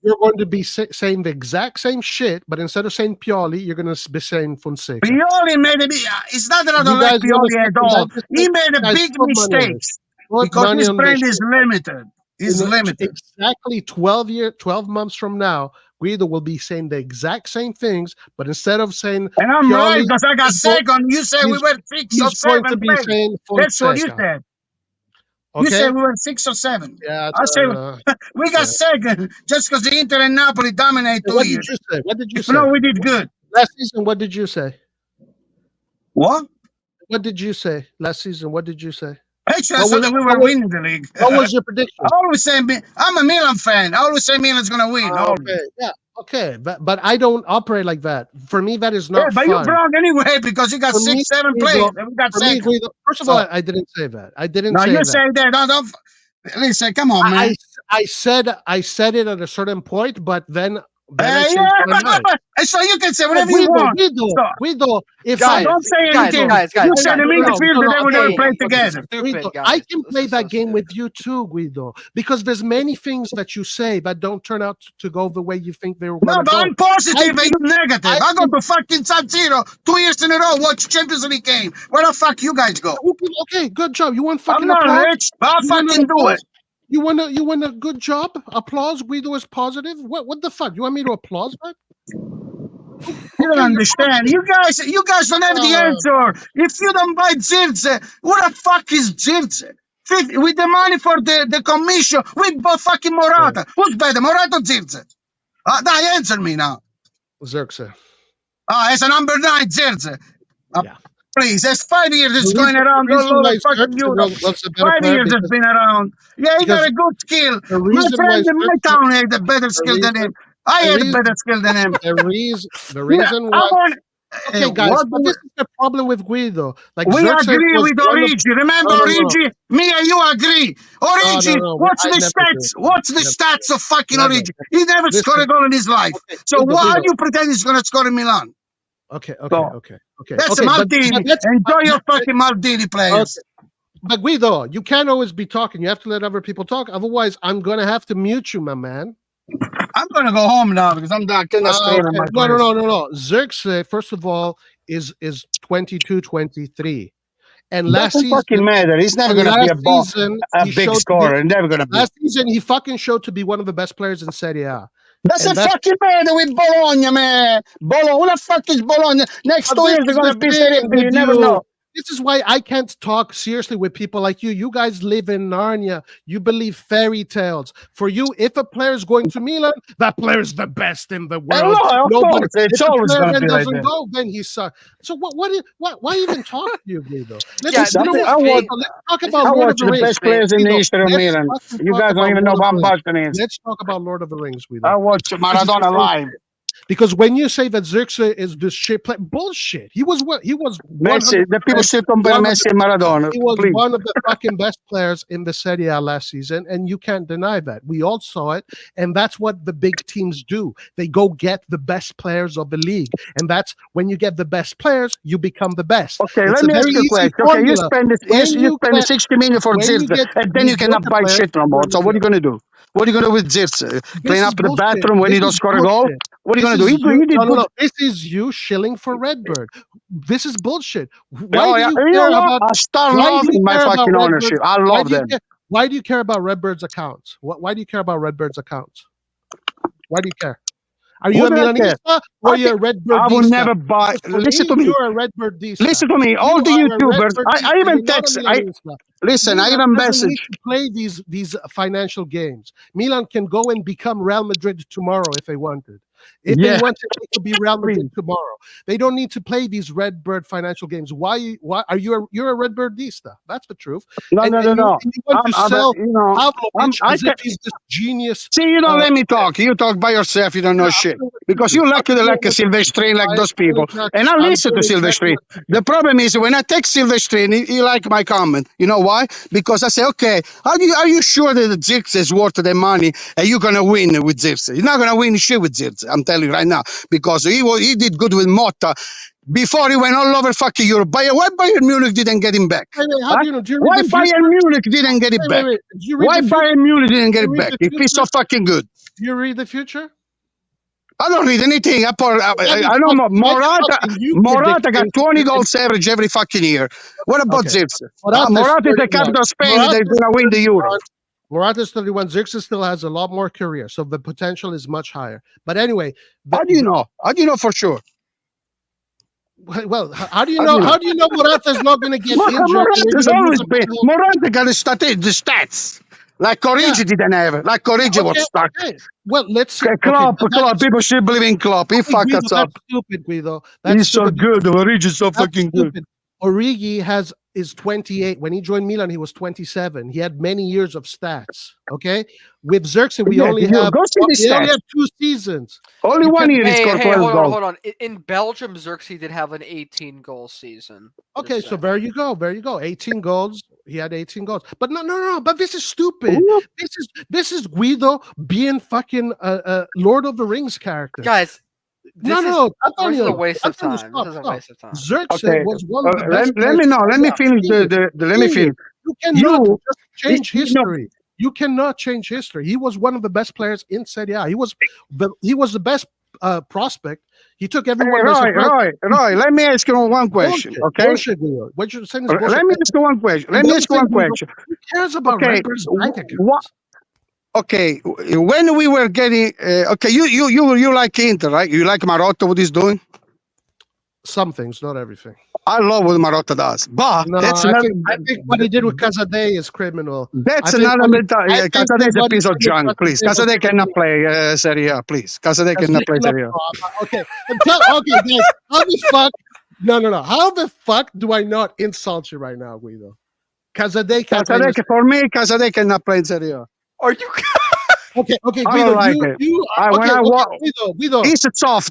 you're going to be saying the exact same shit, but instead of saying Pioli, you're going to be saying Fonseca. Pioli made it's not that I don't like Pioli at all. He made a big mistake because his brain is limited. He's limited. Exactly 12 months from now, Guido will be saying the exact same things, but instead of saying and I'm Pioli, right because I got second. You said we were 6 or 7. That's what you said. Okay. You said we were 6 or 7. Yeah, I say we got second just because the Inter and Napoli dominate 2 years. What did you say? No, we did good. Last season, what did you say? What? What did you say last season? What did you say? Actually, I What thought was, that we what were was, winning the league. what was your I prediction? always say I'm a Milan fan. I always say Milan's gonna win. Always. Okay, yeah, okay, but I don't operate like that. For me, that is Yeah, not but you're fun. wrong anyway because you got For me, 6-7 players Guido, and we got for me, second. Guido, first of So all, I didn't say that. I didn't now say you that. say that. Don't listen. Come on, I, man. I said it at a certain point, but then I changed Yeah, my mind. so you can say Oh, whatever you want. So Guido, if so I don't say guys, anything. guys, You guys, said guys. the midfield that they were gonna Okay, play this is together. stupid, Guido, guys. I can This play is so that game stupid. with you too, Guido, because there's many things that you say that don't turn out to go the way you think they were No, going to but go. I'm positive I and can- you're negative. I I go can- to fucking San Siro 2 years in a row, watch Champions League game. Where the fuck you guys go? Okay, good job. You want I'm fucking not applause? rich, but I'll You want an fucking do applause? it. You want a good job? Applause. Guido is positive. What the fuck? You want me to applause that? You don't understand. You guys don't have the answer. If you don't buy Zirze, what the fuck is Zirze? With the money for the commission, we bought fucking Morata. Who's better, Morata or Zirze? Answer me now. Xerxes. It's a number 9, Zirze. Yeah. Please, it's 5 years it's The going reason- around the all reason over why fucking Xerxes Europe. was a better 5 player years it's because- been around. Yeah, he got because a good skill. the My reason why friend in my Xerxes- town had a better skill than him. I the had a reason- better skill than him. the reason I why. want, Okay, guys, what but do this is the problem with Guido. Like we Xerxes agree was with one of- Origi. Remember No. Origi? Me and you agree. Origi, no, what's I the never stats? do. What's the Never. stats of fucking Never. Origi? He never Listen. scored a goal in his life. Okay, So Guido, why Guido. you pretend he's going to score in Milan? Okay. That's okay, Maldini. Enjoy your but- fucking Maldini players. But Guido, you can't always be talking. You have to let other people talk. Otherwise, I'm going to have to mute you, my man. I'm going to go home now because I'm not going to screw Okay. my No. Xerxes, first of all, is 22, 23. And last Doesn't season, fucking matter. He's never going to be a big showed to scorer. Never going to be. last season, he fucking showed to be one of the best players in Serie A. Doesn't and that's- fucking matter with Bologna, man. Bologna. Who the fuck is Bologna? Next But 2 years this they're is going to the be thing Serie B. You with never you. know. This is why I can't talk seriously with people like you. You guys live in Narnia. You believe fairy tales. For you, if a player is going to Milan, that player is the best in the world. Of course, it's if a always player going to then be like doesn't that. go, then he sucks. So why even talk to you, Guido? Yeah, Let's this is fake. talk This about is- I Lord of watch the the Rings. best players in the Guido, history of let's Milan. fucking You talk guys don't about even know Lord who of the Rings. Boston is. Let's talk about Lord of the Rings, Guido. I watch Maradona live. Because when you say that Xerxes is this shit play, bullshit. He was what? He was Messi, the people still compare one of Messi and Maradona. He was Please. one of the fucking best players in the Serie A last season, and you can't deny that. We all saw it, and that's what the big teams do. They go get the best players of the league, and that's when you get the best players, you become the best. Okay, It's let a me ask very you a easy question. Okay, you formula. spend When the 60 million for when you Zirze, get and then you cannot mediocre buy players, shit no more. So what are you going to do? What are you going to do with Zirze? Clean is up the bullshit. bathroom when This you don't is score a goal? bullshit. What are you This going to do? is He did good. no. This is you shilling for Redbird. This is bullshit. Why Oh, do yeah. you You care know what? about? I start Why do you loving my care about fucking Redbird's- ownership. I why love do you them. care- Why do you care about Redbird's accounts? Why do you care about Redbird's accounts? Why do you care? Are you What a do I care? Milanista or I are you a Redbird? I will never buy. Listen to me. You're a Redbird. Listen to me. All the YouTubers. I even text. Listen. I even doesn't need message. to play these financial games. Milan can go and become Real Madrid tomorrow if they wanted. If Yeah. they wanted, they could be Real Madrid tomorrow. They don't need to play these Redbird financial games. Why are you're a Redbirdista? That's the truth. No. And you want to sell Pavlovich I as can- if he's this genius. See, you don't let me talk. You talk by yourself. You don't know shit. Because you like Silvestrin like those people. And I listen to Silvestrin. The problem is when I take Silvestrin, he like my comment. You know why? Because I say, okay, are you sure that Zirkzee is worth the money and you're going to win with Zirkzee? You're not going to win shit with Zirkzee. I'm telling you right now. Because he did good with Motta before he went all over fucking Europe. Why Bayern Munich didn't get him back? How do you know? Do you Why read the future? Bayern Munich didn't get it back? Do you read Why the future? Bayern Munich didn't get it read back? the If he's so fucking good. Do you read the future? I don't read anything. I know Morata got 20 goals average every fucking year. What about Zirkzee? Morata is the captain of Spain. They're going to win the Euro. Morata's 31. Xerxes still has a lot more career, so the potential is much higher. But anyway, How do you know? How do you know for sure? well, how do you know? How do you know Morata's not going to get injured? Morata's always been. Morata got the stats. Like Origi didn't have. Like Origi was stuck. Okay. Well, let's see. Klopp, people should believe in Klopp. He fucked us up. That's stupid, Guido. He's so good. Origi's so fucking good. Origi has is 28. When he joined Milan, he was 27. He had many years of stats. Okay, with Xerxes, we only have 2 seasons. Only 1 year he scored 12 goals. Hold on. In Belgium, Xerxes did have an 18-goal season. Okay, so there you go. 18 goals. He had 18 goals. But no. But this is stupid. This is Guido being fucking Lord of the Rings character. Guys, this is a waste of time. This is a waste of time. Xerxes was one of the best. Let me finish let me finish. You cannot just change history. You cannot change history. He was one of the best players in Serie A. He was the best prospect. He took everyone. Roy, let me ask you one question. Okay. What you're saying is bullshit. Let me ask you one question. Who cares about Redbird's bank accounts? Okay, when we were getting you like Inter, right? You like Marotta, what he's doing? Some things, not everything. I love what Marotta does, but I think what he did with Casadei is criminal. That's another mentality. Casadei is a piece of junk, please. Casadei cannot play Serie A, please. Casadei cannot play Serie A. Okay, guys, how the fuck? No. How the fuck do I not insult you right now, Guido? Casadei for me, Casadei cannot play in Serie A. Are you? Okay, I don't like it. Guido, he's a soft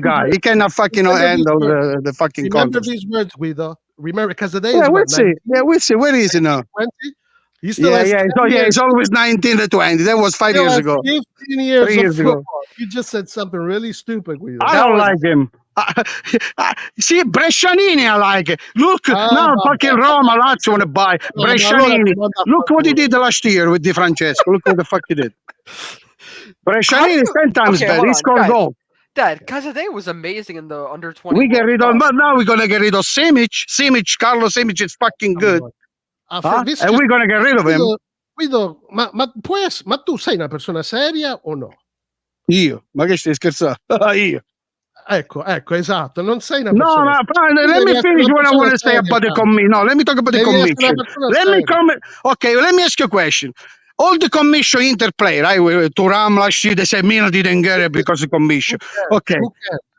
guy. He cannot fucking handle the fucking Remember contest. these words, Guido. Remember, Casadei Yeah, we'll see. We'll see. Where is he now? 20? He still has He's always 19 to 20. That was 5 years ago. 15 years 3 years ago. You just said something really stupid, Guido. I don't like him. See, Brescianini, I like it. Look, now fucking Roma, Lazio want to buy Brescianini. Look what he did last year with Di Francesco. Look what the fuck he did. Brescianini is 10 times better. He scored goals. Dad, Casadei was amazing in the under 20. We get rid of, but now we're gonna get rid of Simic. Carlos Simic is fucking good. And we're gonna get rid of him. Guido, ma tu sei una persona seria o no? Io? Ma che stai scherzando? Io. Ecco, esatto, non sei una persona. No, let me finish what I want to say about the commission. No, let me talk about the commission. Let me ask you a question. All the commission Inter play, right? Thuram last year, they said Milan didn't get it because of commission. Okay.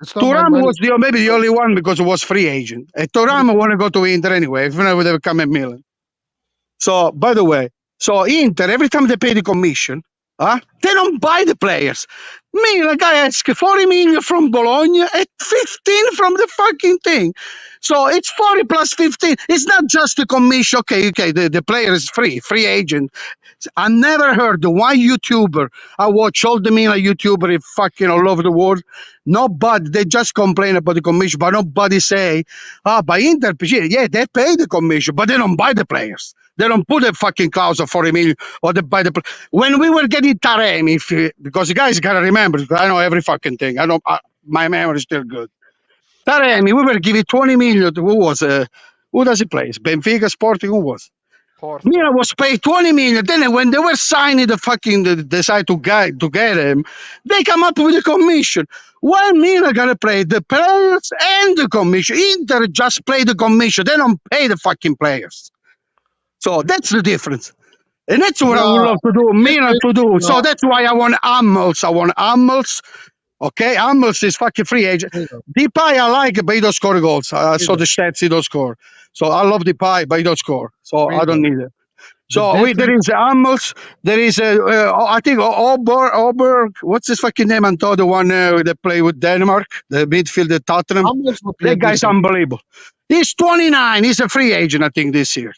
Thuram was maybe the only one because it was free agent. And Thuram want to go to Inter anyway, if not, they would come at Milan. So, by the way, Inter, every time they pay the commission, they don't buy the players. Milan guy asks 40 million from Bologna and 15 from the fucking thing. So it's 40 plus 15. It's not just the commission. Okay, the player is free agent. I never heard the one YouTuber. I watch all the Milan YouTuber fucking all over the world. Nobody, they just complain about the commission, but nobody say, by Inter, yeah, they pay the commission, but they don't buy the players. They don't put a fucking clause of 40 million or they buy the. When we were getting Taremi, because you guys gotta remember, I know every fucking thing. My memory is still good. Taremi, we were giving 20 million. Who does he play? Benfica, Sporting, who was? Milan was paid 20 million. Then when they were signing decide to get him, they come up with a commission. Why Milan gotta play the players and the commission? Inter just play the commission. They don't pay the fucking players. So that's the difference. And that's what I would love to do, Milan to do. So that's why I want Hummels. Okay, Hummels is fucking free agent. Depay I like it, but he don't score goals. I saw the stats, he don't score. So I love Depay, but he don't score. So I don't need it. So there is Hummels. There is, I think, Oberg. What's his fucking name? Anto, the one that play with Denmark, the midfielder Tottenham. That guy's unbelievable. He's 29. He's a free agent, I think, this year.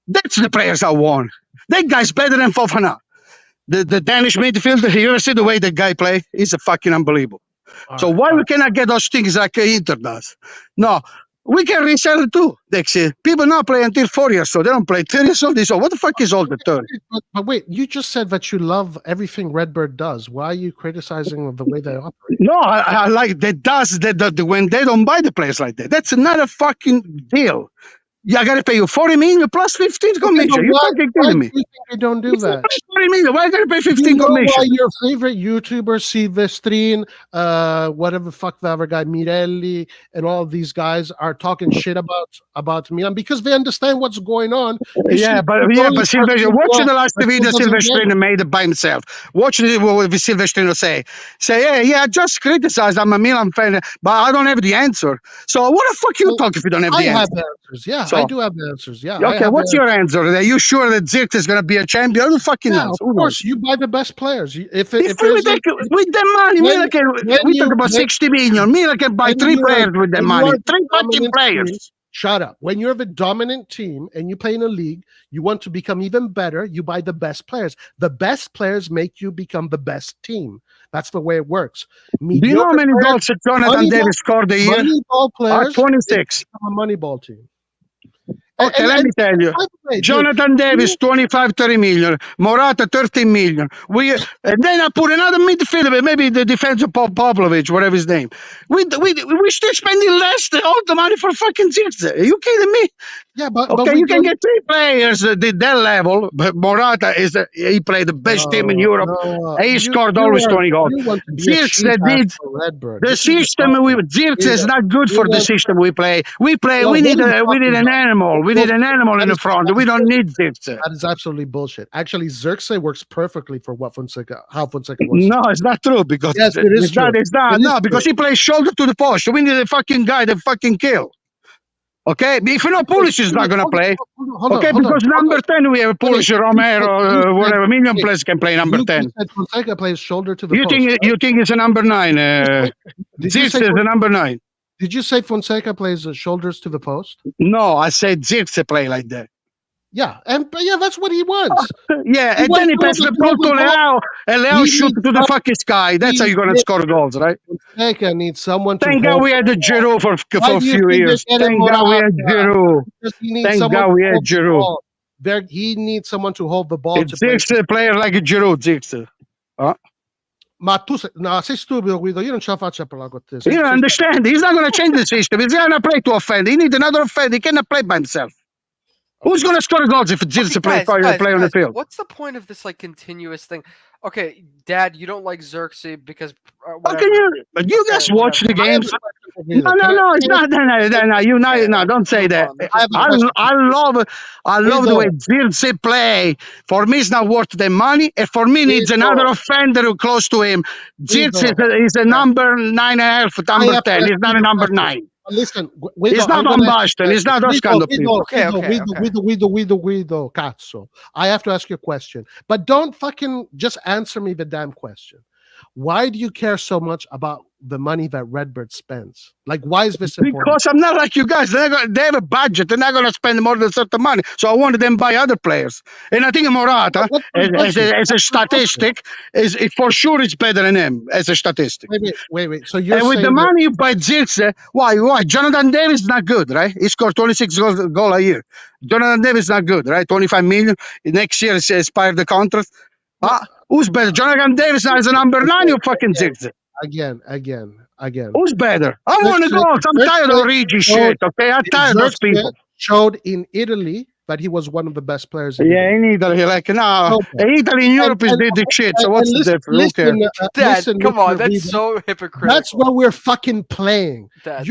That's the players I want. That guy's better than Fofana. The Danish midfielder, you ever see the way that guy play? He's a fucking unbelievable. So why we cannot get those things like Inter does? No, we can resell it too. People now play until 4 years old. They don't play 10 years old. So what the fuck is all the 30? But wait, you just said that you love everything Redbird does. Why are you criticizing the way they operate? No, I like that when they don't buy the players like that. That's another fucking deal. I gotta pay you 40 million plus 15 commission. You're fucking kidding me. Why do you think they don't do that? 40 million. Why gotta pay 15 commission? Why your favorite YouTuber, Silvestrin, whatever the fuck the other guy, Mirelli, and all of these guys are talking shit about Milan because they understand what's going on. But Silvestrin, watch the last video Silvestrin made it by himself. Watch what Silvestrin say. Say, I just criticized. I'm a Milan fan, but I don't have the answer. So what the fuck you talk if you don't have the answer? Answers, yeah. So So, I do have the answers. Yeah, I okay, have what's the your answer? Are you sure that Zirkzee is going to be a champion? Who fucking Yeah, knows? of Who course. knows? You buy the best players. If If there's we a, take with the money, when, Milan can, when we talk you about when, 60 million. Milan can buy when 3 you are players with the when you money. are the 3 fucking dominant team, players. shut up. When you're the dominant team and you play in a league, you want to become even better. You buy the best players. The best players make you become the best team. That's the way it works. Do you know how Mediocre many players, goals that Jonathan Davis scored a year? Moneyball players, they 26. become a Moneyball team. Okay, let me tell you. By the way, dude, Jonathan Davis, 25, 30 million. Morata, 13 million. And then I put another midfielder, maybe the defensive Popovich, whatever his name. We still spending less than all the money for fucking Zirkzee. Are you kidding me? yeah, but Okay, we you can don't. get 3 players at that level, but Morata he played the best team in Europe. No, And he scored always 20 goals. You want to be a cheap Zirkzee ass did for Redbird. the This is the system problem. with Zirkzee is not good You for the want- system we play. We No, need what are you we need talking an about? animal. We need an animal in That the front. is We don't need Zirkzee. That is absolutely bullshit. Actually, Xerxes works perfectly for how Fonseca wants. No, it's not true because Yes, it is true. It's not. It is No, because true. he plays shoulder to the post. We need a fucking guy that fucking kill. Okay, if you know Pulisic is not gonna play. Okay, because number 10 we have Pulisic, Romero, whatever. Million players can play number 10. You said Fonseca plays shoulder to the You post. think right? you think it's a number 9? Did you Zirkzee say is a number 9. Did you say Fonseca plays shoulders to the post? No, I said Zirkzee play like that. Yeah, but that's what he wants. Yeah, He and then he wants passes to the ball to hold the ball. Leao, and Leao He shoot needs to the fucking sky. That's how you're gonna score goals, right? Fonseca needs someone to Thank hold God we had the the ball. Giroud for Why a do you few think years. they're getting Thank God we had Morata? Giroud. Because he needs Thank someone God to we had hold the Giroud. ball. He needs someone to hold the ball. It's Zirkzee player like a Giroud, Zirkzee. Ma tu sei stupido, Guido. Io non ce la faccio a parlare con te. You don't understand. He's not going to change the system. He's going to play to offend. He needs another offend. He cannot play by himself. Who's going to score goals if Zirkzee play on the field? What's the point of this like continuous thing? Okay, Dad, you don't like Xerxes because How can you guys watch the games? No, it's not. No, don't say that. I love the way Zirkzee play. For me, it's not worth the money, and for me, needs another offender close to him. Zirkzee is a number 9.5, number 10. He's not a number 9. Listen, He's not Van Basten. He's not those kind of people. Guido, cazzo. I have to ask you a question, but don't fucking just answer me the damn question. Why do you care so much about the money that Redbird spends? Like, why is this important? Because I'm not like you guys. They have a budget. They're not going to spend more than certain money. So I wanted them to buy other players. And I think Morata, as a statistic, for sure it's better than him as a statistic. Wait. So you're and with the money you buy Zirkzee, why? Jonathan Davis is not good, right? He scored 26 goals a year. Jonathan Davis is not good, right? 25 million. Next year, he expired the contract. Who's better? Jonathan Davis now is a number 9 or fucking Zirkzee? Again. Who's better? I want to go. I'm tired of Rigi shit, okay? I'm tired of those people. Showed in Italy that he was one of the best players in in Italy. Like, no, Italy and Europe is the shit, so what's the difference? Dad, come on, that's so hypocritical. That's what we're fucking playing. Dad,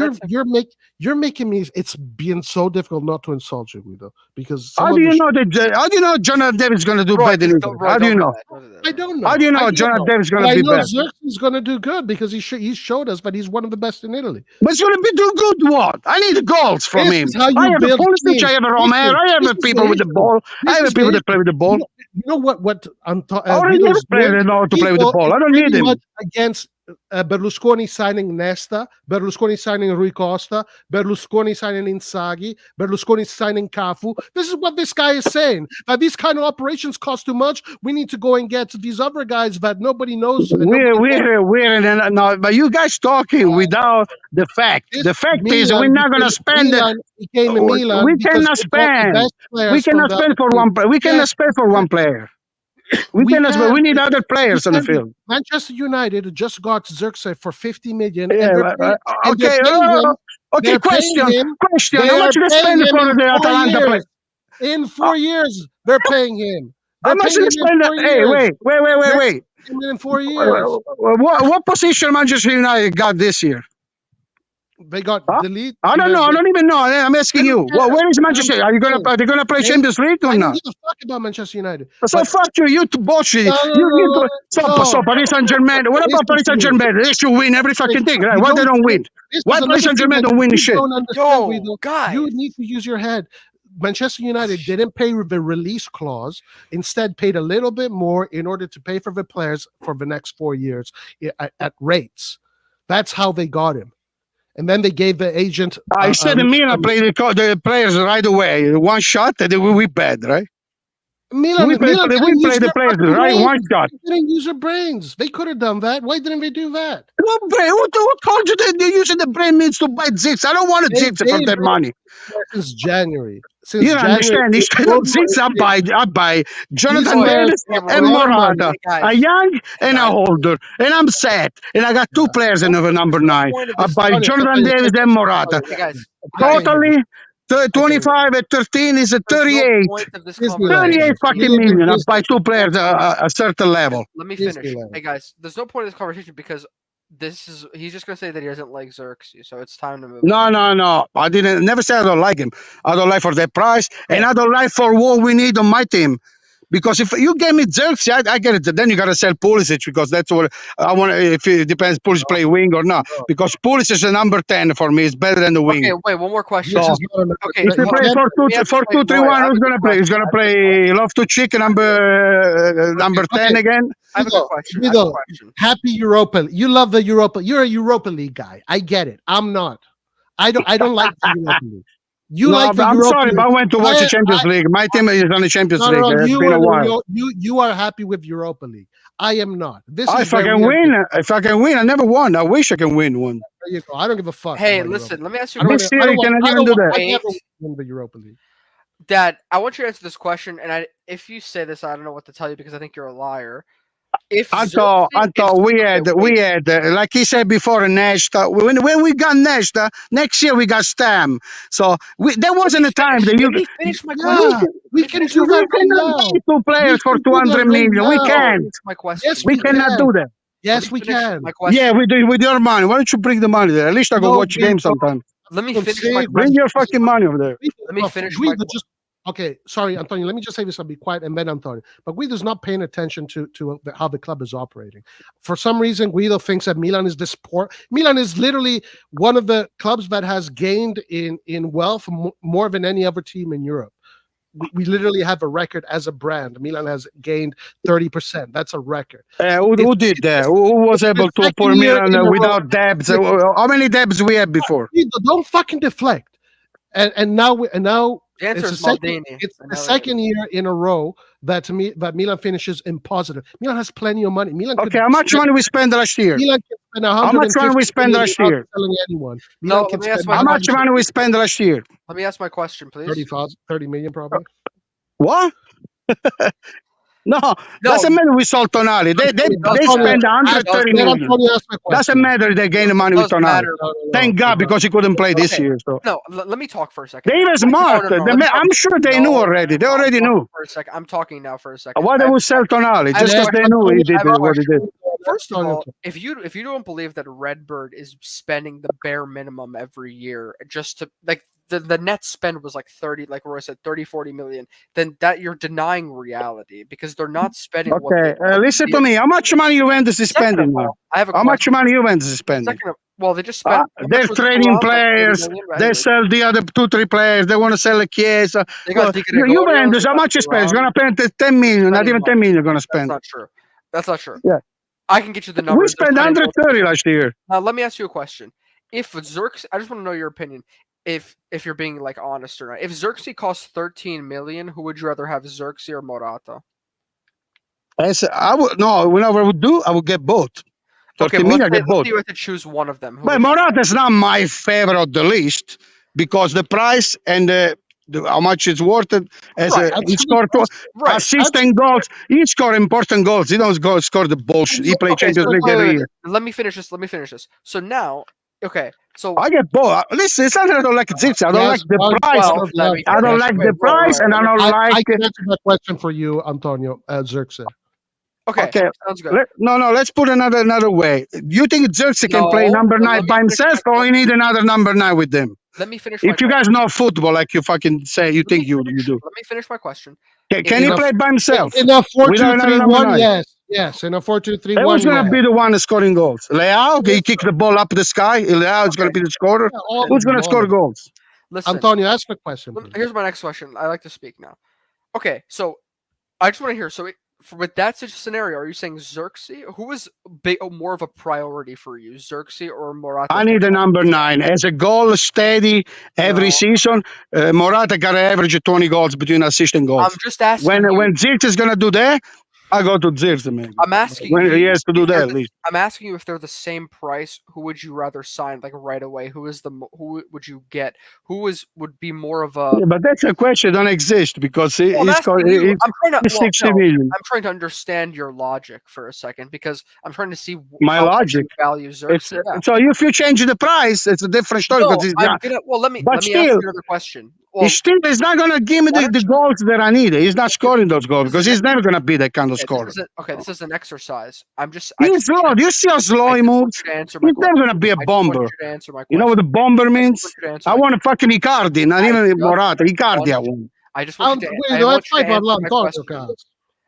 you're making me, it's being so difficult not to insult you, Guido, because how do you know Jonathan Davis is going to do better than Italy? How do you know? I don't know. How do you know Jonathan Davis is going to be better? Xerxes is going to do good because he showed us that he's one of the best in Italy. But he's going to be do good what? I need goals from him. I have a Pulisic, I have a Romero, I have people with the ball. I have people that play with the ball. You know what I'm talking about? I already have players that know to play with the ball. I don't need him. Against Berlusconi signing Nesta, Berlusconi signing Rui Costa, Berlusconi signing Inzaghi, Berlusconi signing Cafu. This is what this guy is saying. That these kind of operations cost too much. We need to go and get these other guys that nobody knows. But you guys talking without the fact. The fact is we're not going to spend. We cannot spend. We cannot spend for one player. We cannot spend for one player. We need other players on the field. Manchester United just got Xerxes for 50 million. Okay, question. How much they spend for the Atalanta player? In 4 years, they're paying him. How much they spend? Hey, wait. In 4 years. What position Manchester United got this year? They got Huh? delete. I don't know. I don't even know. I'm asking you. care. Where is Manchester? Are they gonna play Champions League or I don't not? give a fuck about Manchester United. So But fuck you. You bullshit. no, So Paris Saint Germain. What about Paris Saint Germain? They should win every fucking thing, right? Why they don't win? Why Paris Saint Germain don't win the shit? Don't understand, Guido. Yo, guys. You need to use your head. Manchester United didn't pay the release clause, instead paid a little bit more in order to pay for the players for the next 4 years at rates. That's how they got him. And then they gave the agent. I said Milan play the players right away. One shot, and we bad, right? Milan We play the players right. One shot. They didn't use their brains. They could have done that. Why didn't they do that? No brain. Who told you that using the brain means to buy zips? I don't want a zips for that money. Since January. You don't understand. Instead of zips, I buy Jonathan Davis and Morata, a young and a older, and I'm set. And I got two players in the number 9. I buy Jonathan Davis and Morata. Hey, guys. Totally, 25 at 13 is a 38. 38 fucking million. I buy two players a certain level. Let me finish. Hey guys, there's no point in this conversation because he's just gonna say that he doesn't like Xerxes, so it's time to move. No. I never said I don't like him. I don't like for that price, and I don't like for what we need on my team. Because if you gave me Xerxes, I get it. Then you gotta sell Pulisic because that's what I want. If it depends, Pulisic play wing or not. Because Pulisic is a number 10 for me. It's better than the wing. Okay, wait, one more question. So, okay, if you play 4-2-3-1, who's gonna play? Who's gonna play Loftus-Cheek number 10 again? I have a good question. Happy Europa. You love the Europa. You're a Europa League guy. I get it. I'm not. I don't like the Europa League. I'm sorry, but I went to watch the Champions League. My team is on the Champions League. It's been a while. You are happy with Europa League. I am not. If I can win, I never won. I wish I can win one. There you go. I don't give a fuck. Hey, listen, let me ask you. Next year, you cannot even do that. I never win the Europa League. Dad, I want you to answer this question, and if you say this, I don't know what to tell you because I think you're a liar. I thought we had like he said before, Nesta. When we got Nesta, next year we got Stam. So there wasn't a time that you. Let me finish my question. We can do that right now. Two players for 200 million. We can't. My question. Yes, we cannot do that. Yes, we can. Yeah, we do with your money. Why don't you bring the money there? At least I go watch games sometime. Let me finish my question. Bring your fucking money over there. Let me finish my question. Okay, sorry, Antonio. Let me just say this. I'll be quiet, and then Antonio. But Guido's not paying attention to how the club is operating. For some reason, Guido thinks that Milan is this poor. Milan is literally one of the clubs that has gained in wealth more than any other team in Europe. We literally have a record as a brand. Milan has gained 30%. That's a record. Who did that? Who was able to put Milan without debts? How many debts we had before? Guido, don't fucking deflect. And now. The answer it's the second year in a row that Milan finishes in positive. Milan has plenty of money. How much money we spent last year? Milan can spend how much money we spent last year? Anyone. How much money we spent last year? Let me ask my question, please. 30 million probably. What? No, doesn't matter with Tonali. They spend 130 million. Doesn't matter they gain money with Tonali. Thank God, because he couldn't play this year. So. No, let me talk for a second. They were smart. I'm sure they knew already. They already knew. For a second, I'm talking now for a second. Why they would sell Tonali? Just because they knew he did what he did. First of all, if you don't believe that Redbird is spending the bare minimum every year just to like the net spend was like 30, like Roy said, 30-40 million, then that you're denying reality because they're not spending. Okay, listen to me. How much money Juventus is spending now? How much money Juventus is spending? Well, they just spent. They're trading players. They sell the other 2-3 players. They want to sell a Chiesa. Juventus, how much you spend? It's going to spend 10 million. Not even 10 million. You're going to spend. That's not true. Yeah. I can get you the numbers. We spent 130 last year. Now, let me ask you a question. If Xerxes, I just want to know your opinion. If you're being like honest or not. If Xerxes costs 13 million, who would you rather have, Xerxes or Morata? I would whenever I would do, I would get both. Okay, well, I get both. You have to choose one of them. But Morata is not my favorite of the list because the price and how much it's worth it. He scored assists and goals. He scored important goals. He don't score the bullshit. He plays Champions League every year. Let me finish this. So now, okay. So I get both. Listen, it's not that I don't like Zipse. I don't like the price. I don't like the price, and I don't like. I can answer that question for you, Antonio Xerxes. Okay, Okay. sounds good. Let's put another way. You think Xerxes can play number No, 9 by himself, or you need another number 9 with them? Let me finish. My If you guys know football, like you fucking say, you think you do. Let me finish my question. Can he play by himself? In a Without another 4-2-3-1, 9? yes. In a 4-2-3-1, Who's going to be the one scoring goals? Leao? He kick the ball up the sky. Leao is going to be the scorer. Who's going to score goals? Listen, Antonio, ask the question. Please. Here's my next question. I like to speak now. Okay, so I just want to hear. So with that such a scenario, are you saying Xerxes? Who is more of a priority for you, Xerxes or Morata? I need a number 9 as a goal steady every season. Morata got to average 20 goals between assist and goals. I'm just asking. When Xerxes is going to do that, I go to Xerxes, man. I'm asking when you he has to do that. At least I'm asking you if they're the same price. Who would you rather sign like right away? Who would you get? Would be more of a? Yeah, but that's a question that don't exist because he's 60 million. I'm trying to understand your logic for a second because I'm trying to see my how logic. Value Xerxes. So if you change the price, it's a different story. No, let me ask you another question. Well, he's not going to give me the goals that I need. He's not scoring those goals because he's never going to be that kind of scorer. This is an exercise. He's slow. Do you see how slow he moves? He's never going to be a bomber. You know what the bomber means? I want a fucking Icardi, not even Morata. Icardi I want. I just want you to answer my question.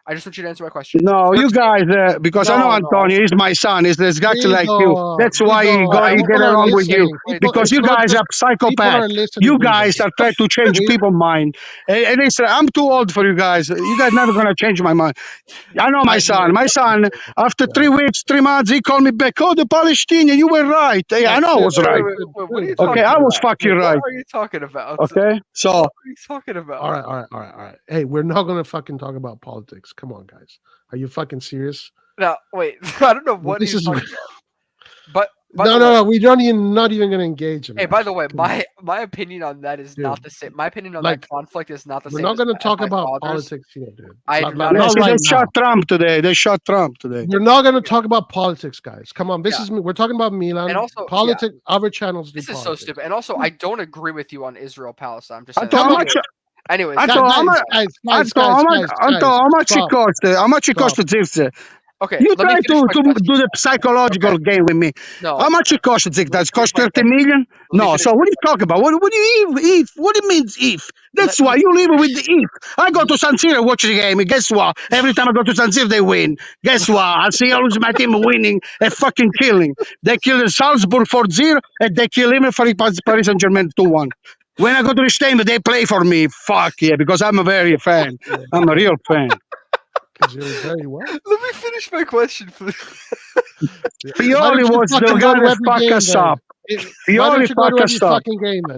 I just want you to answer my question. No, you guys, because I know Antonio, he's my son. He's exactly like you. That's why he get along with you. Because you guys are psychopaths. You guys are trying to change people's mind. And I'm too old for you guys. You guys never gonna change my mind. I know my son. My son, after 3 weeks, 3 months, he called me back. Oh, the Palestinian, you were right. I know I was right. Okay, I was fucking right. What are you talking about? Okay, so. What are you talking about? All right. Hey, we're not gonna fucking talk about politics. Come on, guys. Are you fucking serious? No, wait. I don't know what this is. Talking about. But no. We don't even not even gonna engage him. Hey, by the way, my opinion on that is not the same. My opinion on that conflict is not the same. We're not gonna talk about politics here, dude. They shot Trump today. We're not gonna talk about politics, guys. Come on. We're talking about Milan. And also politics. Other channels. This is so stupid. And also, I don't agree with you on Israel Palestine. I'm just saying. Anyways, how much it cost? How much it cost to Xerxes? Okay, you try to do the psychological game with me. No. How much it cost? Does it cost 30 million? No. So what are you talking about? What do you if? What do you mean if? That's why you leave it with the if. I go to San Siro, watch the game, and guess what? Every time I go to San Siro, they win. Guess what? I see always my team winning and fucking killing. They killed Salzburg 4-0, and they kill him for Paris Saint-Germain 2-1. When I go to the stadium, they play for me. Fuck yeah, because I'm a very fan. I'm a real fan. Very well. Let me finish my question, please. Pioli was the guy that fucked us up. Pioli fucked us up.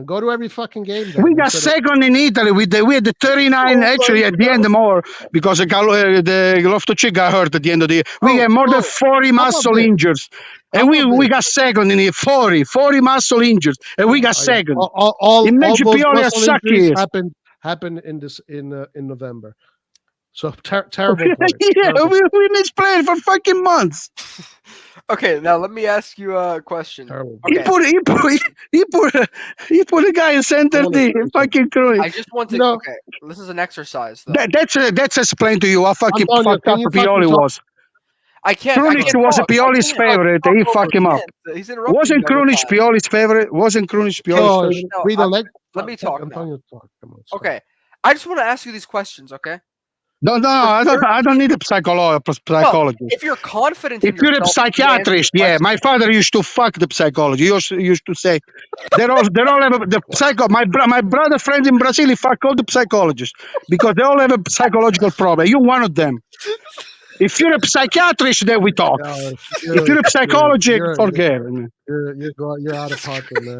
Go to every fucking game. Then. We got second in Italy. We had the 39 actually at the end more because the Loftus-Cheek got hurt at the end of the year. We had more than 40 muscle injuries. And we got second in here, 40 muscle injuries, and we got second. Imagine Pioli a suck happened in November. So terrible. Yeah, we missed playing for fucking months. Okay, now let me ask you a question. Okay. He put a guy in center D. Fucking Cruyff. I just want to. Okay, this is an exercise. Though. That's explained to you how fucking fucked up Pioli was. I can't. Krunic was Pioli's favorite. He fucked him up. Wasn't Krunic Pioli's favorite? Let me talk. Okay, I just want to ask you these questions. Okay. No, I don't need a psychologist. Well, if you're confident, if you're a psychiatrist, my father used to fuck the psychology. He used to say, they all have the psycho. My brother friends in Brazil, he fuck all the psychologists because they all have a psychological problem. You're one of them. If you're a psychiatrist, then we talk. If you're a psychologist, forget. You're out of pocket, man.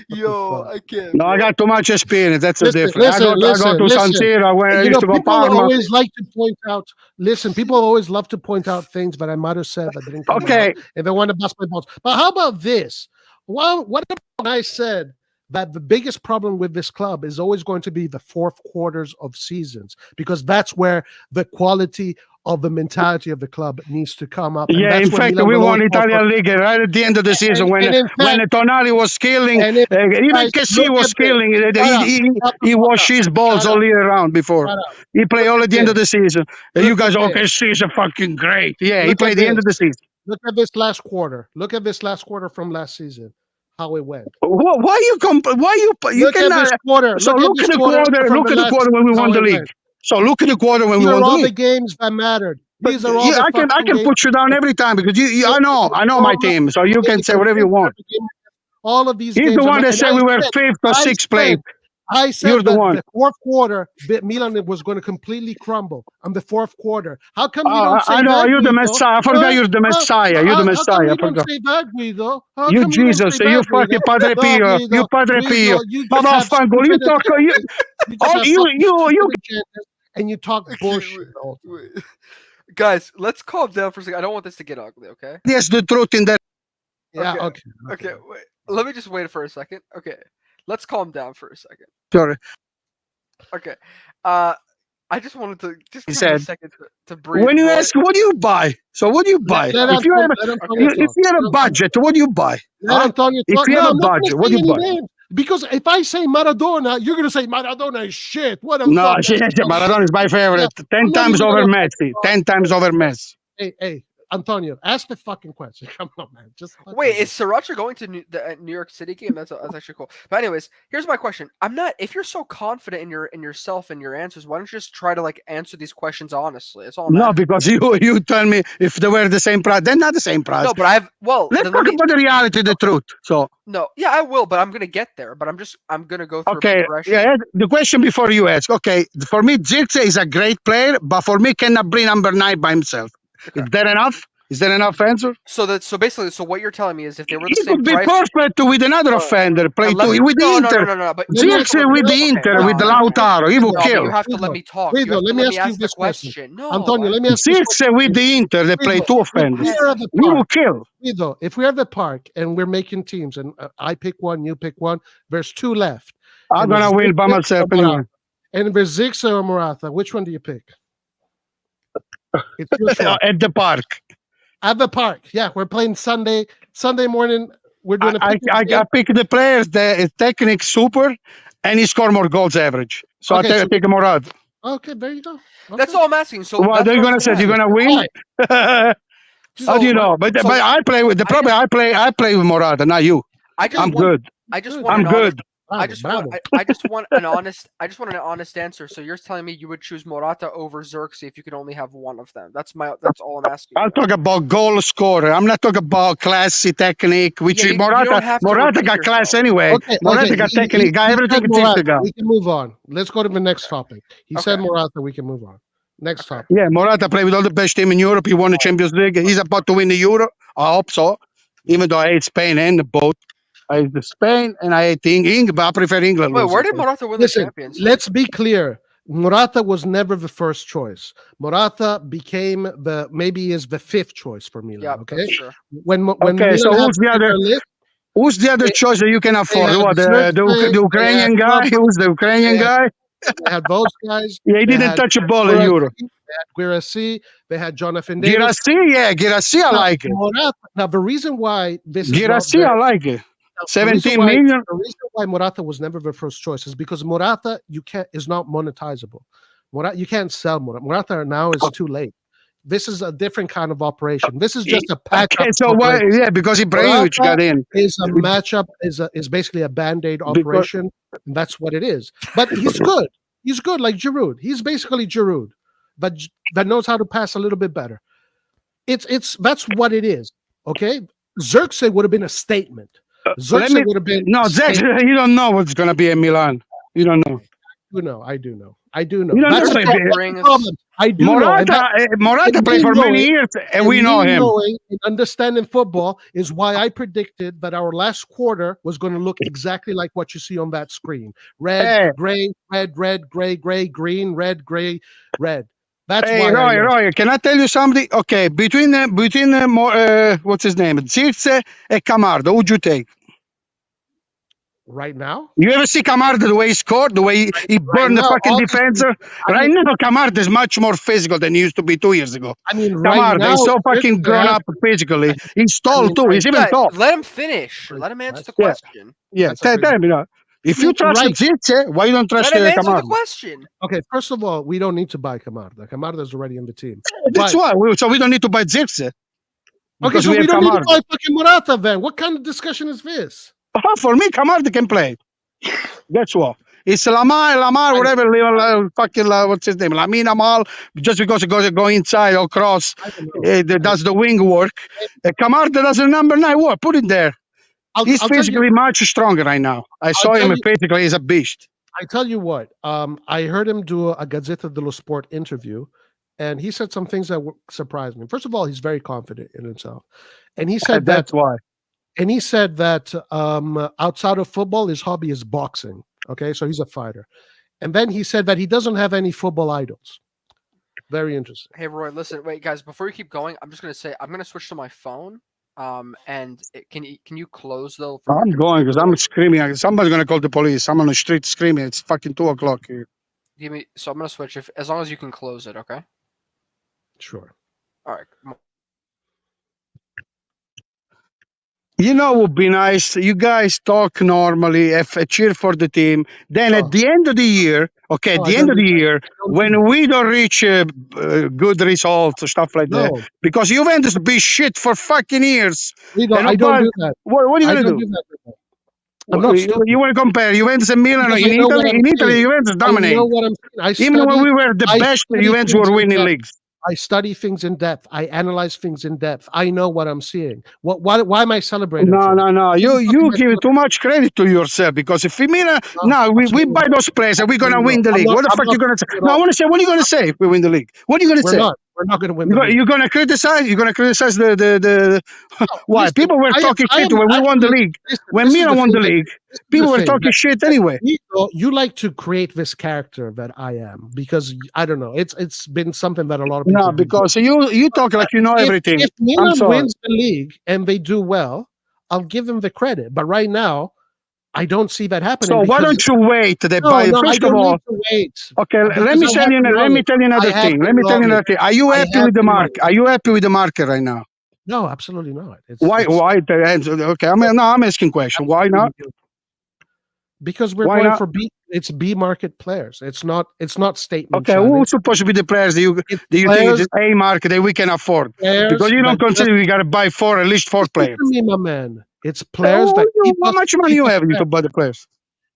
Yo, I can't. No, I got too much experience. That's the difference. I go to San Siro when I used to go Parma. People always like to point out. Listen, people always love to point out things that I might have said that didn't come out, and they want to bust my balls. But how about this? Well, what about I said that the biggest problem with this club is always going to be the fourth quarters of seasons, because that's where the quality of the mentality of the club needs to come up. And Yeah, that's in where fact, Milan we will won always fall Italian short. League right at the end of the season And in when fact, Tonali was killing, and if even guys Kessie look was at this, killing. shut up, He shut the he fuck washed up, his balls shut all up, year round before. shut up. He played Look all at at the end of the this. season. You Look guys, at okay, this. she's a fucking great. Yeah, he Look played at the end of the this. season. Look at this last quarter. Look at this last quarter from last season. How it went. Why you you Look at this cannot? quarter. So Look at this quarter from look the at the last quarter when we how won the it league. went. So look at the quarter when we These won are the all the league. games that mattered. But These are all the I fucking can games. put you down every time because I know my team. So you can say whatever you want. All of these He's games the are one that and said we were fifth or I sixth place. I said You're the that one. the fourth quarter, that Milan was going to completely crumble on the fourth quarter. How come you don't say I know that, you're the Guido? Messiah. I forgot you're the Messiah. You're the How come Messiah. I you don't forgot. say that, Guido? How You come you don't Jesus. say You that, Guido? fucking Padre No, Pio. Guido, You Padre Pio. Guido, you just Mama have Fango. You stupid talk. agendas. You just have You fucking stupid agendas, and you talk bullshit all the time. Guys, let's calm down for a second. I don't want this to get ugly, okay? Yes, the truth in that. Yeah, Okay. okay. Okay, wait. Let me just wait for a second. Okay. Let's calm down for a second. Sorry. Okay. I just wanted to just He give me a said, second to breathe. when you Roy. ask, what do you buy? So what do you buy? Let If you Antonio- have let Antonio okay. if talk. you have Let a Antonio budget, what do you buy? Let Huh? Antonio If talk. you No, have a I'm not gonna budget, say what do you any buy? names, because if I say Maradona, you're gonna say Maradona is shit. What the No, fuck? Maradona is my favorite. Yeah, 10 I'm not times even over gonna Messi. 10 times over Messi. Hey, Antonio, ask the fucking question. Come on, man. Just fucking Wait, do is Sriracha going to the New York City game? That's actually cool. But anyways, here's my question. I'm not. If you're so confident in yourself and your answers, why don't you just try to like answer these questions honestly? That's all I'm No, asking. because you tell me if they were the same price. They're not the same price. No, but I've Let's then talk let me. about the reality, the truth. So No, yeah, I will, but I'm gonna get there. But I'm gonna go through a okay, progression. yeah. The question before you ask, okay, for me, Zirkzee is a great player, but for me, cannot bring number 9 by himself. Okay. Is that enough? Is that enough answer? So basically, what you're telling me is if they were the He same could be price, perfect with another offender. Play let two me, with the no, Inter. But Let me ask Zirkzee with the Inter, no, with the no, no. Lautaro, he will No, but kill. you have to let me talk. You Guido, have to let me ask you ask the this question. No, Antonio, let me ask you this Zirkzee with the Inter, they play two offenders. We are at the We will park. kill. Guido, if we're at the park and we're making teams, and I pick one, you pick one, there's two left. I'm And gonna there's win by Zirkzee myself or Morata. anyway. And there's Zirkzee or Morata. Which one do you pick? It's your choice. At the park. At the park. Yeah, we're playing Sunday morning. We're doing a I picnic. pick the players, the technique super, and he score more goals average. So Okay, I take Morata. Okay, there you go. That's Okay. all I'm asking. So What that's are you what gonna I'm say? saying. You're gonna win? Right. How do you know? But I play with the I problem. I play with Morata, not you. I'm good. I just Good. want I'm an honest, good. I just want an honest answer. So you're telling me you would choose Morata over Xerxes if you could only have one of them. That's all I'm asking. I'll talk about goal scorer. I'm not talking about classy technique, which Yeah, is you don't have to Morata repeat got class yourself. anyway. Okay, Morata got technique, got everything said to teach the Morata. guy. We can move on. Let's go to the next topic. He said Okay. Morata. We can move on. Next topic. Yeah, Morata played with all the best team in Europe. He won the Champions League. He's about to win the Euro. I hope so. Even though I hate Spain and both. I hate Spain and I hate England, but I prefer England. Wait, where did Morata win the Listen, Champions? let's be clear. Morata was never the first choice. Morata became maybe is the fifth choice for Milan. Yeah, Okay. that's true. When Okay, Milan so had who's the other? list, Who's the other choice that you can afford? had What, Xerxes, the Ukrainian they guy? had Who's the Ukrainian they guy? They had those guys. Yeah, he They didn't had touch a ball in Europe. They had Guirassy. They had Jonathan Davis. Girassi, I like it. Morata, now, the reason why this is not Girassi, I like it. 17 million. The reason why Morata was never the first choice is because Morata is not monetizable. Morata, you can't sell Morata. Morata now is too late. This is a different kind of operation. This is just a patch. Okay, so why? Yeah, because Ibrahimovic got in. Is a matchup is basically a band-aid operation, and that's what it is. But he's good. He's good, like Giroud. He's basically Giroud, but that knows how to pass a little bit better. That's what it is. Okay, Xerxes would have been a statement. Xerxes would have been Xerxes. You don't know what's gonna be in Milan. You don't know. I do know. You don't that's know, the problem. I do Morata played for many years, and we know him. Knowing and understanding football is why I predicted that our last quarter was going to look exactly like what you see on that screen: red, gray, red, gray, green, red, gray, red. That's why. Roy, can I tell you something? Okay, between what's his name, Zirkzee and Camardo, who'd you take? Right now? You ever see Camarda, the way he scored, the way he burned the now, fucking obviously, defender? Right now, Camarda is much more physical than he used to be 2 years ago. I mean, right Camarda now, is so fucking Zirkzee grown has up physically. He's I tall mean, too. He's even Yeah, tall. let him finish. Great Let him answer the Yeah. question. Yeah, That's a tell great- me now. If I you mean, trust right- Zirkzee, why you don't trust Let him answer the Camarda? question. Okay, first of all, we don't need to buy Camarda. Camarda is already in the team. That's But- why. So we don't need to buy Zirkzee. Okay, Because so we have don't need to Camarda. buy fucking Morata then. What kind of discussion is this? For me, Camarda can play. That's what. It's Lamar, whatever, fucking, what's his name? Lamine Amal, just because he goes go inside or cross, I don't know. does the wing work. Camarda does the number 9 work. Put it there. He's I'll tell you, physically much stronger right now. I saw tell him you- physically, he's a beast. I tell you what. I heard him do a Gazzetta dello Sport interview, and he said some things that surprised me. First of all, he's very confident in himself, and he said That's why. Outside of football, his hobby is boxing. Okay, so he's a fighter, and then he said that he doesn't have any football idols. Very interesting. Hey Roy, listen, wait guys, before you keep going, I'm just gonna say I'm gonna switch to my phone. Can you close though? From I'm your going because computer? I'm screaming. Somebody's going to call the police. I'm on the street screaming. It's fucking 2 o'clock here. So I'm gonna switch as long as you can close it, okay? Sure. All right. Come on. You know, it would be nice. You guys talk normally, cheer for the team. Then at the end of the year, okay, at No, the I end don't of the do that. year, don't do when that. we don't reach good results or stuff like that, No, because Juventus be shit for fucking years. we don't. And I don't nobody- do that. What are you I going to don't do? do that. I'm not stupid. You want to compare Juventus and Milan Because in I know what Italy? I'm In Italy, saying. Juventus I dominate. know what I'm saying. Even when we were the best, study Juventus things were in winning depth. leagues. I study things in depth. I analyze things in depth. I know what I'm seeing. Why am I celebrating? No, for? no, no. This is You something give that's too much credit to yourself because if we Milan, No, now we absolutely buy those players and we're gonna Absolutely win the not. league. I'm What the not- fuck I'm you gonna not say? saying No, I at want to say. What are you gonna say if we win the league? What are you gonna We're say? not. We're not going to win the league. You're gonna criticize. You're gonna criticize the. Why? Listen, People were I am- talking I shit am when we won the actually- league. Listen, When this is Milan the won the thing, league, this is people the were thing, talking that- shit anyway. You like to create this character that I am because I don't know. It's been something that a lot of people. No, do. because you talk like you know everything. If I'm Milan sorry. wins the league and they do well, I'll give them the credit. But right now, I don't see that happening. So why because- don't you wait? They No, buy. no, I First of don't all, need to wait. okay. Because Let me I tell have you. the Let me knowledge. tell you another I have thing. the Let me tell you another thing. Are you I happy have with the the market? Are you happy with the market right now? No, absolutely not. Why? Okay. I'm asking question. Why not? Because we're Why going not? for it's B market players. It's not statement. Okay, Simon. who's supposed to be the players that you It's think players- is A market that we can afford? Players Because you don't that consider we got to buy at least four Listen players. to me, my man. It's players that keep How us- much money keep you us have fair. to buy the players?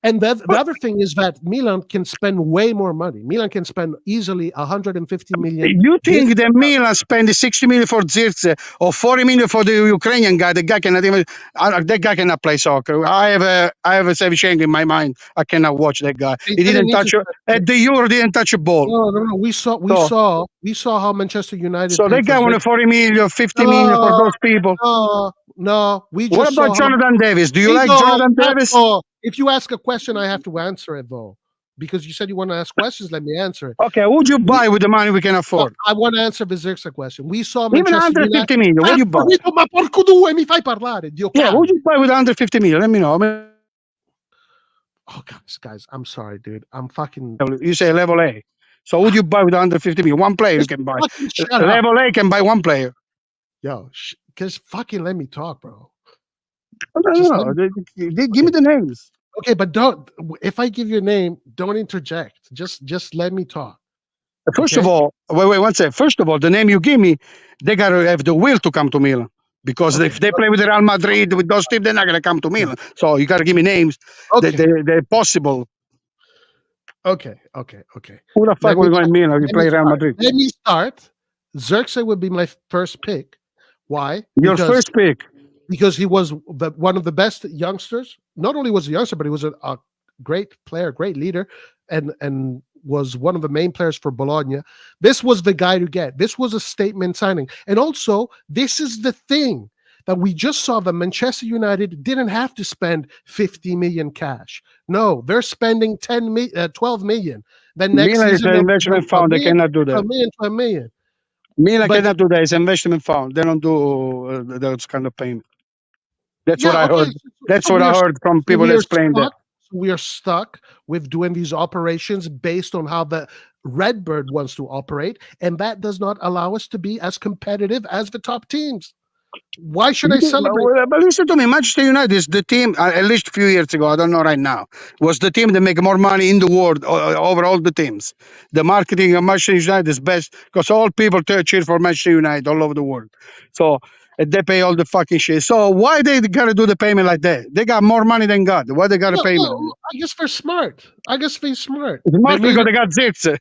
And the other thing is that Milan can spend way more money. Milan can spend easily 150 million. You think that Milan spend 60 million for Zirkzee or 40 million for the Ukrainian guy? The guy cannot even. That guy cannot play soccer. I have a Shevchenko in my mind. I cannot watch that guy. They He didn't need touch to- at the Euro. Didn't touch a ball. No. We saw how Manchester United. So paid that guy for wanted Zirkzee. 40 million, 50 million for those people. No. We just What saw about how- Jonathan Davis? Do you Hey, like no, Jonathan Davis? no. If you ask a question, I have to answer it though, because you said you want to ask questions. Let me answer it. Okay, who'd you buy with the money we can afford? I want to answer the Zirkzee question. We saw Even Manchester under United. 50 million, what do you buy? Ma porco due, mi fai parlare, Dio Yeah, caro. who'd you buy with under 50 million? Let me know. Oh, guys, I'm sorry, dude. I'm fucking. You say level A. So who'd you buy with under 50 million? One player you Just can buy. fucking shut up. Level A can buy one player. Yo, just fucking let me talk, bro. No, give me the names. Okay, but don't. If I give you a name, don't interject. Just let me talk. First Okay. of all, wait, one second. First of all, the name you give me, they gotta have the will to come to Milan. Because Okay. if they play with Real Madrid, with those teams, they're not gonna come to Milan. So you gotta give me names Okay. they're possible. Okay. Who the fuck Let will me go in Milan if you let play me Real start. Madrid? Let me start. Xerxes would be my first pick. Why? Your first pick. Because he was one of the best youngsters. Not only was he a youngster, but he was a great player, great leader, and was one of the main players for Bologna. This was the guy to get. This was a statement signing. And also, this is the thing that we just saw that Manchester United didn't have to spend 50 million cash. No, they're spending 12 million. Then next Milan is season, an they'll- investment fund. They cannot do that. 12 million. Milan But- cannot do that. It's an investment fund. They don't do those kind of payment. That's what Yeah, I okay. heard. That's So what we I are heard from people we are explaining that. stuck. We are stuck with doing these operations based on how the Redbird wants to operate, and that does not allow us to be as competitive as the top teams. Why should I celebrate? But listen to me, Manchester United is the team, at least a few years ago, I don't know right now, was the team that make more money in the world over all the teams. The marketing of Manchester United is best because all people cheer for Manchester United all over the world. So they pay all the fucking shit. So why they gotta do the payment like that? They got more money than God. Why they got a payment? Well, I guess they're smart. I guess they're smart. It's They mostly made because it, they got Zirkzee.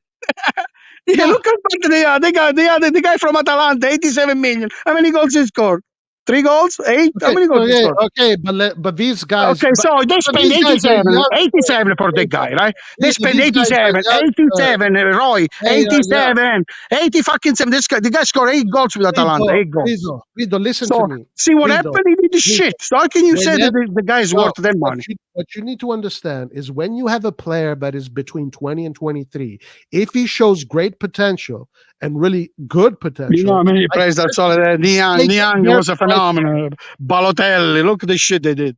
Yeah, yeah. look how bad they are. They got the guy from Atalanta, 87 million. How many goals he scored? 3 goals? 8? How many goals he scored? Okay, but these guys. Okay, so they But spend these guys are 87, young. 87 for the guy, right? They spend These guys are 87, young. 87, Roy, They are young. 87, 80 fucking 7. This guy, the guy scored 8 goals with Atalanta, 8 goals. Guido, listen to So, me. see what Guido, happened? He did the Guido, shit. So, how can you say that whenever- the guy is Well, worth that money? what you need to understand is when you have a player that is between 20 and 23, if he shows great potential and really good potential. You know how many players that saw that? Niang they're was a phenomenon. Balotelli, look at the shit they did.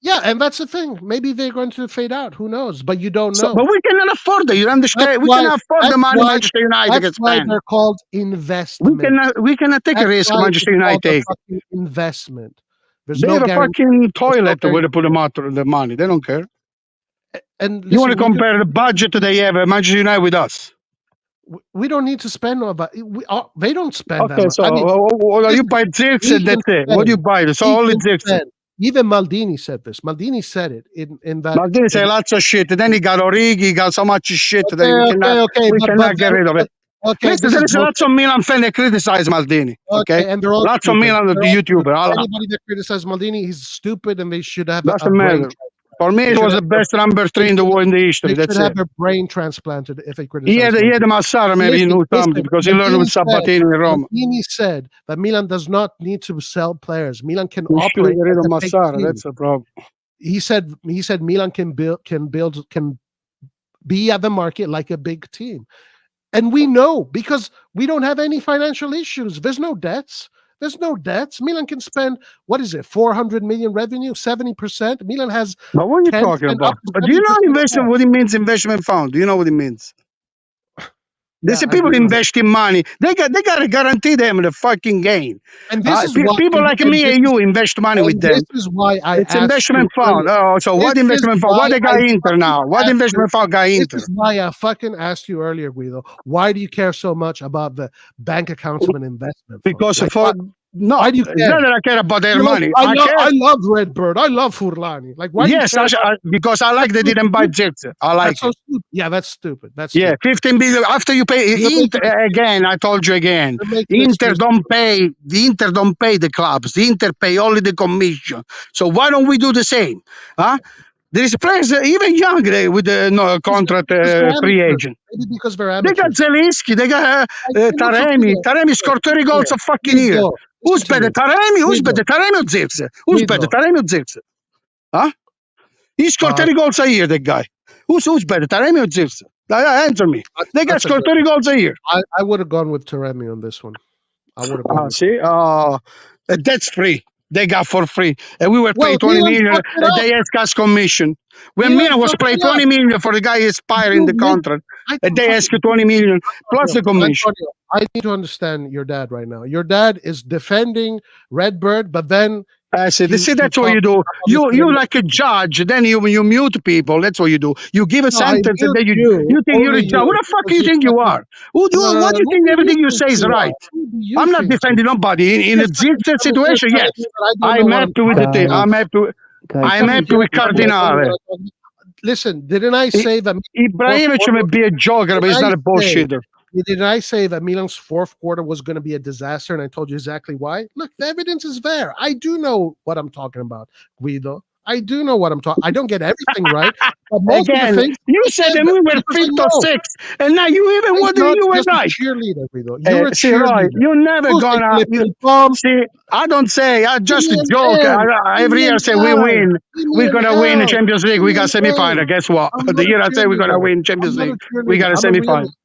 Yeah, and that's the thing. Maybe they're going to fade out. Who knows? But you don't know. But we cannot afford it. You understand? That's We why- cannot afford the that's money why- Manchester United That's can why spend. they're called investments. We cannot take a That's risk why Manchester it's United called a take. fucking investment. There's They no have a guarantee. fucking toilet no where they put the money. They don't care. And You want to listen, compare the budget they have at Manchester United with us? we don't need to spend all that. They don't spend that Okay, much. so I mean, you buy Zirkzee and that's it. What do you buy? So we only can Zirkzee. spend. Even Maldini said this. Maldini said it in that. Maldini say lots of shit. And then he got Origi, he got so much shit that we but- cannot get rid of it. Okay, Listen, this there is is lots of Milan fans that criticize Maldini. Okay, and they're all lots of stupid. Milan They're the all YouTuber. stupid. Anybody that criticizes Maldini, he's stupid, and they should have a Doesn't brain. matter. For me, it was the best number 3 in the world in the history. They That's should have it. their brain transplanted if they criticize. He had a Massara, maybe he knew something because he learned with Sabatini in Rome. Maldini said that Milan does not need to sell players. Milan can We should operate. get rid as of a big Massara. team. That's the problem. He said Milan can be at the market like a big team. And we know because we don't have any financial issues. There's no debts. Milan can spend, what is it, 400 million revenue, 70%. Milan has. But what are you 10 talking and about? up to But do you know 70% investment, what it means, investment fund? Do you know what it means? These Yeah, I people do know. invest in money. They got to guarantee them the fucking gain. And this is why People like me and you invest money with them. This is why I It's asked investment you fund. earlier. Oh, so what This investment is fund? What why they got I Inter fucking now? What asked investment fund got This Inter? is why I fucking asked you earlier, Guido. Why do you care so much about the bank accounts of an investment fund? Because Like, for no, why do you it's care? not that I care about their You're like, money. I care. love Redbird. I love Furlani. Like, why Yes, do you care? because I like they didn't buy Zirkzee. I like That's so stupid. Yeah, that's stupid. That's Yeah, stupid. 15 billion after you pay You're Inter again. I told you again. You're making Inter excuses. don't pay the clubs. The Inter pay only the commission. So why don't we do the same? Huh? There is players even young with the no contract Because they're free amateurs. agent. Maybe because they're They got amateurs. Zelinski. They got Taremi. Taremi scored 30 goals a fucking year. Guido, Who's listen to better, me. Taremi? Who's Guido. better, Taremi or Zirkzee? Who's Guido. better, Taremi or Zirkzee? Huh? He scored 30 goals a year, that guy. Who's better, Taremi or Zirkzee? Answer me. They got That's a scored good 30 goals a year. I would have gone with Taremi on this one. I would have gone with See, that's free. They got for free. And we were Well, paid 20 Milan million. fucked it And up. they asked us commission. When Milan Milan was fucked paid it up. 20 million for the guy expiring the Dude, contract. I And they fucking- asked you 20 million plus the commission. Antonio, I need to understand your dad right now. Your dad is defending Redbird, but then I said, You- see, you that's what talk you do. about You this like a judge, then you mute people. That's what you do. You give a No, I sentence and then mute you think you're only a judge. Who you, the fuck do because you think you fucking- are? What do you think everything you say is right? I'm not defending nobody. In a Zirkzee situation, yes. I'm happy with the team. I'm happy. I'm happy with Cardinale. Listen, didn't I say that Ibrahimovic may be a joker, but he's not a bullshitter. Didn't I say that Milan's fourth quarter was going to be a disaster? And I told you exactly why. Look, the evidence is there. I do know what I'm talking about, Guido. I do know what I'm talking. I don't get everything right, but most of Again, the things you said that we were because I fifth or know. sixth, and now you even I'm what not you were just a right. cheerleader, Guido. You're a See, Roy, cheerleader. you're never Who's gonna. like flipping bombs? See, I don't say. I just Give me joke. an M. Every year I say we win. Give me We're an gonna win the L. Champions League. We Give got me an semi-final. M. Guess what? I'm The not a year I say we're gonna cheerleader. win Champions I'm not a League, we cheerleader. got a I'm a semi-final. realist.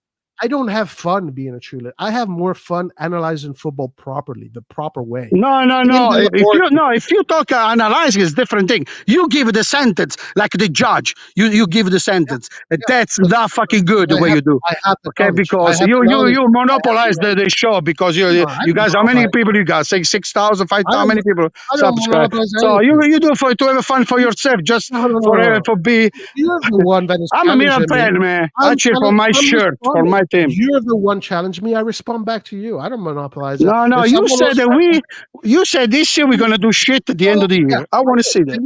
I don't have fun being a cheerleader. I have more fun analyzing football properly, the proper way. No. In the laboratory. If you talk analyzing, is different thing. You give the sentence like the judge. You give the sentence. That's Because not fucking good the way you do. I have the Okay, knowledge. I because have the knowledge. you monopolize the show because No, I you don't guys, how many monopolize. people you got? Say 6,000, 5,000, how many people I don't subscribe? monopolize So anything. you do to have fun for yourself, just No. for be. You're the one that is I'm a Milan challenging me. fan, man. I cheer for my shirt, for my team. You're the one challenge me. I respond back to you. I don't monopolize that. No, If you someone said was- that you said this year we're gonna do shit at the end of the year. I want to see that. And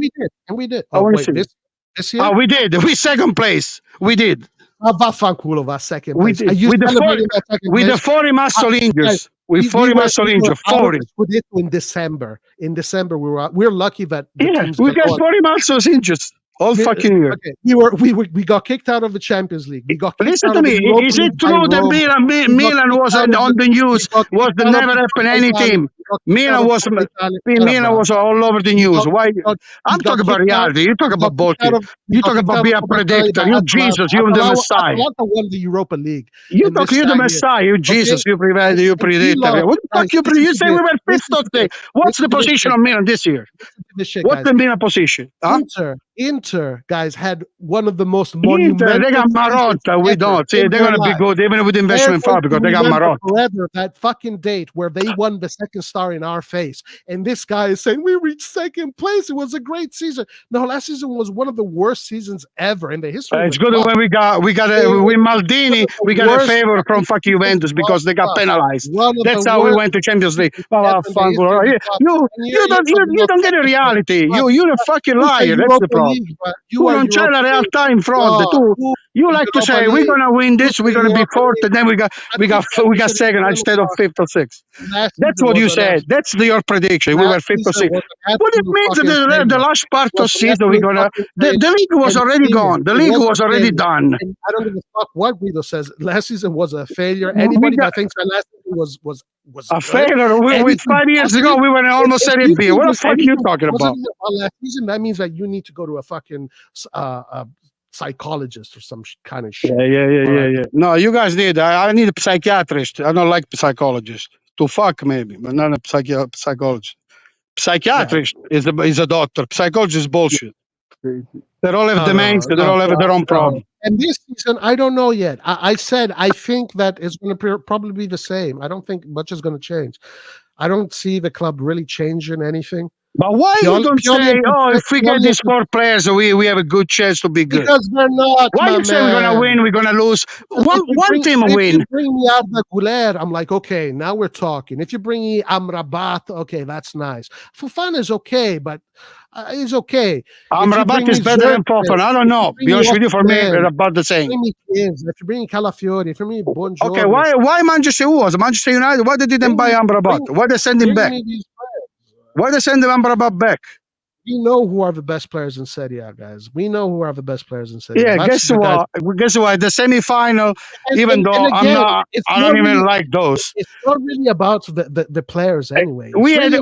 we did. I Oh, wanna wait, see this year? Oh, we did. We second place. We did. Vaffanculo, va second We place. did. Are you With the celebrating that second With the place? 40 muscle injuries. With We 40 were- muscle we were injuries. out of 40. the Scudetto in December. In December, we're lucky that the Yeah, teams we that got go on- 40 muscle injuries all fucking year. Okay, we got kicked out of the Champions League. We got kicked Listen out to of me. the Europa Is it League by true that Roma. Milan was on the news? Was the never happen anything? Milan was all over the news. Why? I'm talking about reality. You talk about bullshit. You talk about being a predictor. You Jesus, you're the Messiah. Atalanta won the Europa League. You talk, you're the Messiah. You Jesus, you predictor. You predictor. What the fuck you say we were fifth or sixth? What's the position of Milan this year? What's the Milan position? Huh? Inter, guys, had one of the most monumental. They got Marotta. We don't. See, they're gonna be good even with investment fund because they got Marotta. Forever that fucking date where they won the second star in our face, and this guy is saying we reached second place. It was a great season. No, last season was one of the worst seasons ever in the history. It's good when we got with Maldini. We got a favor from fucking Juventus because they got penalized. That's how we went to Champions League. You don't get a reality. You're a fucking liar. That's the problem. Tu non c'è la realtà in fronte. You like to say we're gonna win this, we're gonna be fourth, and then we got second instead of fifth or sixth. That's what you said. That's your prediction. We were fifth or sixth. What it means that the last part of season we're gonna the league was already gone. The league was already done. I don't give a fuck what Guido says. Last season was a failure. Anybody that thinks that last season was a failure. With 5 years ago, we were almost Serie B. What the fuck are you talking about? Last season, that means that you need to go to a fucking psychologist or some kind of shit. Yeah. No, you guys need. I need a psychiatrist. I don't like psychologist. To fuck maybe, but not a psychologist. Psychiatrist is a doctor. Psychologist is bullshit. They all have dementia. They all have their own problem. And this season, I don't know yet. I said I think that it's going to probably be the same. I don't think much is going to change. I don't see the club really changing anything. But why you don't say, if we get these 4 players, we have a good chance to be good? Because they're not. Why you say we're gonna win? We're gonna lose. One team will win. If you bring me Arda Güler, I'm like, okay, now we're talking. If you bring me Amrabat, okay, that's nice. Fofana is okay, but it's okay. Amrabat is better than Fofana. I don't know. Be honest with you, for me, they're about the same. If you bring Calafiori, if you bring Bonjour. Okay, why Manchester United? Why they didn't buy Amrabat? Why they send him back? Why they send Amrabat back? We know who are the best players in Serie A, guys. We know who are the best players in Serie A. Yeah, guess what? The semi-final, even though I don't even like those. It's not really about the players anyway. We had 3,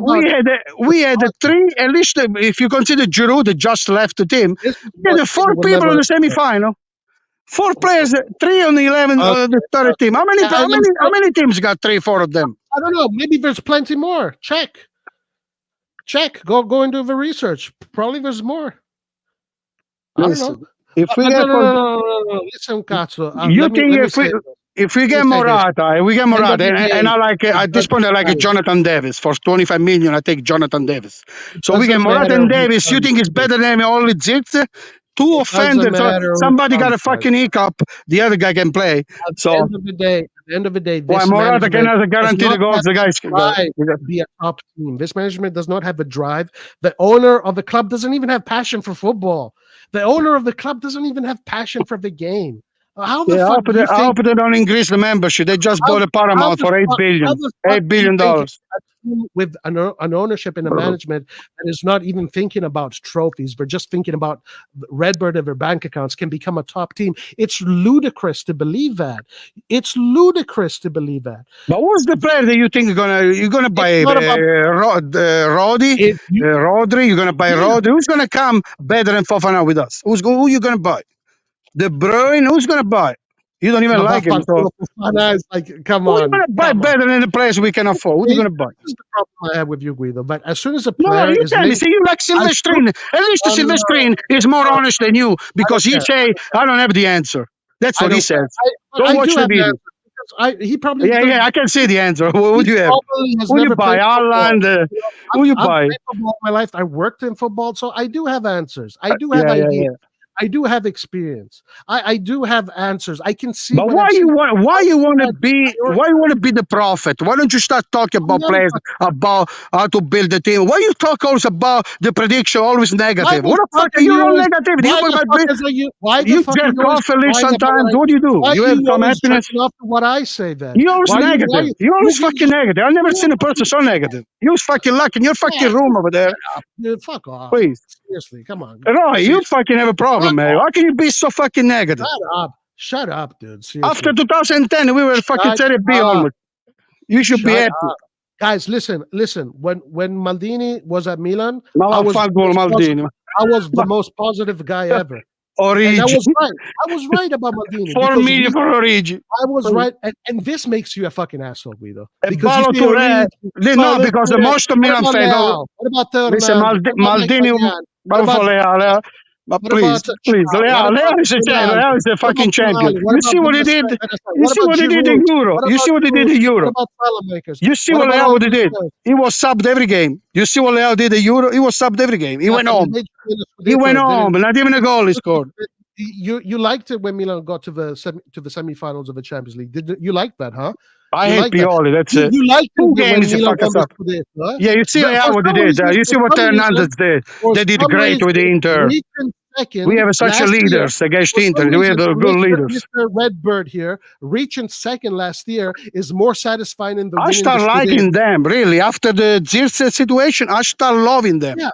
at least if you consider Giroud that just left the team, we had 4 people in the semi-final. 4 players, 3 on the 11, the third team. How many teams got 3, 4 of them? I don't know. Maybe there's plenty more. Check. Go and do the research. Probably there's more. I don't know. If we get listen, Cazzo. You think if we get Morata, and I like at this point I like Jonathan Davis for 25 million. I take Jonathan Davis. So we get Morata and Davis. You think it's better than only Zirkzee? 2 offenders. Somebody got a fucking hiccup. The other guy can play. At the end of the day, why Morata cannot guarantee the goals? The guys can be a top team. This management does not have the drive. The owner of the club doesn't even have passion for football. The owner of the club doesn't even have passion for the game. How the fuck do you think? I hope they don't increase the membership. They just bought a Paramount for $8 billion. With an ownership and a management that is not even thinking about trophies, but just thinking about Redbird of their bank accounts can become a top team. It's ludicrous to believe that. But who's the player that you think you're gonna buy? Rodri? You're gonna buy Rodri? Who's gonna come better than Fofana with us? Who you gonna buy? De Bruyne? Who's gonna buy? You don't even like him. So It's like, come who are you on. gonna buy come on. better than the players we can afford? Who are you gonna buy? This is the problem I have with you, Guido. But as soon as a No, player you is tell me. linked, See, you like Silvestrin. At least no, no, Silvestrin is more honest than you because he care. say, "I don't have the answer." That's I what he don't care. says. Go watch do the have video. answers because he probably Yeah, I can see the answer. Who do you have? probably has Who you never buy? played football. Haaland? You know, Who you I've buy? played football all my life. I worked in football, so I do have answers. I do Yeah, have yeah, ideas. yeah. I do have experience. I do have answers. I can see But when why I've you seen want? Why you want to I be? Why you want to be the prophet? Why don't you start talking about never players, about how to build the team? Why you talk always about the prediction, always Why negative? the What the fuck fuck are are you you on always negativity? You why talk the about fuck is are you why the you fuck are jerk you always off a little crying about sometimes. what What do you do? why You are have you some always happiness. turning off to what I say then? You're always Why you negative. You're who always gives fucking negative. I've never seen a person so negative. You're fucking lucky in your fucking room over there. Dude, fuck off. Please. Seriously, come on. Roy, you Seriously. fucking have a problem, Fuck man. off. How can you be so fucking negative? Shut up, dude. Seriously. After 2010, we were fucking Shut Serie B up. almost. You should be Shut happy. up. Guys, listen. When Maldini was at Milan, Ma I was vaffanculo Maldini. the most positive guy ever. And I Origi. was right. I was right about Maldini. 4 because million for Origi. I was right. And this makes you a fucking asshole, Guido. E Because you say Balotelli. Origi, No, because the most of Milan what about fans. Leao? What about Listen, Fernando? What about Maldini. Mkhitaryan? But for Leao. But What please, about please. What Leao about is a Tonali? Leao is a What fucking about champion. Tonali? What You about see what he did? You What see about what he did in Giroud? Euro. What You see about what he did Giroud? in Euro. What about Salamakers? You see What what about Leao all did. these players? He was subbed every game. You see what Leao did in Euro. He was subbed every game. He went But home. they win the He went Scudetto, home. Not even a goal he scored. You liked it when Milan got to the semifinals of the Champions League. Did you like that, huh? I You hate like that? Pioli. That's it. You liked it 2 when games to Milan fuck won us the up. Scudetto, huh? Yeah, you see But Leao for what they some did. reason- You see for what some Hernandez reason- did. for They did some great with the reason, Inter. reaching second We have such a last year- leaders against for some Inter. We have reason, good Mr. leaders. Mr. Redbird here, reaching second last year is more satisfying than the I winning start the liking Scudetto. them, really. After the Zirze situation, I start loving them. Yeah.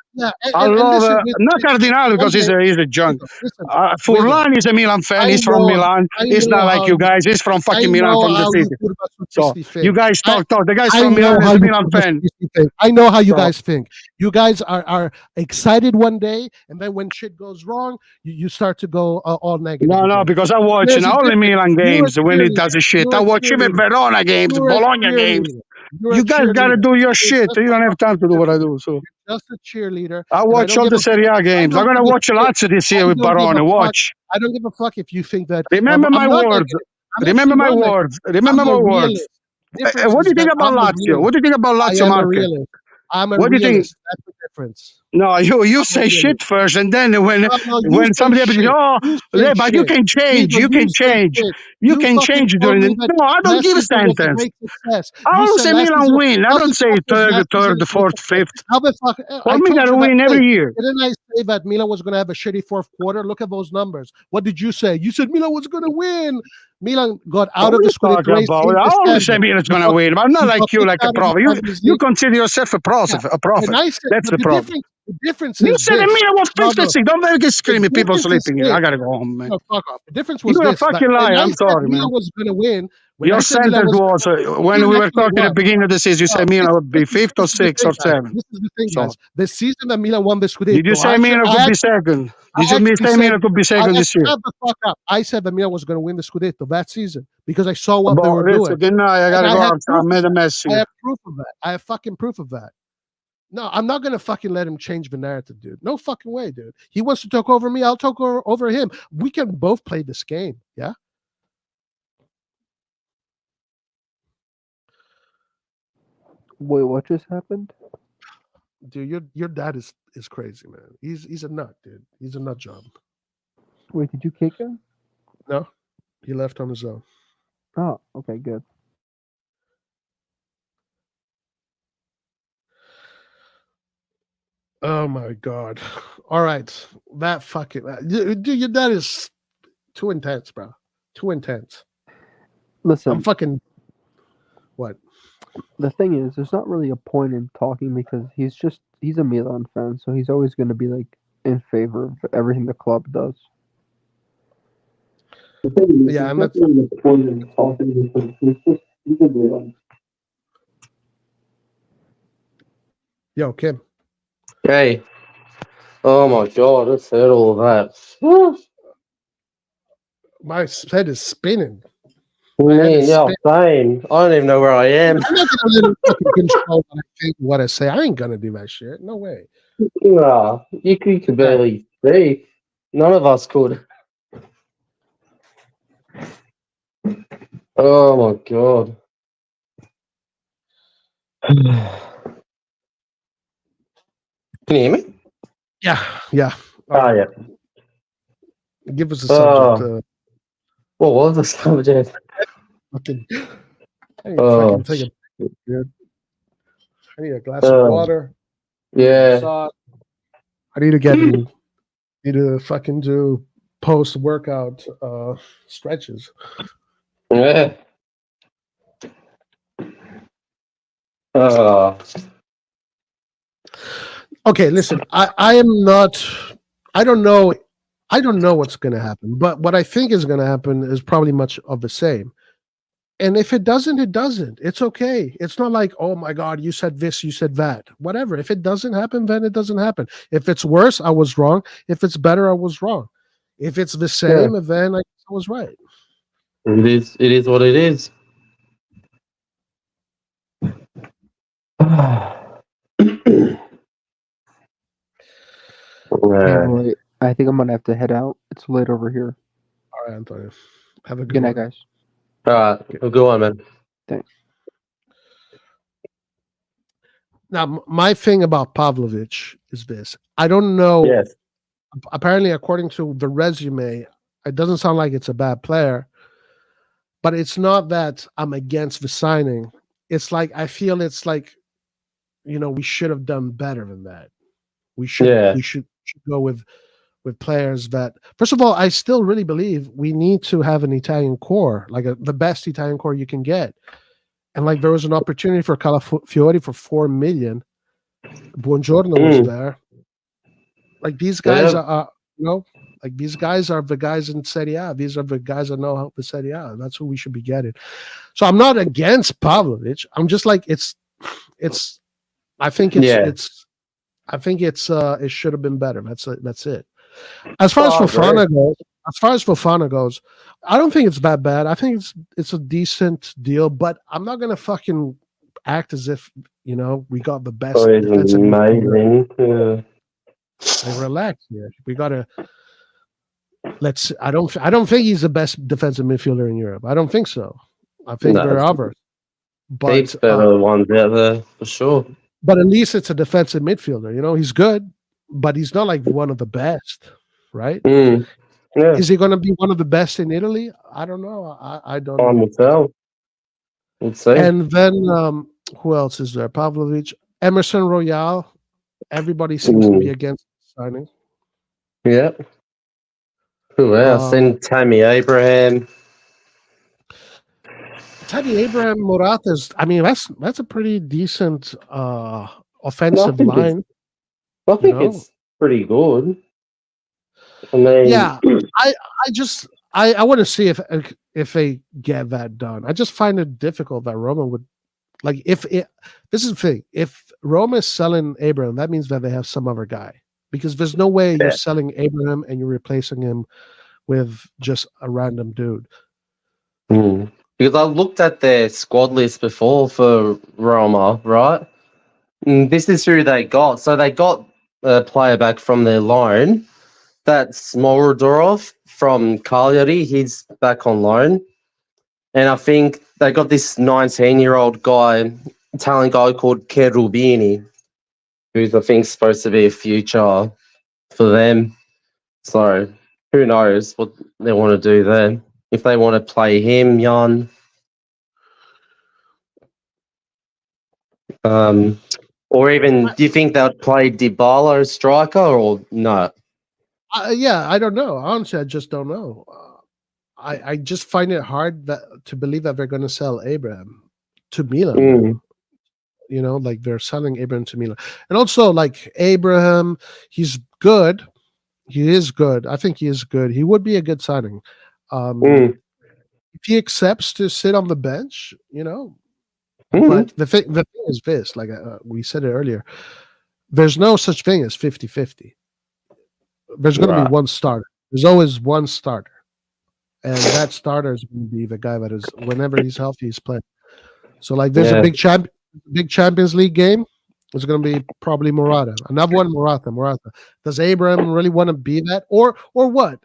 I And love, listen, not Cardinale because he's a junk. listen, Furlan is a Milan fan. I He's from know- Milan. I He's know not like how you guys. He's from fucking Milan, from the city. So you guys talk. The guys from Milan is a Milan fan. I know how you guys think. You guys are excited one day, and then when shit goes wrong, you start to go all negative. No, again. because I watch There's a not only difference. Milan You're a games when it cheerleader. does a shit. You're I a watch even cheerleader. Verona games, You're a Bologna games. You're a You guys got to cheerleader. do your You're shit. just You don't have time to do what I do. So just a cheerleader. I and watch all don't the give a Serie A games. I'm don't gonna give a watch shit. Lazio this year with don't give a Barone. fuck. Watch. I don't give a fuck if you think that. Remember I'm my not words. negative. I'm Remember actually my not negative. words. Remember I'm my a words. realist. Difference What do is you think that about I'm a Lazio? realist. What do you think about I Lazio am a market? realist. I'm a What do you think? realist. That's the difference. No, you say realist. shit first, and then when No, you say somebody shit. oh, You say yeah, but you shit. can change. Guido, You can say change. shit. You can fucking change told during the. me that No, I don't last give a season was a sentence. great success. I You always said say last Milan season. win. I How don't the say fuck was last third, season a fourth, great success? fifth. How the fuck? For I me, told gotta you that. win every year. Didn't I say that Milan was going to have a shitty fourth quarter? Look at those numbers. What did you say? You said Milan was going to win. Milan got out What of are the you Scudetto talking race about? in I always say December. Milan's gonna win, but I'm not You like got you, kicked like a out of the prophet. Champions You League. consider yourself a prophet. Yeah. A prophet. And I said, That's but the problem. the difference You is said this. Milan was fifth No. or sixth. Don't make it screaming. People difference is sleeping here. I this. gotta go home, man. No, fuck off. The difference was You're a this. that fucking when liar. I I'm said sorry, Milan man. was going to win. When Your I said Milan sentence was when we were actually talking at the beginning of the season. You said Milan would be fifth or sixth or seventh. This is the thing, So- guys. The season that Milan won the Scudetto. Did you say Milan could be second? Did you actually say said- Milan could be second this year? Shut the fuck up. I said that Milan was going to win the Scudetto that season because I saw what they But were listen, doing. good night. I gotta And I go. have I made a mess I here. have proof of that. I have fucking proof of that. No, I'm not gonna fucking let him change the narrative, dude. No fucking way, dude. He wants to talk over me. I'll talk over him. We can both play this game. Yeah. Wait, what just happened? Dude, your dad is crazy, man. He's a nut, dude. He's a nut job. Wait, did you kick him? No, he left on his own. Oh, okay, good. Oh my god. All right, that fucking dude. Your dad is too intense, bro. Too intense. Listen, I'm fucking. What? the thing is, there's not really a point in talking because he's a Milan fan, so he's always going to be like in favor of everything the club does. Yeah, I'm not. Yo, Kim. Hey. Oh my god, let's hear all that. My head is spinning. I head mean, is yeah, spinning. same. I don't even know where I am. I'm not gonna let him fucking control what I think, what I say. I ain't gonna do that shit. No way. Nah, you could barely speak. None of us could. Oh my god. Can you hear me? Yeah. Oh yeah. Give us a subject. What was the subject? Fucking, I need to Oh, fucking take a dude. I need a glass of water. yeah. I need to get in. Need to fucking do post workout stretches. Yeah. Uh, Okay, listen. I am not. I don't know. I don't know what's going to happen. But what I think is going to happen is probably much of the same. And if it doesn't, it doesn't. It's okay. It's not like, oh my God, you said this, you said that. Whatever. If it doesn't happen, then it doesn't happen. If it's worse, I was wrong. If it's better, I was wrong. If it's the same, then I was right. it is. It is what it is. Anyway, I think I'm gonna have to head out. It's late over here. All right, Antonio. Have a Good good night, one. guys. All right, well, go on, man. Thanks. Now, my thing about Pavlovich is this. I don't know. Yes. Apparently, according to the resume, it doesn't sound like it's a bad player. But it's not that I'm against the signing. It's like I feel it's like, we should have done better than that. We should go with players that, first of all, I still really believe we need to have an Italian core, like the best Italian core you can get. And like there was an opportunity for Calafiori for 4 million. Buongiorno was there. Like these guys are like these guys are the guys in Serie A. These are the guys that know how to Serie A. That's who we should be getting. So I'm not against Pavlovich. I'm just like I think it should have been better. That's it. As far as Fofana goes, I don't think it's that bad. I think it's a decent deal, but I'm not gonna fucking act as if we got the best defensive amazing. Yeah. Like, relax here. We gotta I don't think he's the best defensive midfielder in Europe. I don't think so. I think there are others. But he's better ones out there for sure. But at least it's a defensive midfielder. He's good, but he's not like one of the best, right? Yeah. Is he going to be one of the best in Italy? I don't know. I don't know. Time will tell. We'll see. And then who else is there? Pavlovich, Emerson Royale. Everybody seems to be against signing. Yeah. Who else? And Tammy Abraham. Tammy Abraham, Morata's. I mean, that's a pretty decent offensive line. I think it's pretty good. I mean, yeah, I want to see if they get that done. I just find it difficult that Roma would this is the thing. If Roma is selling Abraham, that means that they have some other guy, because there's no way you're selling Abraham and you're replacing him with just a random dude. Because I looked at their squad list before for Roma, right? And this is who they got. So they got a player back from their loan. That's Morodorov from Cagliari. He's back on loan. And I think they got this 19-year-old guy, Italian guy called Cherubini, who's I think supposed to be a future for them. So who knows what they want to do there. If they want to play him, Jan. Or even, do you think they'll play Dybala as striker or no? Yeah, I don't know. Honestly, I just don't know. I just find it hard to believe that they're going to sell Abraham to Milan. Like they're selling Abraham to Milan. And also, like, Abraham, he's good. He is good. I think he is good. He would be a good signing. If he accepts to sit on the bench, But the thing is this, like we said it earlier, there's no such thing as 50-50. There's going to be one starter. There's always one starter. and that starter is going to be the guy that is whenever he's healthy, he's playing. So like, there's a Yeah. big Champions League game. It's going to be probably Morata. Another one, Morata. Does Abraham really want to be that, or what?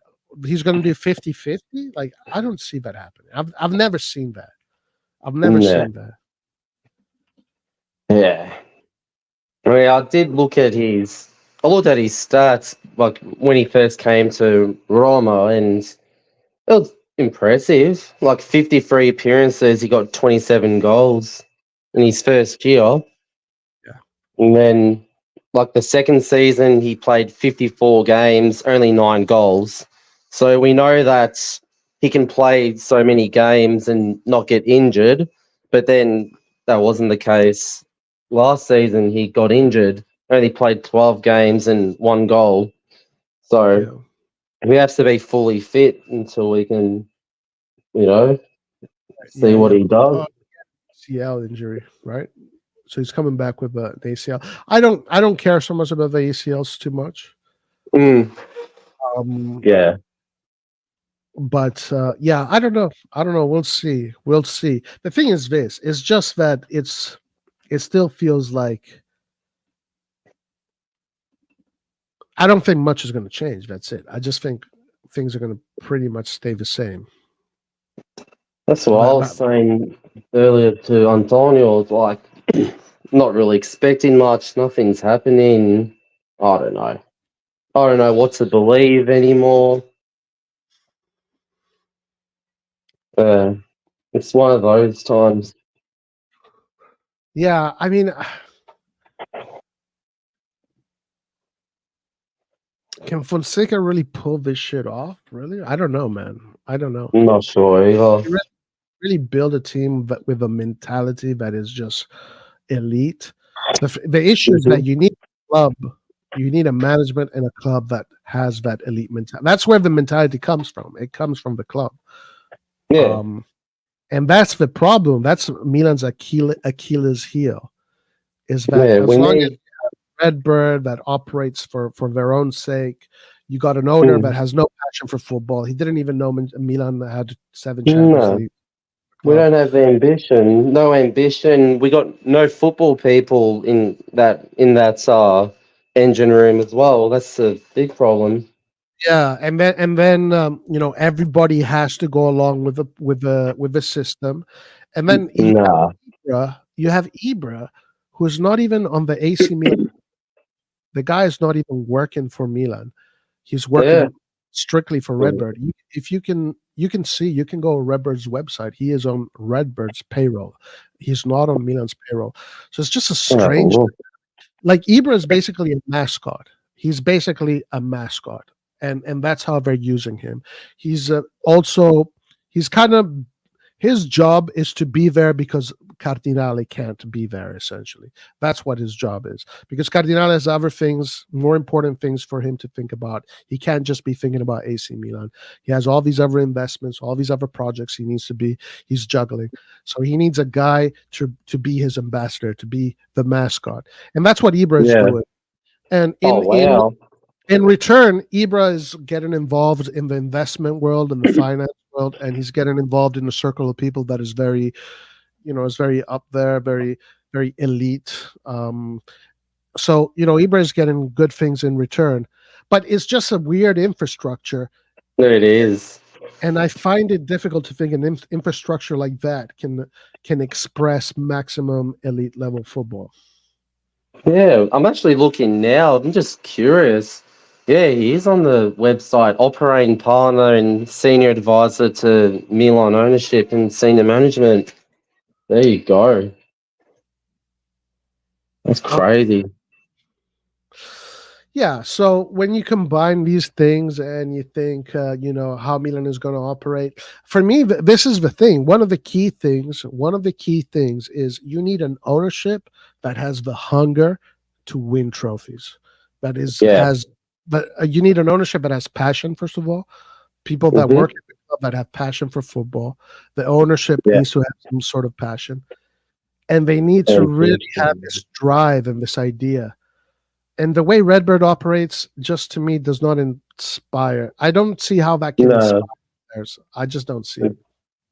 He's going to do 50-50? Like, I don't see that happening. I've never seen that. I've never Yeah. seen that. Yeah. I mean, I looked at his stats like when he first came to Roma, and it was impressive. Like 53 appearances, he got 27 goals in his first year. Yeah. And then, like the second season, he played 54 games, only 9 goals. So we know that he can play so many games and not get injured. But then that wasn't the case. Last season, he got injured, only played 12 games and 1 goal. So Yeah. we have to be fully fit until we can, see what he does. ACL injury, right? So he's coming back with the ACL. I don't care so much about the ACLs too much. Mm, Um, yeah. but yeah, I don't know. We'll see. The thing is, this it's just that it still feels like I don't think much is going to change. That's it. I just think things are going to pretty much stay the same. That's what I was saying earlier to Antonio. It's like, not really expecting much. Nothing's happening. I don't know. I don't know what to believe anymore. It's one of those times. Yeah, I mean, can Fonseca really pull this shit off? Really? I don't know, man. I don't know. I'm not sure either. Really build a team with a mentality that is just elite. The issue is that you need a club, you need a management and a club that has that elite mentality. That's where the mentality comes from. It comes from the club. Yeah. And that's the problem. That's Milan's Achilles heel. Is that as long as you have Redbird that operates for their own sake, you got an owner that has no passion for football. He didn't even know Milan had 7 Champions League. We don't have ambition. No ambition. We got no football people in that engine room as well. That's a big problem. Yeah, and then everybody has to go along with the system, and then you have Ibra, who's not even on the AC Milan. The guy is not even working for Milan. He's working strictly for Redbird. If you can see, you can go to Redbird's website. He is on Redbird's payroll. He's not on Milan's payroll. So it's just a strange. Like Ibra is basically a mascot. He's basically a mascot, and that's how they're using him. He's kind of, his job is to be there because Cardinale can't be there, essentially. That's what his job is. Because Cardinale has other things, more important things for him to think about. He can't just be thinking about AC Milan. He has all these other investments, all these other projects he's juggling. So he needs a guy to be his ambassador, to be the mascot. And that's what Ibra is doing. And in return, Ibra is getting involved in the investment world and the finance world, and he's getting involved in a circle of people that is very, is very up there, very, very elite. So, Ibra is getting good things in return, but it's just a weird infrastructure. It is. And I find it difficult to think an infrastructure like that can express maximum elite level football. Yeah, I'm actually looking now. I'm just curious. Yeah, he is on the website, operating partner and senior advisor to Milan ownership and senior management. There you go. That's crazy. Yeah, so when you combine these things and you think, how Milan is going to operate, for me, this is the thing. One of the key things is you need an ownership that has the hunger to win trophies. But you need an ownership that has passion, first of all. People that work at the club that have passion for football. The ownership needs to have some sort of passion. And they need to really have this drive and this idea. And the way Redbird operates, just to me, does not inspire. I don't see how that can inspire players. I just don't see it.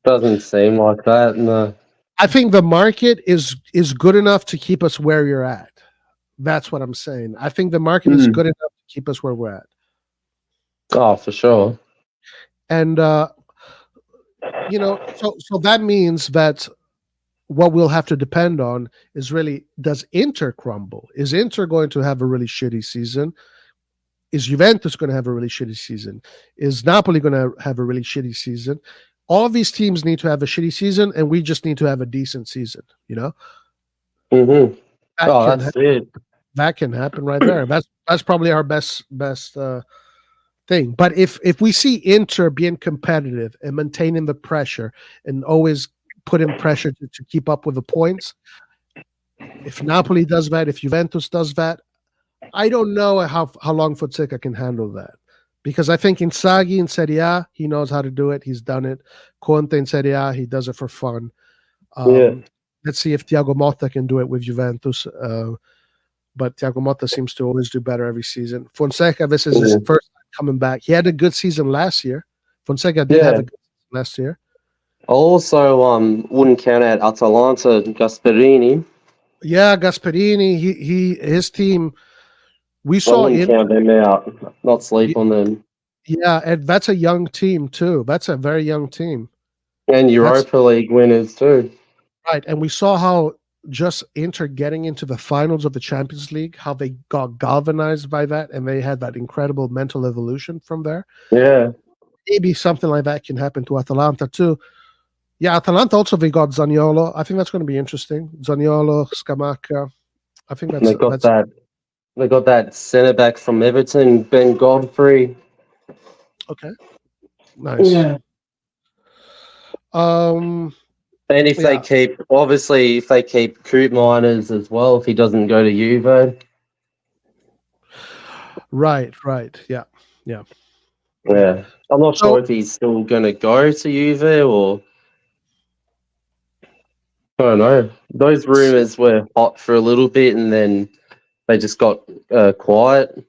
Doesn't seem like that. No. I think the market is good enough to keep us where you're at. That's what I'm saying. I think the market is good enough to keep us where we're at. Oh, for sure. And you know, so that means that what we'll have to depend on is really, does Inter crumble? Is Inter going to have a really shitty season? Is Juventus going to have a really shitty season? Is Napoli going to have a really shitty season? All of these teams need to have a shitty season, and we just need to have a decent season, you know? Mm-hmm. That's it. That can happen right there. That's probably our best thing. But if we see Inter being competitive and maintaining the pressure and always putting pressure to keep up with the points, if Napoli does that, if Juventus does that, I don't know how long Fonseca can handle that. Because I think Inzaghi in Serie A, he knows how to do it. He's done it. Conte in Serie A, he does it for fun. Let's see if Thiago Motta can do it with Juventus. But Thiago Motta seems to always do better every season. Fonseca, this is his first time coming back. He had a good season last year. Fonseca did have a good season last year. I also wouldn't count out Atalanta, Gasperini. Yeah, Gasperini, his team. We I saw wouldn't count them out. Not sleep on them. Yeah, and that's a young team too. That's a very young team. And Europa League winners too. Right, and we saw how just Inter getting into the finals of the Champions League, how they got galvanized by that, and they had that incredible mental evolution from there. Yeah. Maybe something like that can happen to Atalanta too. Yeah, Atalanta also, they got Zaniolo. I think that's going to be interesting. Zaniolo, Scamacca. I think that's They got that centre back from Everton, Ben Godfrey. Okay. Nice. Yeah. And if they keep Coop Miners as well, if he doesn't go to Juve. Right. Yeah. I'm not sure if he's still going to go to Juve or. I don't know. Those rumours were hot for a little bit and then they just got quiet.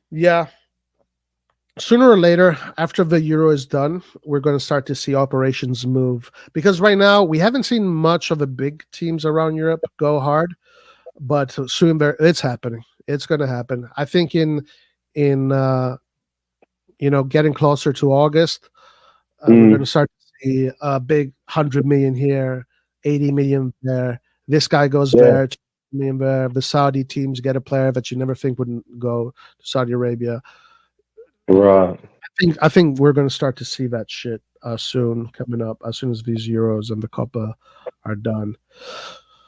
Yeah. Sooner or later, after the Euro is done, we're going to start to see operations move. Because right now, we haven't seen much of the big teams around Europe go hard. But soon it's happening. It's going to happen. I think in getting closer to August, we're going to start to see a big 100 million here, 80 million there. This guy goes there, 20 million there. The Saudi teams get a player that you never think wouldn't go to Saudi Arabia. Right. I think we're going to start to see that shit soon coming up, as soon as these Euros and the Copa are done.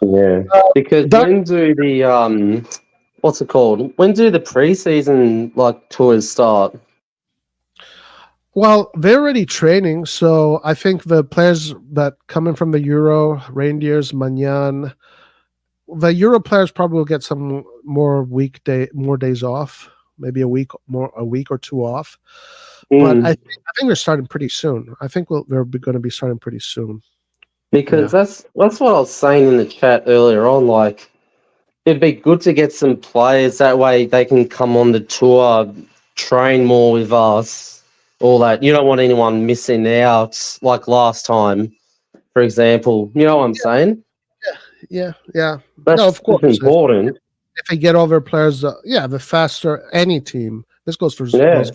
Yeah, because when do the what's it called? When do the preseason tours start? Well, they're already training, so I think the players that coming from the Euro, Reindeers, Magnan, the Euro players probably will get some more days off, maybe a week or two off. But I think they're starting pretty soon. I think they're going to be starting pretty soon. Because that's what I was saying in the chat earlier on. Like, it'd be good to get some players that way they can come on the tour, train more with us, all that. You don't want anyone missing out like last time, for example. You know what I'm saying? Yeah. That's of course important. If they get over players, the faster any team. This goes for team.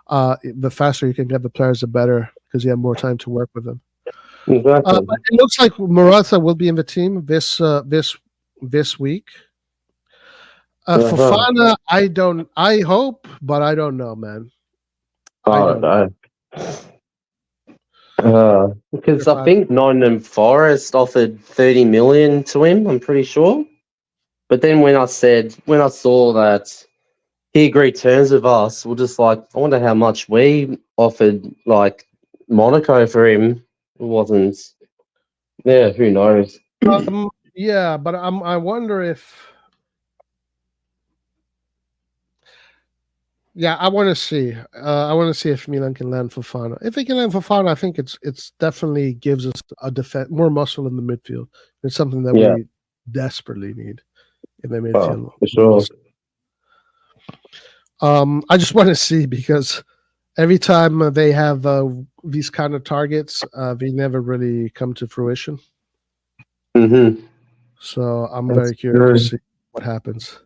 The faster you can get the players, the better, because you have more time to work with them. Exactly. It looks like Morata will be in the team this week. Fofana, I hope, but I don't know, man. I don't know. Because I think Nottingham Forest offered 30 million to him, I'm pretty sure. But then when I saw that he agreed terms with us, we're just like, I wonder how much we offered Monaco for him. It wasn't. Yeah, who knows? Yeah, but I wonder if. Yeah, I want to see. I want to see if Milan can land Fofana. If they can land Fofana, I think it's definitely gives us more muscle in the midfield. It's something that we desperately need in the midfield. For sure. I just want to see because every time they have these kind of targets, they never really come to fruition. Mm-hmm. So I'm That's very curious to true. see what happens.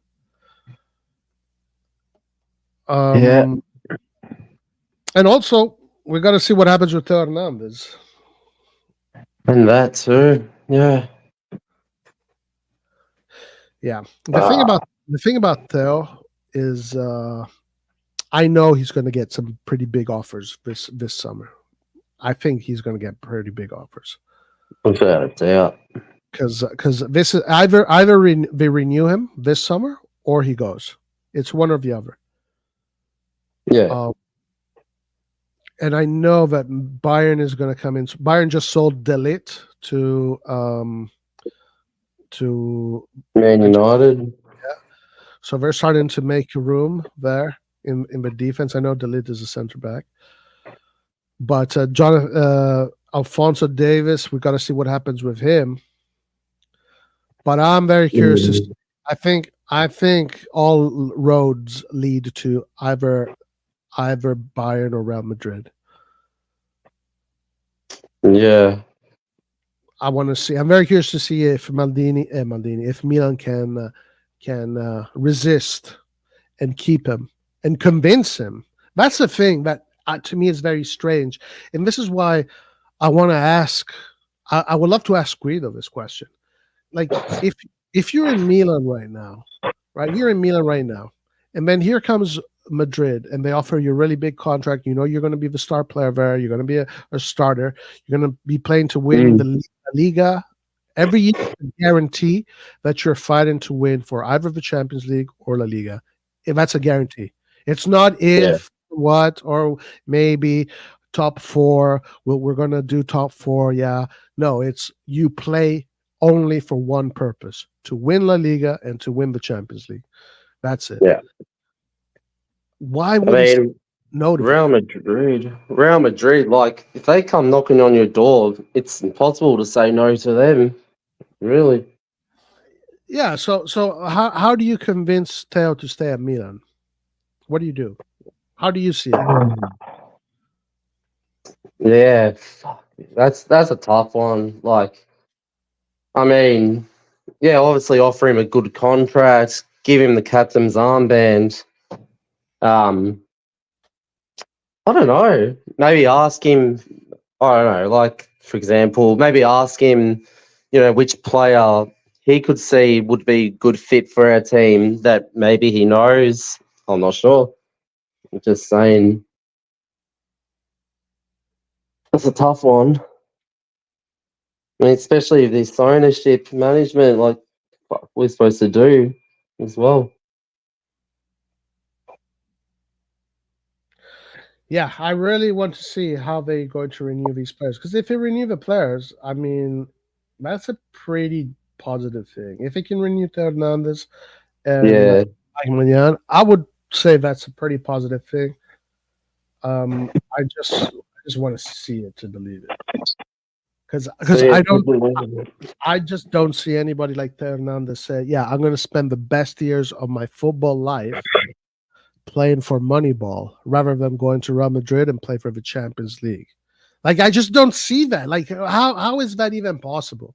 Yeah, And also, we got to see what happens with Theo Hernandez. and that too. Yeah. Yeah, Ah, the thing about Theo is, I know he's going to get some pretty big offers this summer. I think he's going to get pretty big offers without a doubt. because this is they renew him this summer or he goes. It's one or the other. Yeah. Um, and I know that Bayern is going to come in. Bayern just sold Delit to Man United. so they're starting to make room there in the defense. I know Delit is a center back, but Alfonso Davis, we got to see what happens with him. But I'm very curious to see. Mm. I think all roads lead to either Bayern or Real Madrid. Yeah. I want to see. I'm very curious to see if if Milan can resist and keep him and convince him. That's the thing that to me is very strange, and this is why I want to ask. I would love to ask Guido this question. Like, if you're in Milan right now, right? You're in Milan right now, and then here comes Madrid, and they offer you a really big contract. You know you're going to be the star player there. You're going to be a starter. You're going to be playing to win the Liga every year. Guarantee that you're fighting to win for either the Champions League or La Liga. If that's a guarantee, it's not Yeah. if what or maybe top four. Well, we're going to do top four. Yeah, no, it's you play only for one purpose: to win La Liga and to win the Champions League. That's it. Yeah. Why I would he say mean, no to Real that? Madrid. Real Madrid, like, if they come knocking on your door, it's impossible to say no to them. Really. Yeah. So how do you convince Theo to stay at Milan? What do you do? How do you see it? Yeah. Fuck. That's a tough one. Like, I mean, yeah, obviously offer him a good contract, give him the captain's armband. Um, I don't know. Maybe ask him. I don't know. Like, for example, maybe ask him, which player he could see would be a good fit for our team that maybe he knows. I'm not sure. I'm just saying. That's a tough one. I mean, especially if this ownership management, like, what we're supposed to do as well. Yeah, I really want to see how they're going to renew these players. Because if they renew the players, I mean, that's a pretty positive thing. If they can renew Theo Hernandez and Yeah. Magnan, I would say that's a pretty positive thing. I just want to see it to believe it. Because See it. I just don't see anybody like Theo Hernandez say, "Yeah, I'm going to spend the best years of my football life playing for Moneyball rather than going to Real Madrid and play for the Champions League." Like I just don't see that. Like how is that even possible?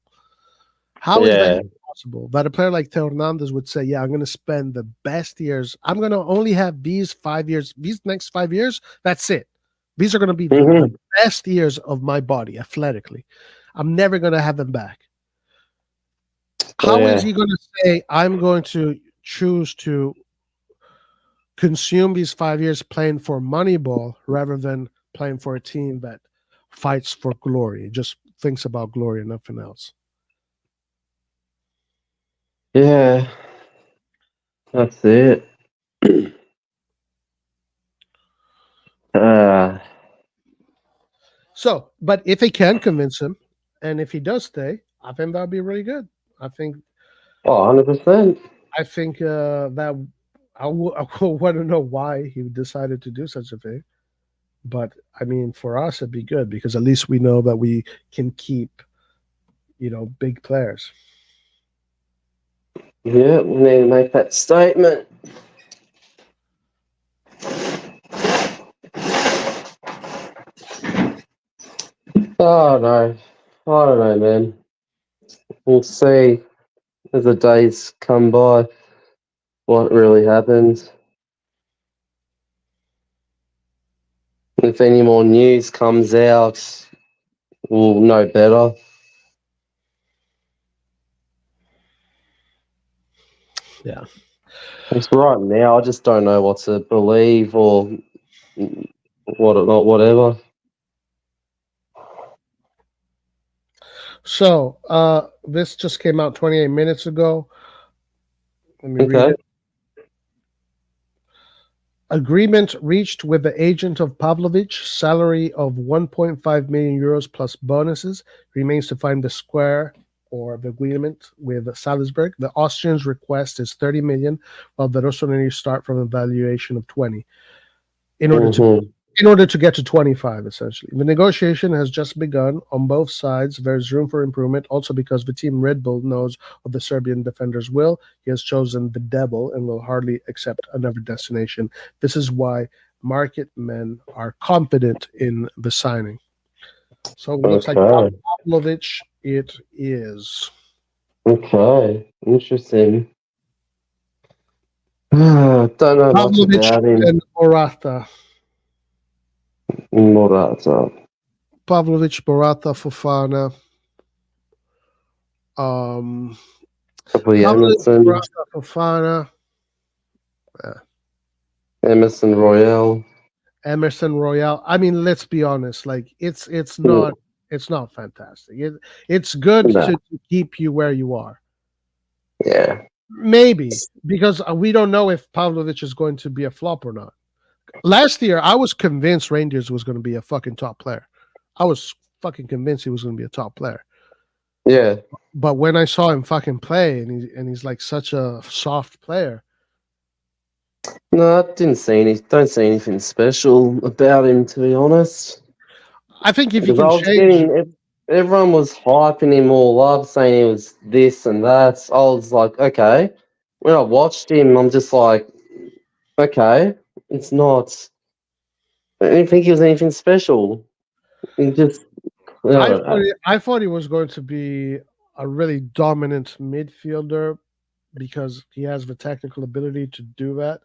How is that Yeah. even possible that a player like Theo Hernandez would say, "Yeah, I'm going to spend the best years. I'm going to only have these 5 years. These next 5 years. That's it. These are going to be the Hmm. best years of my body athletically. I'm never going to have them back." How is Yeah. he going to say, "I'm going to choose to consume these 5 years playing for Moneyball rather than playing for a team that fights for glory, just thinks about glory and nothing else?" Yeah. That's it. uh, So, but if they can convince him, and if he does stay, I think that would be really good. I think, 100%. that I want to know why he decided to do such a thing. But I mean, for us, it'd be good because at least we know that we can keep, big players. Yeah, we need to make that statement. Oh no, I don't know, man. We'll see as the days come by what really happens. If any more news comes out, we'll know better. Yeah. It's right now. I just don't know what to believe or whatever. So this just came out 28 minutes ago. Let me read Okay. it. Agreement reached with the agent of Pavlovic. Salary of 1.5 million euros plus bonuses. Remains to find the square or the agreement with Salzburg. The Austrians' request is 30 million, while the Rossoneri start from a valuation of 20. In order to get to 25, essentially. The negotiation has just begun on both sides. There's room for improvement, also because the team Red Bull knows what the Serbian defender's will. He has chosen the devil and will hardly accept another destination. This is why market men are confident in the signing. So it looks like Pavlovic it is. Okay, interesting. Don't know much Pavlovic about him. and Morata. Morata. Pavlovic, Morata, Fofana. Probably Pavlovic, Emerson. Morata, Fofana. Emerson Royale. Emerson Royale. I mean, let's be honest. Like it's not fantastic. It's good to keep you where you are. Yeah. Maybe because we don't know if Pavlovic is going to be a flop or not. Last year, I was convinced Rangers was going to be a fucking top player. I was fucking convinced he was going to be a top player. Yeah. But when I saw him fucking play, and he's like such a soft player. No, I don't see anything special about him, to be honest. I think if he can change, everyone was hyping him all up, saying he was this and that. I was like, okay. When I watched him, I'm just like, okay, it's not. I didn't think he was anything special. He just, I thought he was going to be a really dominant midfielder because he has the technical ability to do that,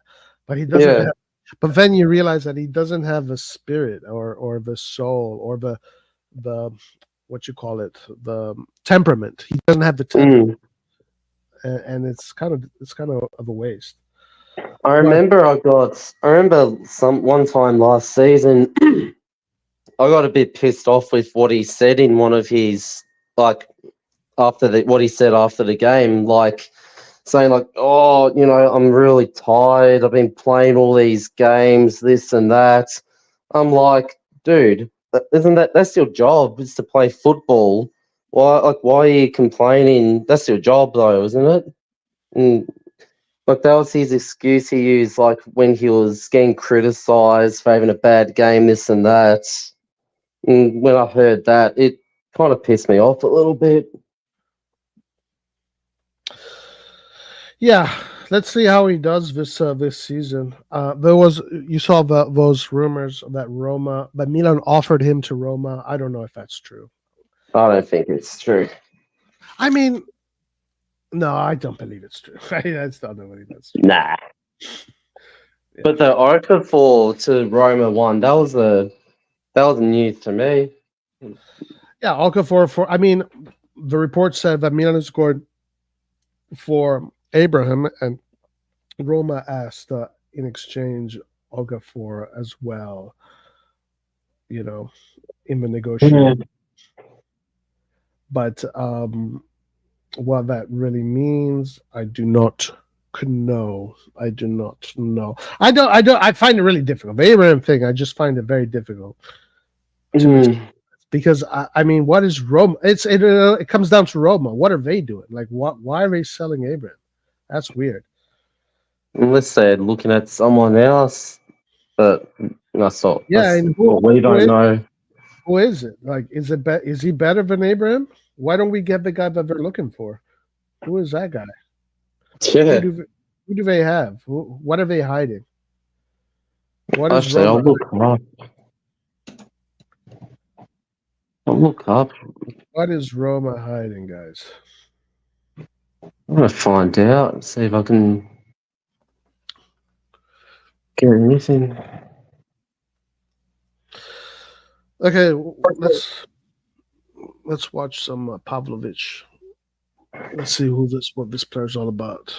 but he doesn't have. But then you realize that he doesn't have the spirit or the soul or the what you call it, the temperament. He doesn't have the temperament, and it's kind of a waste. I remember one time last season. I got a bit pissed off with what he said in one of his what he said after the game, like saying like, oh, I'm really tired. I've been playing all these games, this and that. I'm like, dude, that's your job, is to play football. Why are you complaining? That's your job though, isn't it? And like that was his excuse he used, like when he was getting criticised for having a bad game, this and that. And when I heard that, it kind of pissed me off a little bit. Yeah, let's see how he does this season. You saw those rumors that Milan offered him to Roma. I don't know if that's true. I don't think it's true. I mean, no, I don't believe it's true. I don't believe that's true. Nah. Yeah. But the Okafor to Roma one, that was news to me. Yeah, Okafor I mean, the report said that Milan scored for Abraham, and Roma asked in exchange Okafor as well. In the negotiation. But what that really means, I do not know. I do not know. I find it really difficult. The Abraham thing, I just find it very difficult. Because I mean, what is Roma? It comes down to Roma. What are they doing? Like, why are they selling Abraham? That's weird. Unless they're looking at someone else, but that's all. Yeah, and we don't know. Who is it? Like, is he better than Abraham? Why don't we get the guy that they're looking for? Who is that guy? Yeah. Who do they have? What are they hiding? What is Actually, Roma? I'll look him up. I'll look up. What is Roma hiding, guys? I'm gonna find out. See if I can get anything. Okay, let's watch some Pavlovic. Let's see what this player's all about.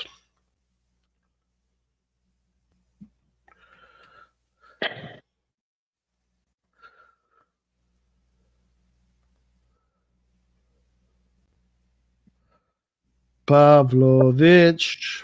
Pavlovic.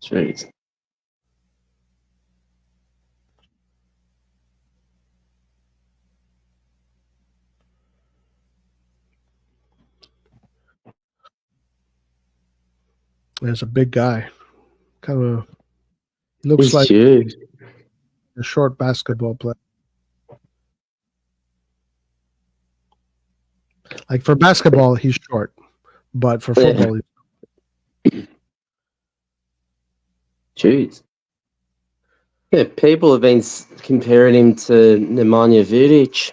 Jeez. There's a big guy. Kind of looks He's like huge. a short basketball player. Like for basketball, he's short, but for Yeah. football, Jeez. Yeah, people have been comparing him to Nemanja Vidic.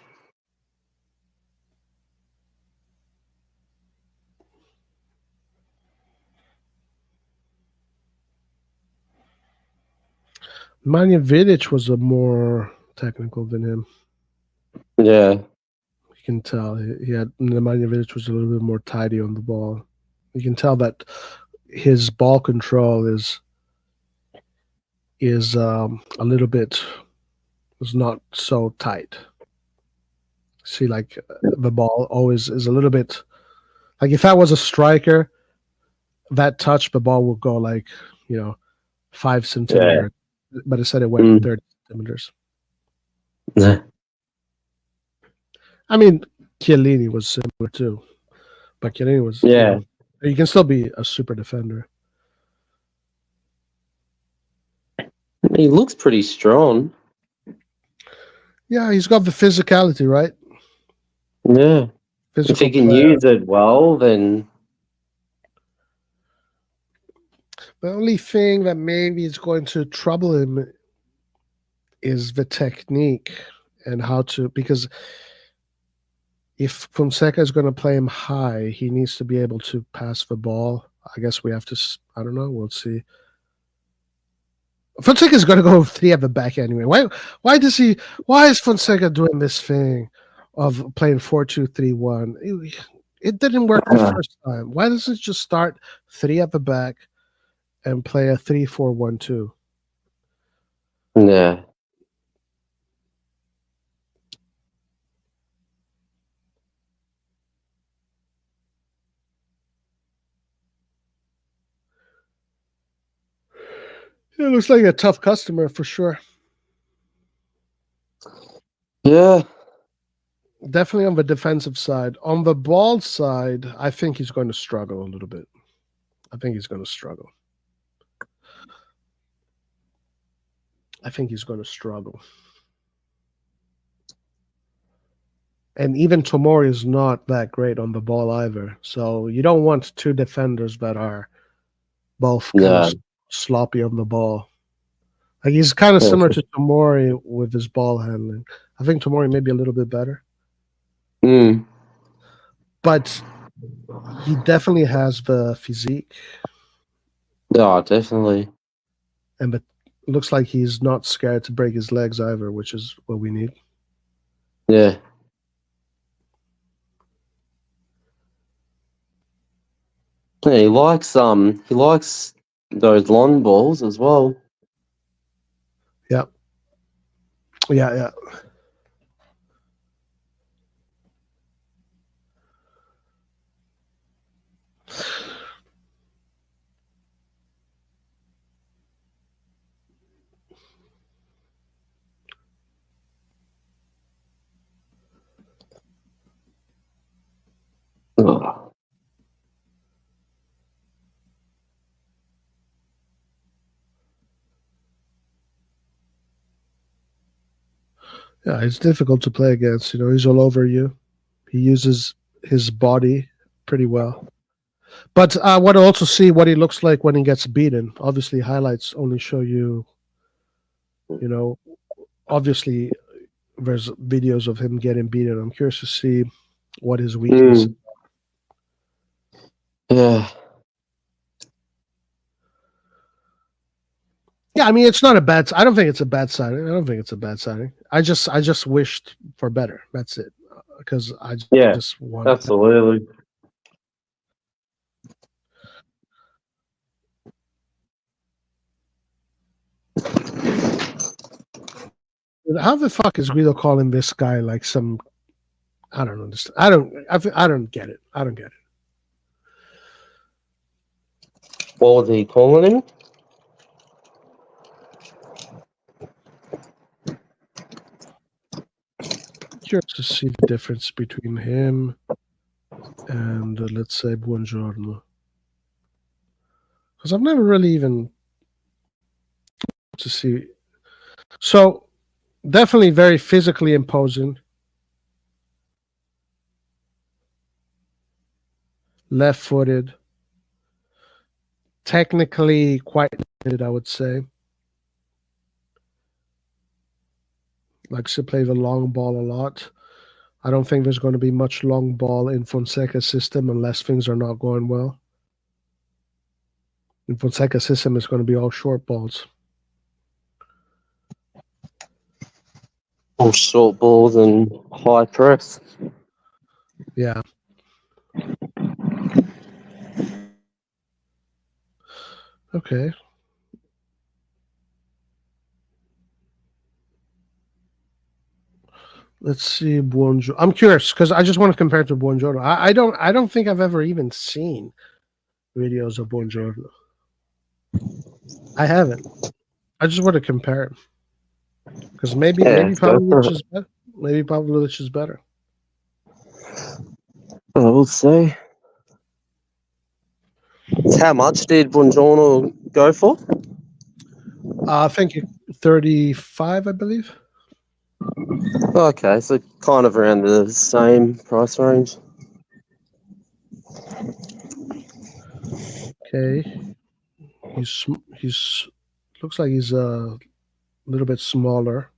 Manja Vidic was a more technical than him. Yeah. You can tell he had Nemanja Vidic was a little bit more tidy on the ball. You can tell that his ball control is a little bit was not so tight. See, like the ball always is a little bit like if I was a striker, that touch the ball would go like 5 centimeters, but instead it went 30 centimeters. Yeah. I mean, Chiellini was similar too, but Chiellini was you can still be a super defender. He looks pretty strong. Yeah, he's got the physicality, right? Yeah. If Physical he can player. use it well, then The only thing that maybe is going to trouble him is the technique and how to, because if Fonseca is going to play him high, he needs to be able to pass the ball. I guess we have to, I don't know, we'll see. Fonseca is going to go 3 at the back anyway. Why is Fonseca doing this thing of playing 4-2-3-1? It didn't work the first time. Why doesn't it just start 3 at the back and play a 3-4-1-2? yeah. It looks like a tough customer for sure. Yeah. Definitely on the defensive side. On the ball side, I think he's going to struggle a little bit. I think he's going to struggle. And even Tomori is not that great on the ball either. So you don't want 2 defenders that are both kind of sloppy on the ball. Like he's kind of similar to Tomori with his ball handling. I think Tomori may be a little bit better. But he definitely has the physique. Yeah, definitely. And it looks like he's not scared to break his legs either, which is what we need. Yeah. Yeah, he likes those long balls as well. Yeah. Yeah. Oh. Yeah, it's difficult to play against. He's all over you. He uses his body pretty well. But I want to also see what he looks like when he gets beaten. Obviously, highlights only show you, obviously there's videos of him getting beaten. I'm curious to see what his weakness. Yeah. Yeah, I mean, it's not a bad. I don't think it's a bad signing. I just wished for better. That's it. Because I just want. Absolutely. How the fuck is Guido calling this guy like some? I don't understand. I don't get it. I don't get it. What was he calling him? Curious to see the difference between him and let's say Buongiorno, because I've never really even to see. So definitely very physically imposing. Left-footed. Technically quite limited, I would say. Likes to play the long ball a lot. I don't think there's going to be much long ball in Fonseca's system unless things are not going well. In Fonseca's system, it's going to be all short balls. All short balls and high press. Yeah. Okay. Let's see Buongiorno. I'm curious because I just want to compare it to Buongiorno. I don't think I've ever even seen videos of Buongiorno. I haven't. I just want to compare it because maybe Pavlovich is better. Maybe Pavlovich is better. I will say. How much did Buongiorno go for? I think 35, I believe. Okay, so kind of around the same price range. Okay. He's looks like he's a little bit smaller.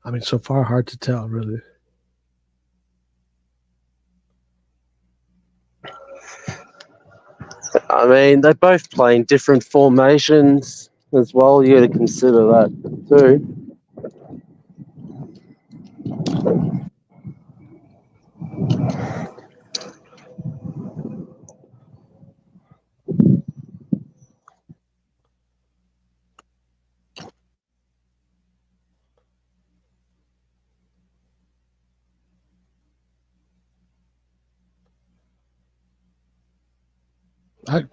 I mean, so far, hard to tell, really. I mean, they both play in different formations as well. You got to consider that too. I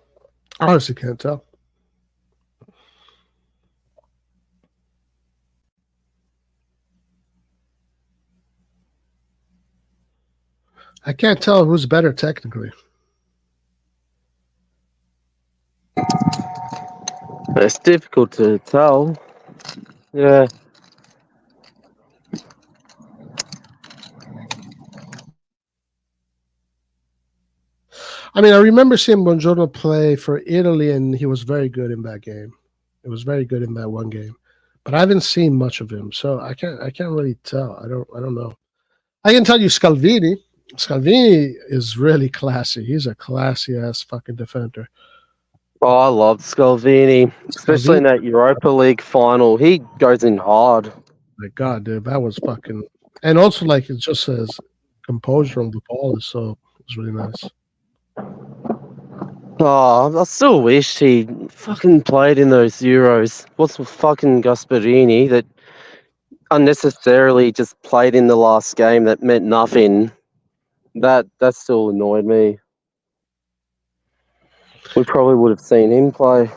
honestly can't tell. I can't tell who's better technically. It's difficult to tell. Yeah. I mean, I remember seeing Buongiorno play for Italy, and he was very good in that game. It was very good in that one game, but I haven't seen much of him, so I can't really tell. I don't know. I can tell you Scalvini. Scalvini is really classy. He's a classy ass fucking defender. Oh, I love Scalvini, especially in that Europa League final. He goes in hard. My God, dude, that was fucking. And also, like, it just says composure on the ball is really nice. Oh, I still wish he fucking played in those Euros. What's with fucking Gasperini that unnecessarily just played in the last game that meant nothing? That still annoyed me. We probably would have seen him play.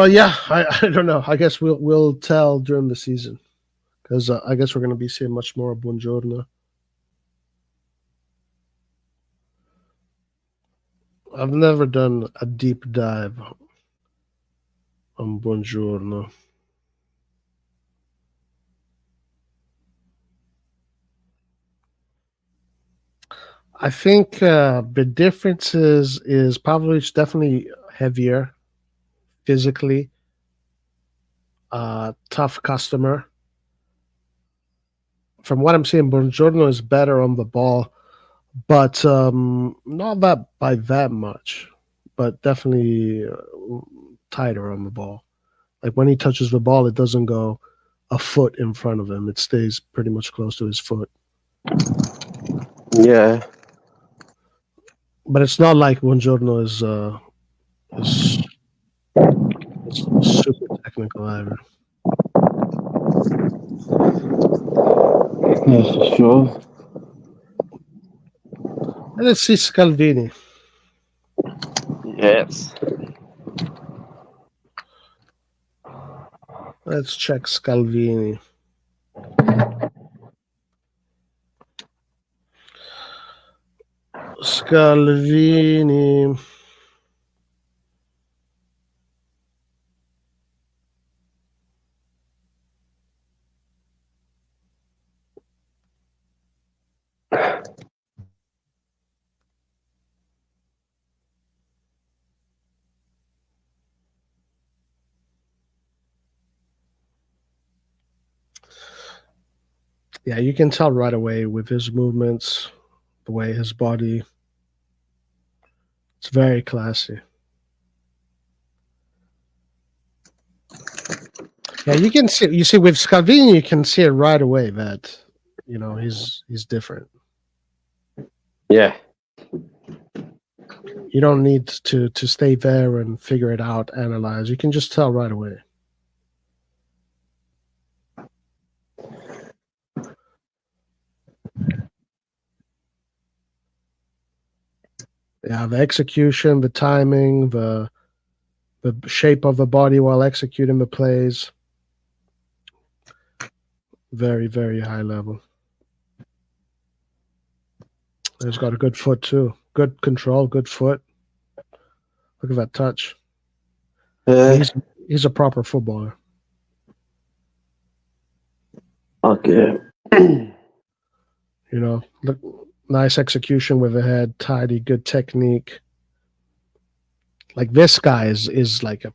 Yeah, I don't know. I guess we'll tell during the season, because I guess we're going to be seeing much more of Buongiorno. I've never done a deep dive on Buongiorno. I think the difference is Pavlovich definitely heavier physically, tough customer. From what I'm seeing, Buongiorno is better on the ball, but not that by that much, but definitely tighter on the ball. Like when he touches the ball, it doesn't go a foot in front of him. It stays pretty much close to his foot. Yeah. But it's not like Buongiorno is super technical either. Yeah, for sure. And let's see Scalvini. Yes. Let's check Scalvini. Scalvini. Yeah, you can tell right away with his movements, the way his body. It's very classy. Yeah, you can see. You see, with Scalvini, you can see it right away that he's different. Yeah. You don't need to stay there and figure it out, analyze. You can just tell right away. Yeah, the execution, the timing, the shape of the body while executing the plays. Very, very high level. He's got a good foot too. Good control, good foot. Look at that touch. He's a proper footballer. Okay. Look, nice execution with the head, tidy, good technique. Like this guy is like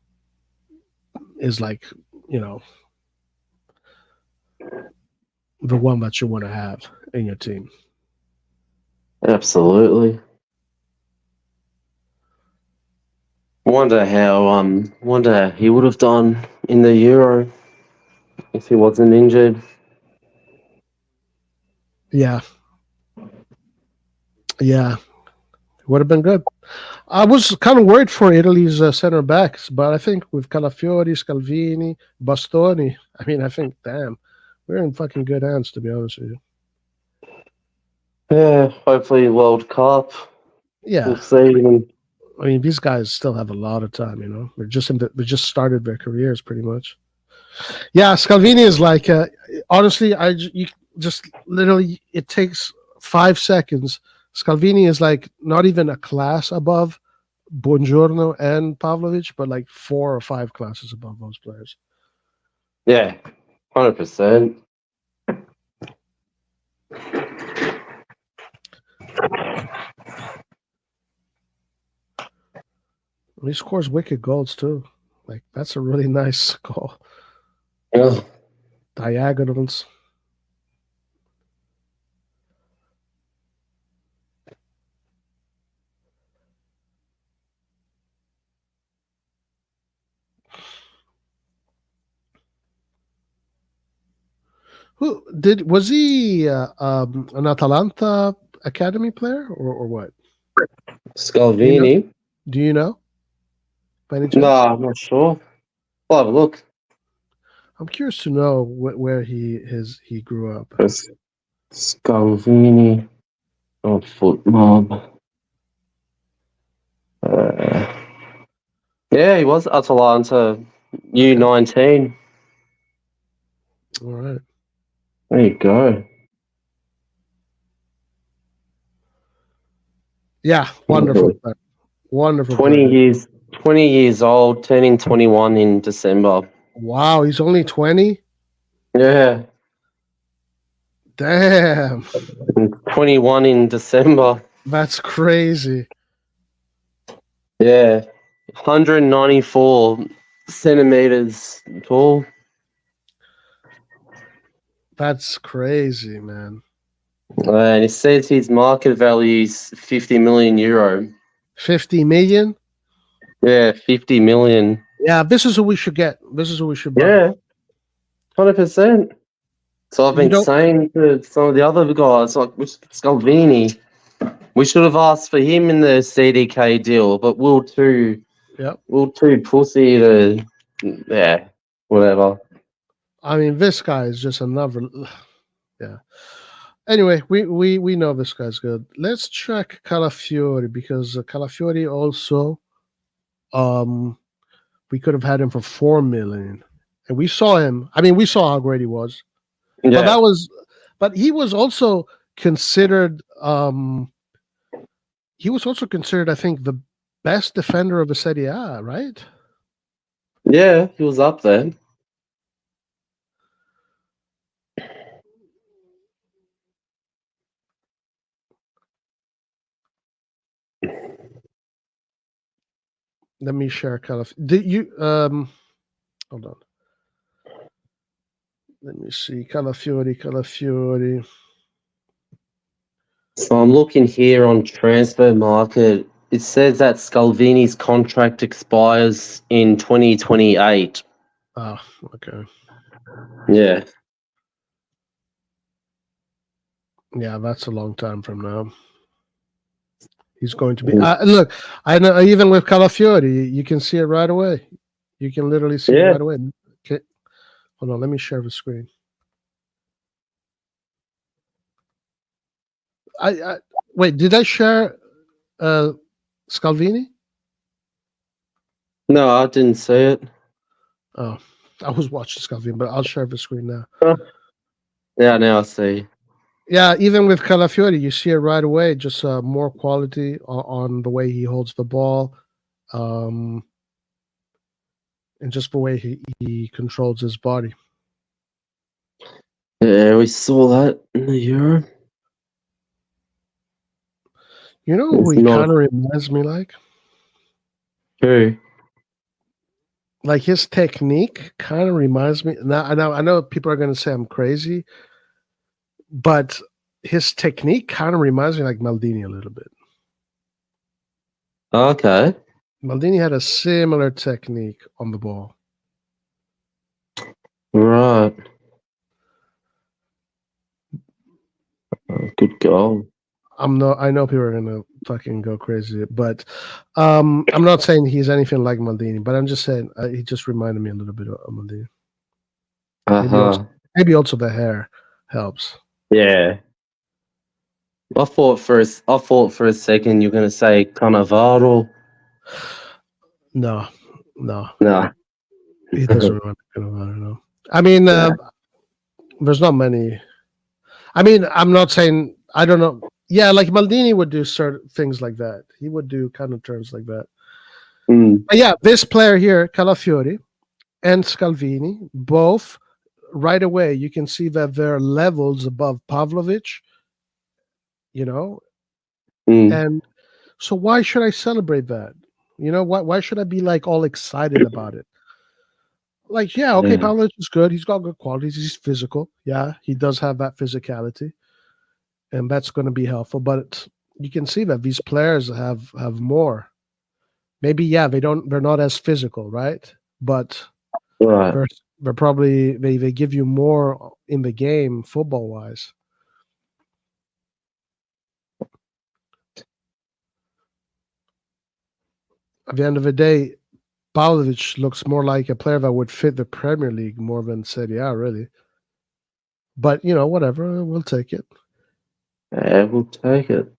the one that you want to have in your team. Absolutely. Wonder he would have done in the Euro if he wasn't injured. Yeah. Yeah. It would have been good. I was kind of worried for Italy's center backs, but I think with Calafiori, Scalvini, Bastoni, I think, damn, we're in fucking good hands, to be honest with you. Yeah, hopefully World Cup. Yeah. We'll see. These guys still have a lot of time, They're they just started their careers pretty much. Yeah, Scalvini is like, honestly, you just literally, it takes 5 seconds. Scalvini is like not even a class above Buongiorno and Pavlovich, but like 4 or 5 classes above those players. Yeah, 100%. He scores wicked goals too. Like that's a really nice goal. Yeah. Diagonals. Was he an Atalanta academy player or what? Scalvini. Do you know? By any chance? No, I'm not sure. I'll have a look. I'm curious to know where he grew up. Scalvini. Oh, foot mob. Yeah, he was Atalanta U19. All right. There you go. Yeah, wonderful player. Wonderful 20 player. years 20 years old, turning 21 in December. Wow, he's only 20? Yeah. Damn. 21 in December. That's crazy. Yeah. 194 centimeters tall. That's crazy, man. And it says his market value is 50 million euro. 50 million? Yeah, 50 million. Yeah, this is who we should get. This is who we should buy. Yeah, 100%. So I've You been don't- saying to some of the other guys, like Scalvini, we should have asked for him in the CDK deal, but we're too pussy to, yeah, whatever. I mean, this guy is just another. Yeah. Anyway, we know this guy's good. Let's check Calafiori because Calafiori also, we could have had him for 4 million, and we saw him. I mean, we saw how great he was. Yeah. But he was also considered. He was also considered, I think, the best defender of the Serie A, right? Yeah, he was up there. Let me share Did you hold on. Let me see. Calafiori. So I'm looking here on Transfer Market. It says that Scalvini's contract expires in 2028. Oh, okay. Yeah. Yeah, that's a long time from now. He's going to be look. I know even with Calafiori, you can see it right away. You can literally see it right away. Okay. Hold on, let me share the screen. I wait. Did I share Scalvini? No, I didn't see it. Oh, I was watching Scalvini, but I'll share the screen now. Yeah, now I see. Yeah, even with Calafiori, you see it right away. Just more quality on the way he holds the ball, and just the way he controls his body. Yeah, we saw that in the Euro. You know who he kind of reminds me like? Who? Like his technique kind of reminds me. Now I know people are going to say I'm crazy, but his technique kind of reminds me like Maldini a little bit. Okay. Maldini had a similar technique on the ball. Right. Good goal. I know people are gonna fucking go crazy, but I'm not saying he's anything like Maldini, but I'm just saying he just reminded me a little bit of Maldini. Maybe also the hair helps. Yeah. I thought for a second you're gonna say Cannavaro. No. No. He doesn't remind me of Cannavaro, no. I mean, there's not many. I mean, I'm not saying I don't know. Yeah, like Maldini would do certain things like that. He would do kind of turns like that. But yeah, this player here, Calafiori and Scalvini, both right away you can see that they're levels above Pavlovic, you know. And so why should I celebrate that? You know what? Why should I be like all excited about it? Like, yeah, okay, Pavlovic is good. He's got good qualities. He's physical. Yeah, he does have that physicality, and that's going to be helpful. But you can see that these players have more. Maybe yeah, they're not as physical, right? But Right. they're probably they give you more in the game football wise. At the end of the day, Pavlovic looks more like a player that would fit the Premier League more than Serie A, really. But you know, whatever, we'll take it. Yeah, we'll take it.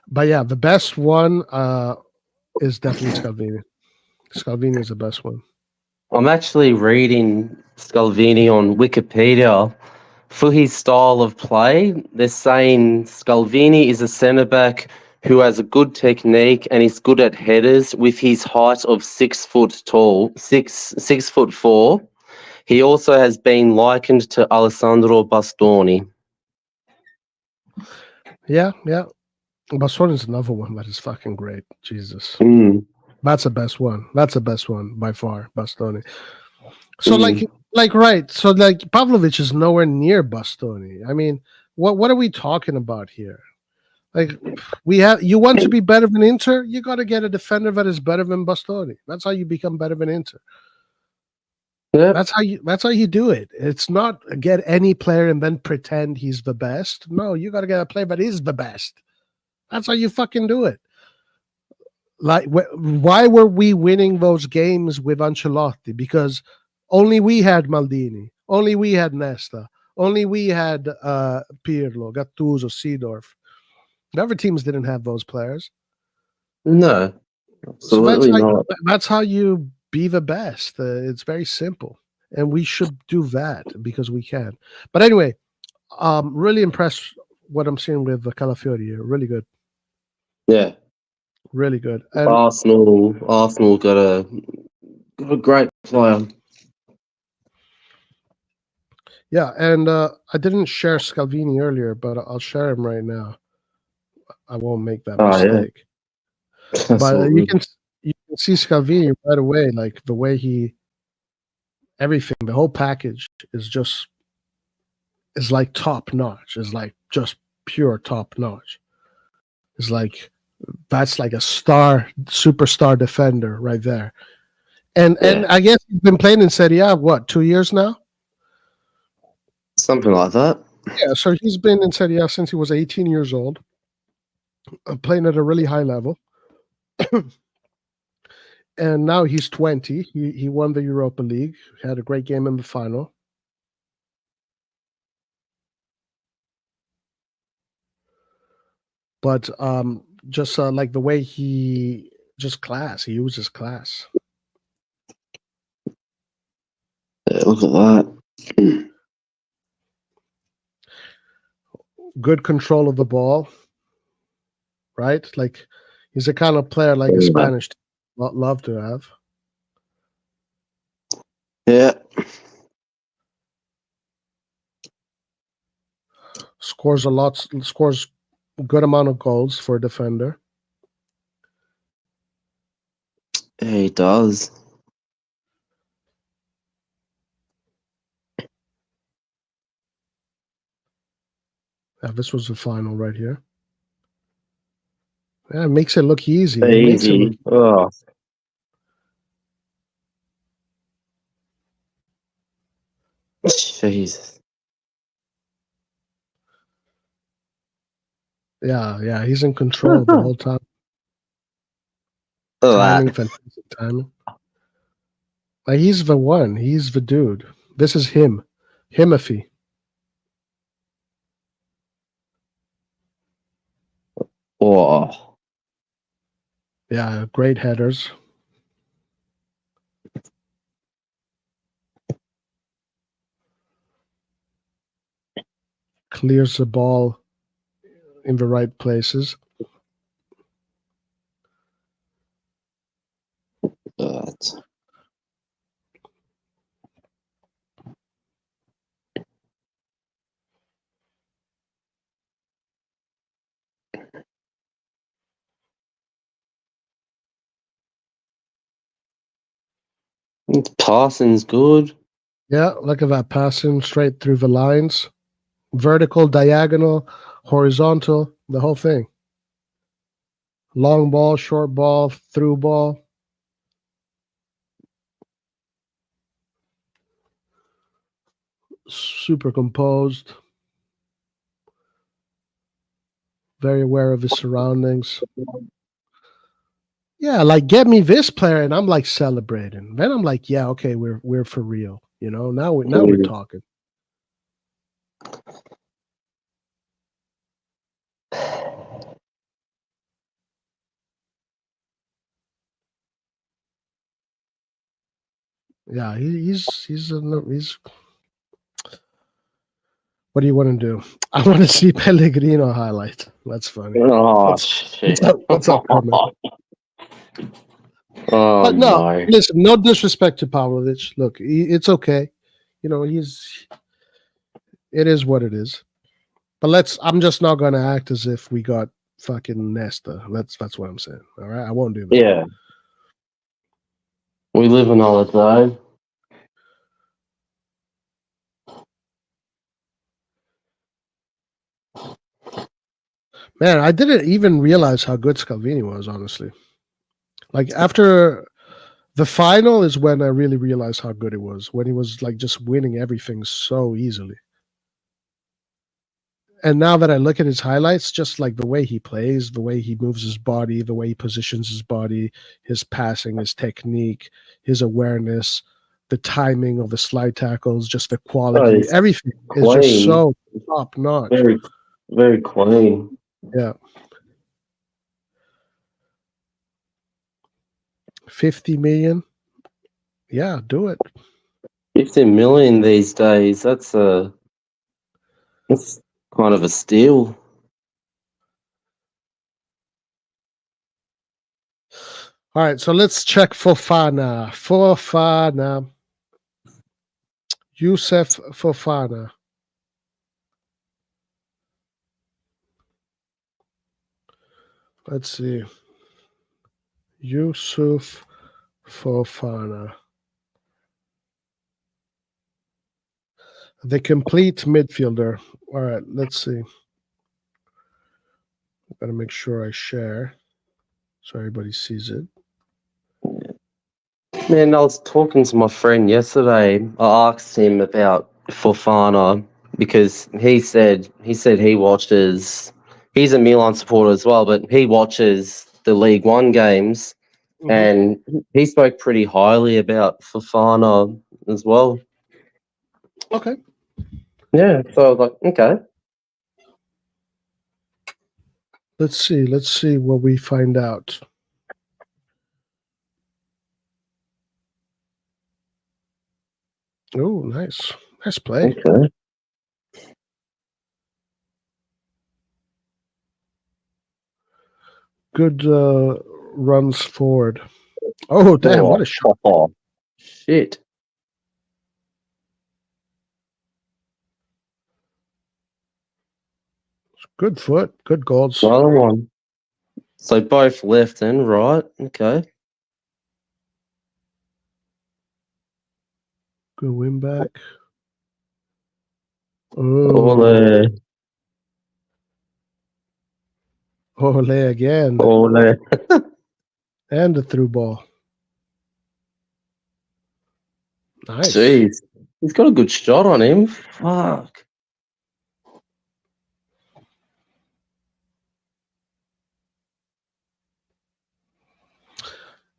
But yeah, the best one is definitely Scalvini. Scalvini is the best one. I'm actually reading Scalvini on Wikipedia. For his style of play, they're saying Scalvini is a centre back who has a good technique and is good at headers with his height of 6 foot tall, 6'4". He also has been likened to Alessandro Bastoni. Yeah. Bastoni is another one that is fucking great. Jesus. That's the best one. That's the best one by far, Bastoni. So right. So like Pavlovic is nowhere near Bastoni. I mean, what are we talking about here? Like you want to be better than Inter, you got to get a defender that is better than Bastoni. That's how you become better than Inter. Yep. That's how you do it. It's not get any player and then pretend he's the best. No, you got to get a player that is the best. That's how you fucking do it. Like, why were we winning those games with Ancelotti? Because only we had Maldini, only we had Nesta, only we had Pirlo, Gattuso, Seedorf. The other teams didn't have those players. No, absolutely not. That's how you be the best. It's very simple, and we should do that because we can. But anyway, really impressed what I'm seeing with Calafiori here. Really good. Yeah. Really good. And Arsenal got a great player. yeah, and I didn't share Scalvini earlier, but I'll share him right now. I won't make that mistake. Yeah. But you can see Scalvini right away, like the way everything, the whole package is like top notch. Is like just pure top notch. It's like that's like a superstar defender right there. And I guess he's been playing in Serie A, what, 2 years now? Something like that. Yeah, so he's been in Serie A since he was 18 years old, playing at a really high level. And now he's 20. He won the Europa League, had a great game in the final. But just like the way he uses class. Yeah, look at that. Good control of the ball, right? Like he's the kind of player like a Spanish team love to have. Yeah. Scores a good amount of goals for a defender. Yeah, he does. Yeah, this was the final right here. Yeah, it makes it look easy. Easy. Oh. Jesus. Yeah, he's in control the whole time. Fantastic timing. Like he's the one. He's the dude. This is him. Himothy. Oh. Yeah, great headers. Clears the ball in the right places. God. Passing's good. Yeah, look at that passing straight through the lines. Vertical, diagonal, horizontal, the whole thing. Long ball, short ball, through ball. Super composed. Very aware of his surroundings. Yeah, like get me this player, and I'm like celebrating. Then I'm like, yeah, okay, we're for real. You know, now we're talking. Yeah, he's. What do you want to do? I want to see Pellegrino highlight. That's funny. Oh, shit. What's up, Carmen? Oh, But no, no. listen, no disrespect to Pavlovich. Look, it's okay. You know, it is what it is. But I'm just not going to act as if we got fucking Nesta. That's what I'm saying. All right, I won't do that. Yeah. We live in holiday. Man, I didn't even realize how good Scalvini was, honestly. Like after the final is when I really realized how good it was, when he was like just winning everything so easily. And now that I look at his highlights, just like the way he plays, the way he moves his body, the way he positions his body, his passing, his technique, his awareness, the timing of the slide tackles, just the quality, it's everything is clean. just so top notch. Very, very clean. Yeah. 50 million. Yeah, do it. 50 million these days. That's kind of a steal. All right, so let's check Fofana. Youssef Fofana. Let's see. Yusuf Fofana. The complete midfielder. All right, let's see. Gotta make sure I share so everybody sees it. Man, I was talking to my friend yesterday. I asked him about Fofana because he said he watches. He's a Milan supporter as well, but he watches the League One games, and he spoke pretty highly about Fofana as well. Okay. Yeah, so I was like, okay. Let's see what we find out. Oh, nice. Nice play. Okay. Good runs forward. Oh, damn, what a shot. Oh, shit. Good foot. Good goals. Another one. So both left and right. Okay. Good win back. Ole. Ole again. Ole. And the through ball. Nice. Jeez. He's got a good shot on him. Fuck.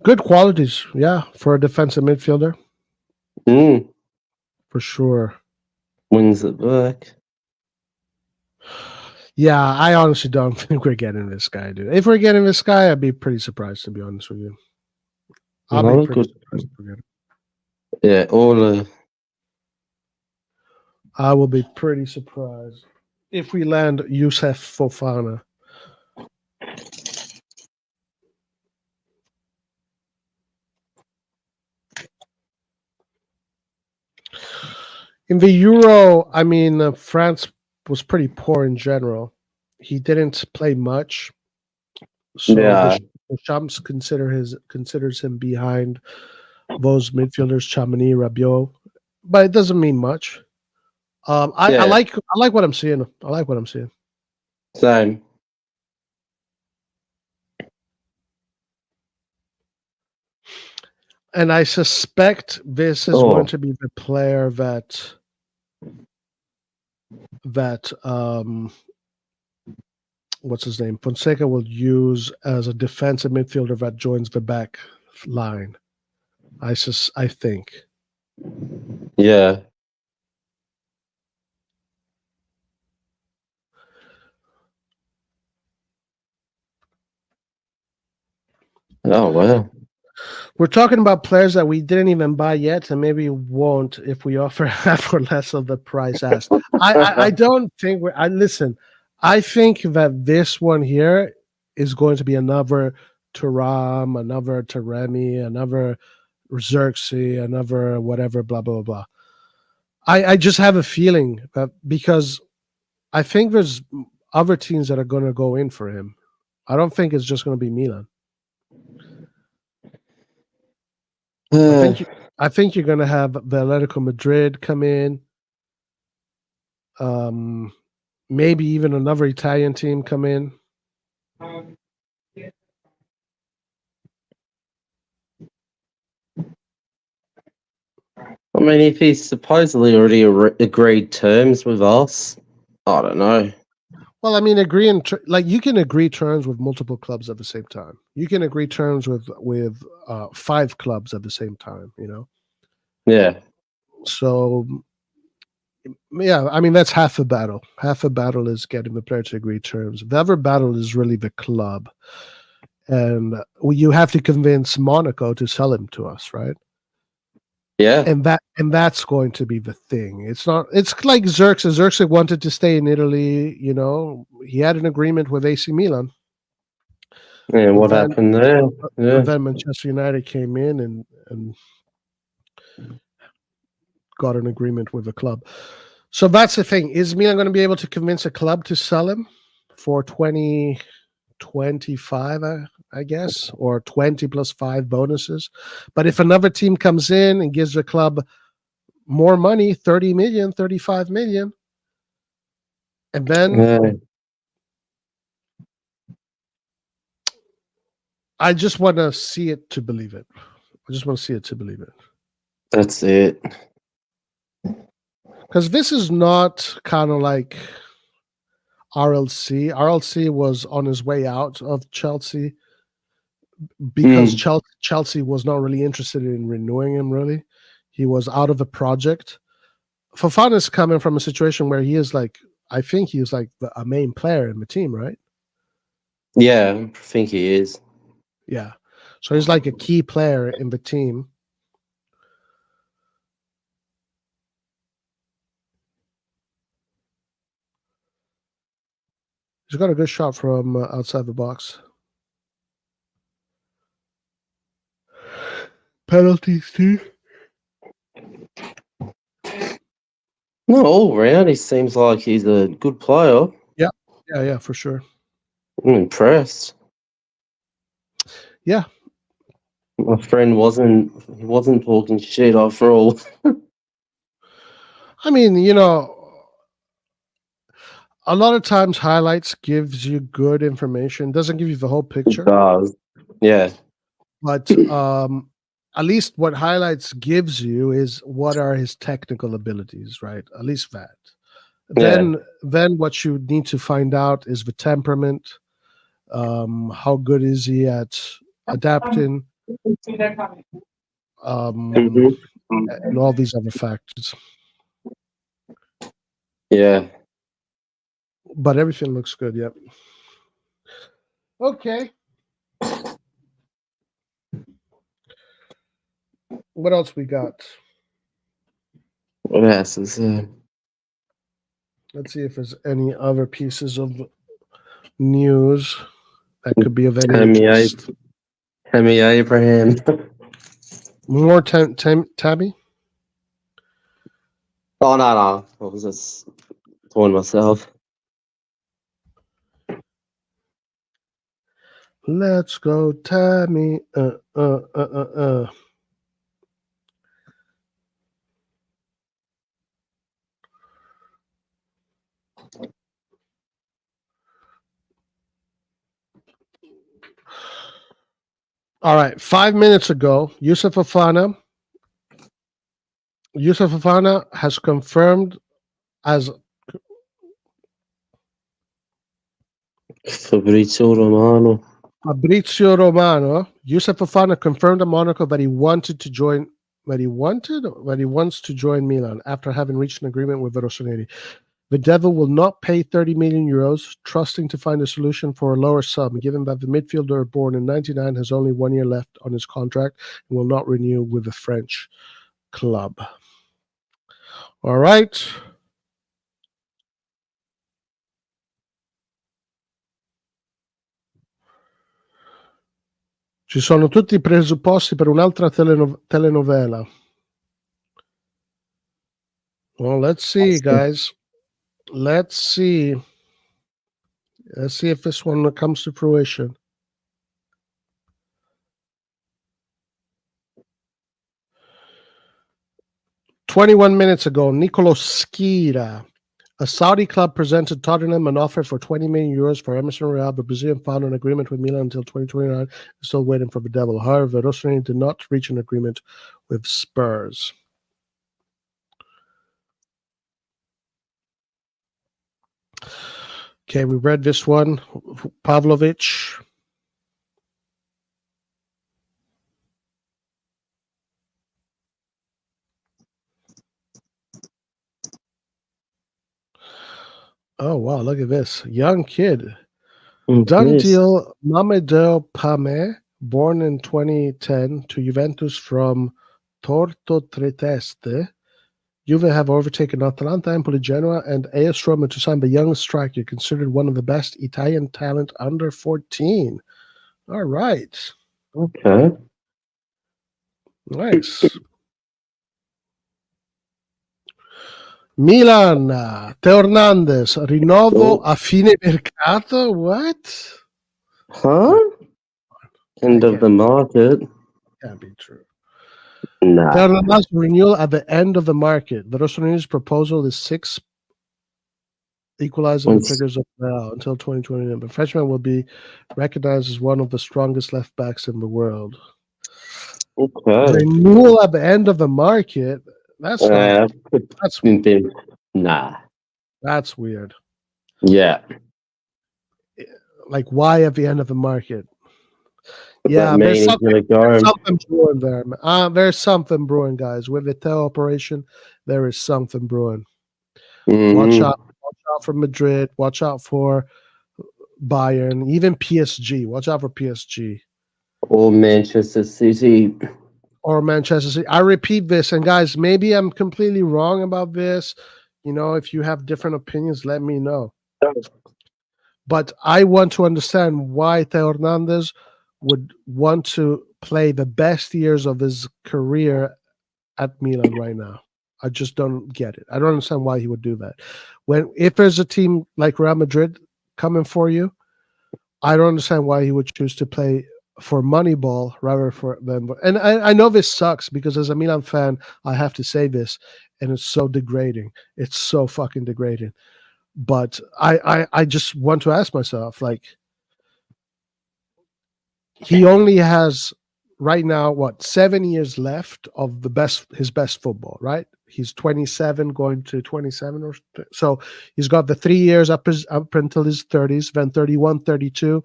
Good qualities, yeah, for a defensive midfielder. For sure. Wins it back. Yeah, I honestly don't think we're getting this guy, dude. If we're getting this guy, I'd be pretty surprised, to be honest with you. I'll be pretty surprised if we get him. Yeah, Ole. I will be pretty surprised if we land Youssef Fofana. In the Euro, I mean, France was pretty poor in general. He didn't play much, so Yeah. the Champs considers him behind those midfielders, Chamini, Rabiot, but it doesn't mean much. I Yeah. like what I'm seeing. I like what I'm seeing. Same. And I suspect this is going to be the player that what's his name? Fonseca will use as a defensive midfielder that joins the back line. I think. Yeah. Oh wow. We're talking about players that we didn't even buy yet, and maybe won't if we offer half or less of the price asked. I don't think we're. Listen. I think that this one here is going to be another Turam, another Taremi, another Xerxes, another whatever, blah blah blah. I just have a feeling that because I think there's other teams that are going to go in for him. I don't think it's just going to be Milan. I think you're going to have the Atletico Madrid come in. Maybe even another Italian team come in. I mean, if he's supposedly already agreed terms with us, I don't know. Well, I mean, you can agree terms with multiple clubs at the same time. You can agree terms with 5 clubs at the same time. You know. Yeah. So, yeah, I mean that's half a battle. Half a battle is getting the player to agree terms. The other battle is really the club, and you have to convince Monaco to sell him to us, right? Yeah. And that's going to be the thing. It's like Xerxes. Xerxes wanted to stay in Italy. You know, he had an agreement with AC Milan. Yeah. What happened there? Yeah. But then Manchester United came in and got an agreement with the club. So that's the thing. Is Milan going to be able to convince a club to sell him for 2025, I guess, or 20 plus 5 bonuses? But if another team comes in and gives the club more money, 30 million, 35 million, and then I just want to see it to believe it. That's it. Because this is not kind of like RLC. RLC was on his way out of Chelsea because Chelsea was not really interested in renewing him, really. He was out of the project. Fofana is coming from a situation where he is like, I think he is like a main player in the team, right? Yeah, I think he is. Yeah. So he's like a key player in the team. He's got a good shot from outside the box. Penalties too. No, all round he seems like he's a good player. Yeah, for sure. I'm impressed. Yeah. My friend wasn't talking shit after all. I mean, you know, a lot of times highlights gives you good information, doesn't give you the whole picture. It does. Yeah. But at least what highlights gives you is what are his technical abilities, right? At least that. Then what you need to find out is the temperament. How good is he at adapting? And all these other factors. Yeah. But everything looks good, yep. Okay. What else we got? What else is there? Let's see if there's any other pieces of news that could be of any interest. Tammy Abraham. More Tabby? Oh, no. I was just talking myself. Let's go, Tammy. All right, 5 minutes ago, Yusuf Fofana has confirmed as Fabrizio Romano. Fabrizio Romano. Yusuf Fofana confirmed to Monaco that he wants to join Milan after having reached an agreement with Rossoneri. The Devil will not pay 30 million euros, trusting to find a solution for a lower sum, given that the midfielder born in 99 has only 1 year left on his contract and will not renew with the French club. All right. Ci sono tutti i presupposti per un'altra telenovela. Well, let's see, guys. Let's see. Let's see if this one comes to fruition. "21 minutes ago, Nicolo Schira, a Saudi club, presented Tottenham an offer for 20 million euros for Emerson Royal. The Brazilian found an agreement with Milan until 2029. Still waiting for the Devil. However, Rossoneri did not reach an agreement with Spurs." Okay, we read this one. Pavlovic. Oh, wow, look at this. Young kid. Done deal, Mamadou Pame, born in 2010 to Juventus from Torto Trieste. Juve have overtaken Atalanta, Empoli, Genoa, and AS Roma to sign the young striker, considered one of the best Italian talent under 14. All right. Okay. Nice. Milan, Teo Hernandez, rinnovo a fine mercato. What? Huh? End of the market. Can't be true. Nah. Teo Hernandez renewal at the end of the market. The Rossoneri's proposal is 6 equalizing the figures of now until 2029. The Frenchman will be recognized as one of the strongest left backs in the world. Okay. Renewal at the end of the market. That's nah. That's weird. Yeah. Like, why at the end of the market? Yeah, there's something brewing there. There's something brewing, guys. With the Teo operation, there is something brewing. Mm-hmm. Watch out for Madrid. Watch out for Bayern. Even PSG. Watch out for PSG. Or Manchester City. I repeat this, and guys, maybe I'm completely wrong about this. If you have different opinions, let me know. But I want to understand why Teo Hernandez would want to play the best years of his career at Milan right now. I just don't get it. I don't understand why he would do that. If there's a team like Real Madrid coming for you, I don't understand why he would choose to play for Moneyball rather than. And I know this sucks because as a Milan fan, I have to say this, and it's so degrading. It's so fucking degrading. But I just want to ask myself, like, he only has right now 7 years left of his best football, right? He's 27 going to 27 or so. He's got the 3 years up until his 30s, then 31, 32.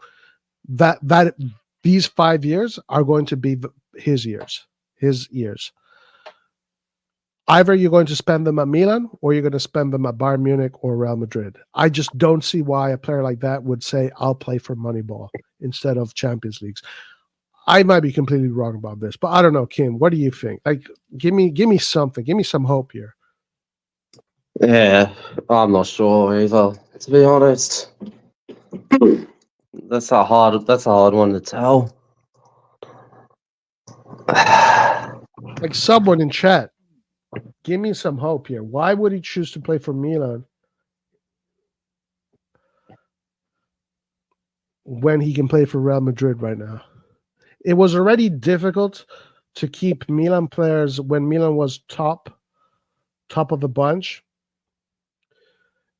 That these 5 years are going to be his years. Either you're going to spend them at Milan or you're going to spend them at Bayern Munich or Real Madrid. I just don't see why a player like that would say, I'll play for Moneyball instead of Champions Leagues. I might be completely wrong about this, but I don't know, Kim. What do you think? Like, give me something. Give me some hope here. Yeah, I'm not sure either, to be honest. That's a hard one to tell. Like, someone in chat, give me some hope here. Why would he choose to play for Milan when he can play for Real Madrid right now? It was already difficult to keep Milan players when Milan was top of the bunch.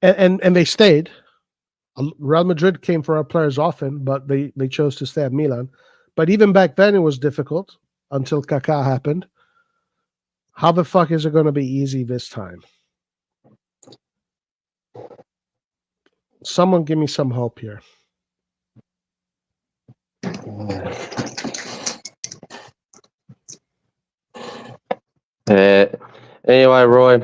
and they stayed. Real Madrid came for our players often, but they chose to stay at Milan. But even back then, it was difficult until Kaká happened. How the fuck is it going to be easy this time? Someone give me some hope here. Anyway, Roy,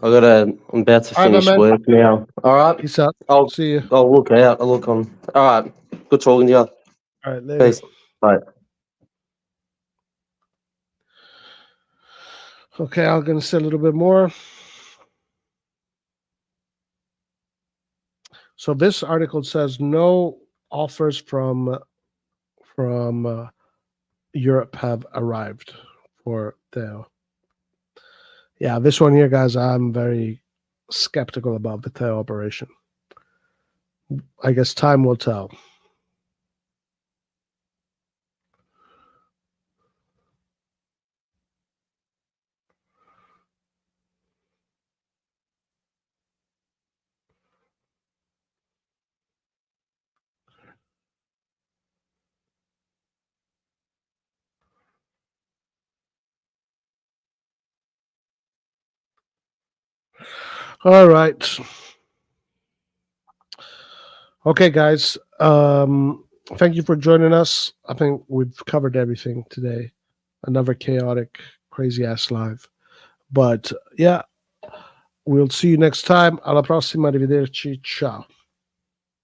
I'm about to All right, my finish man. work now. All right. Peace out. I'll See you. look out. I'll look on. All right. Good talking to you. All right, later. Peace. Bye. Okay, I'm going to say a little bit more. So this article says no offers from Europe have arrived for Theo. Yeah, this one here, guys, I'm very skeptical about the Theo operation. I guess time will tell. All right. Okay, guys. Thank you for joining us. I think we've covered everything today. Another chaotic, crazy ass live. But yeah, we'll see you next time. Alla prossima, arrivederci. Ciao.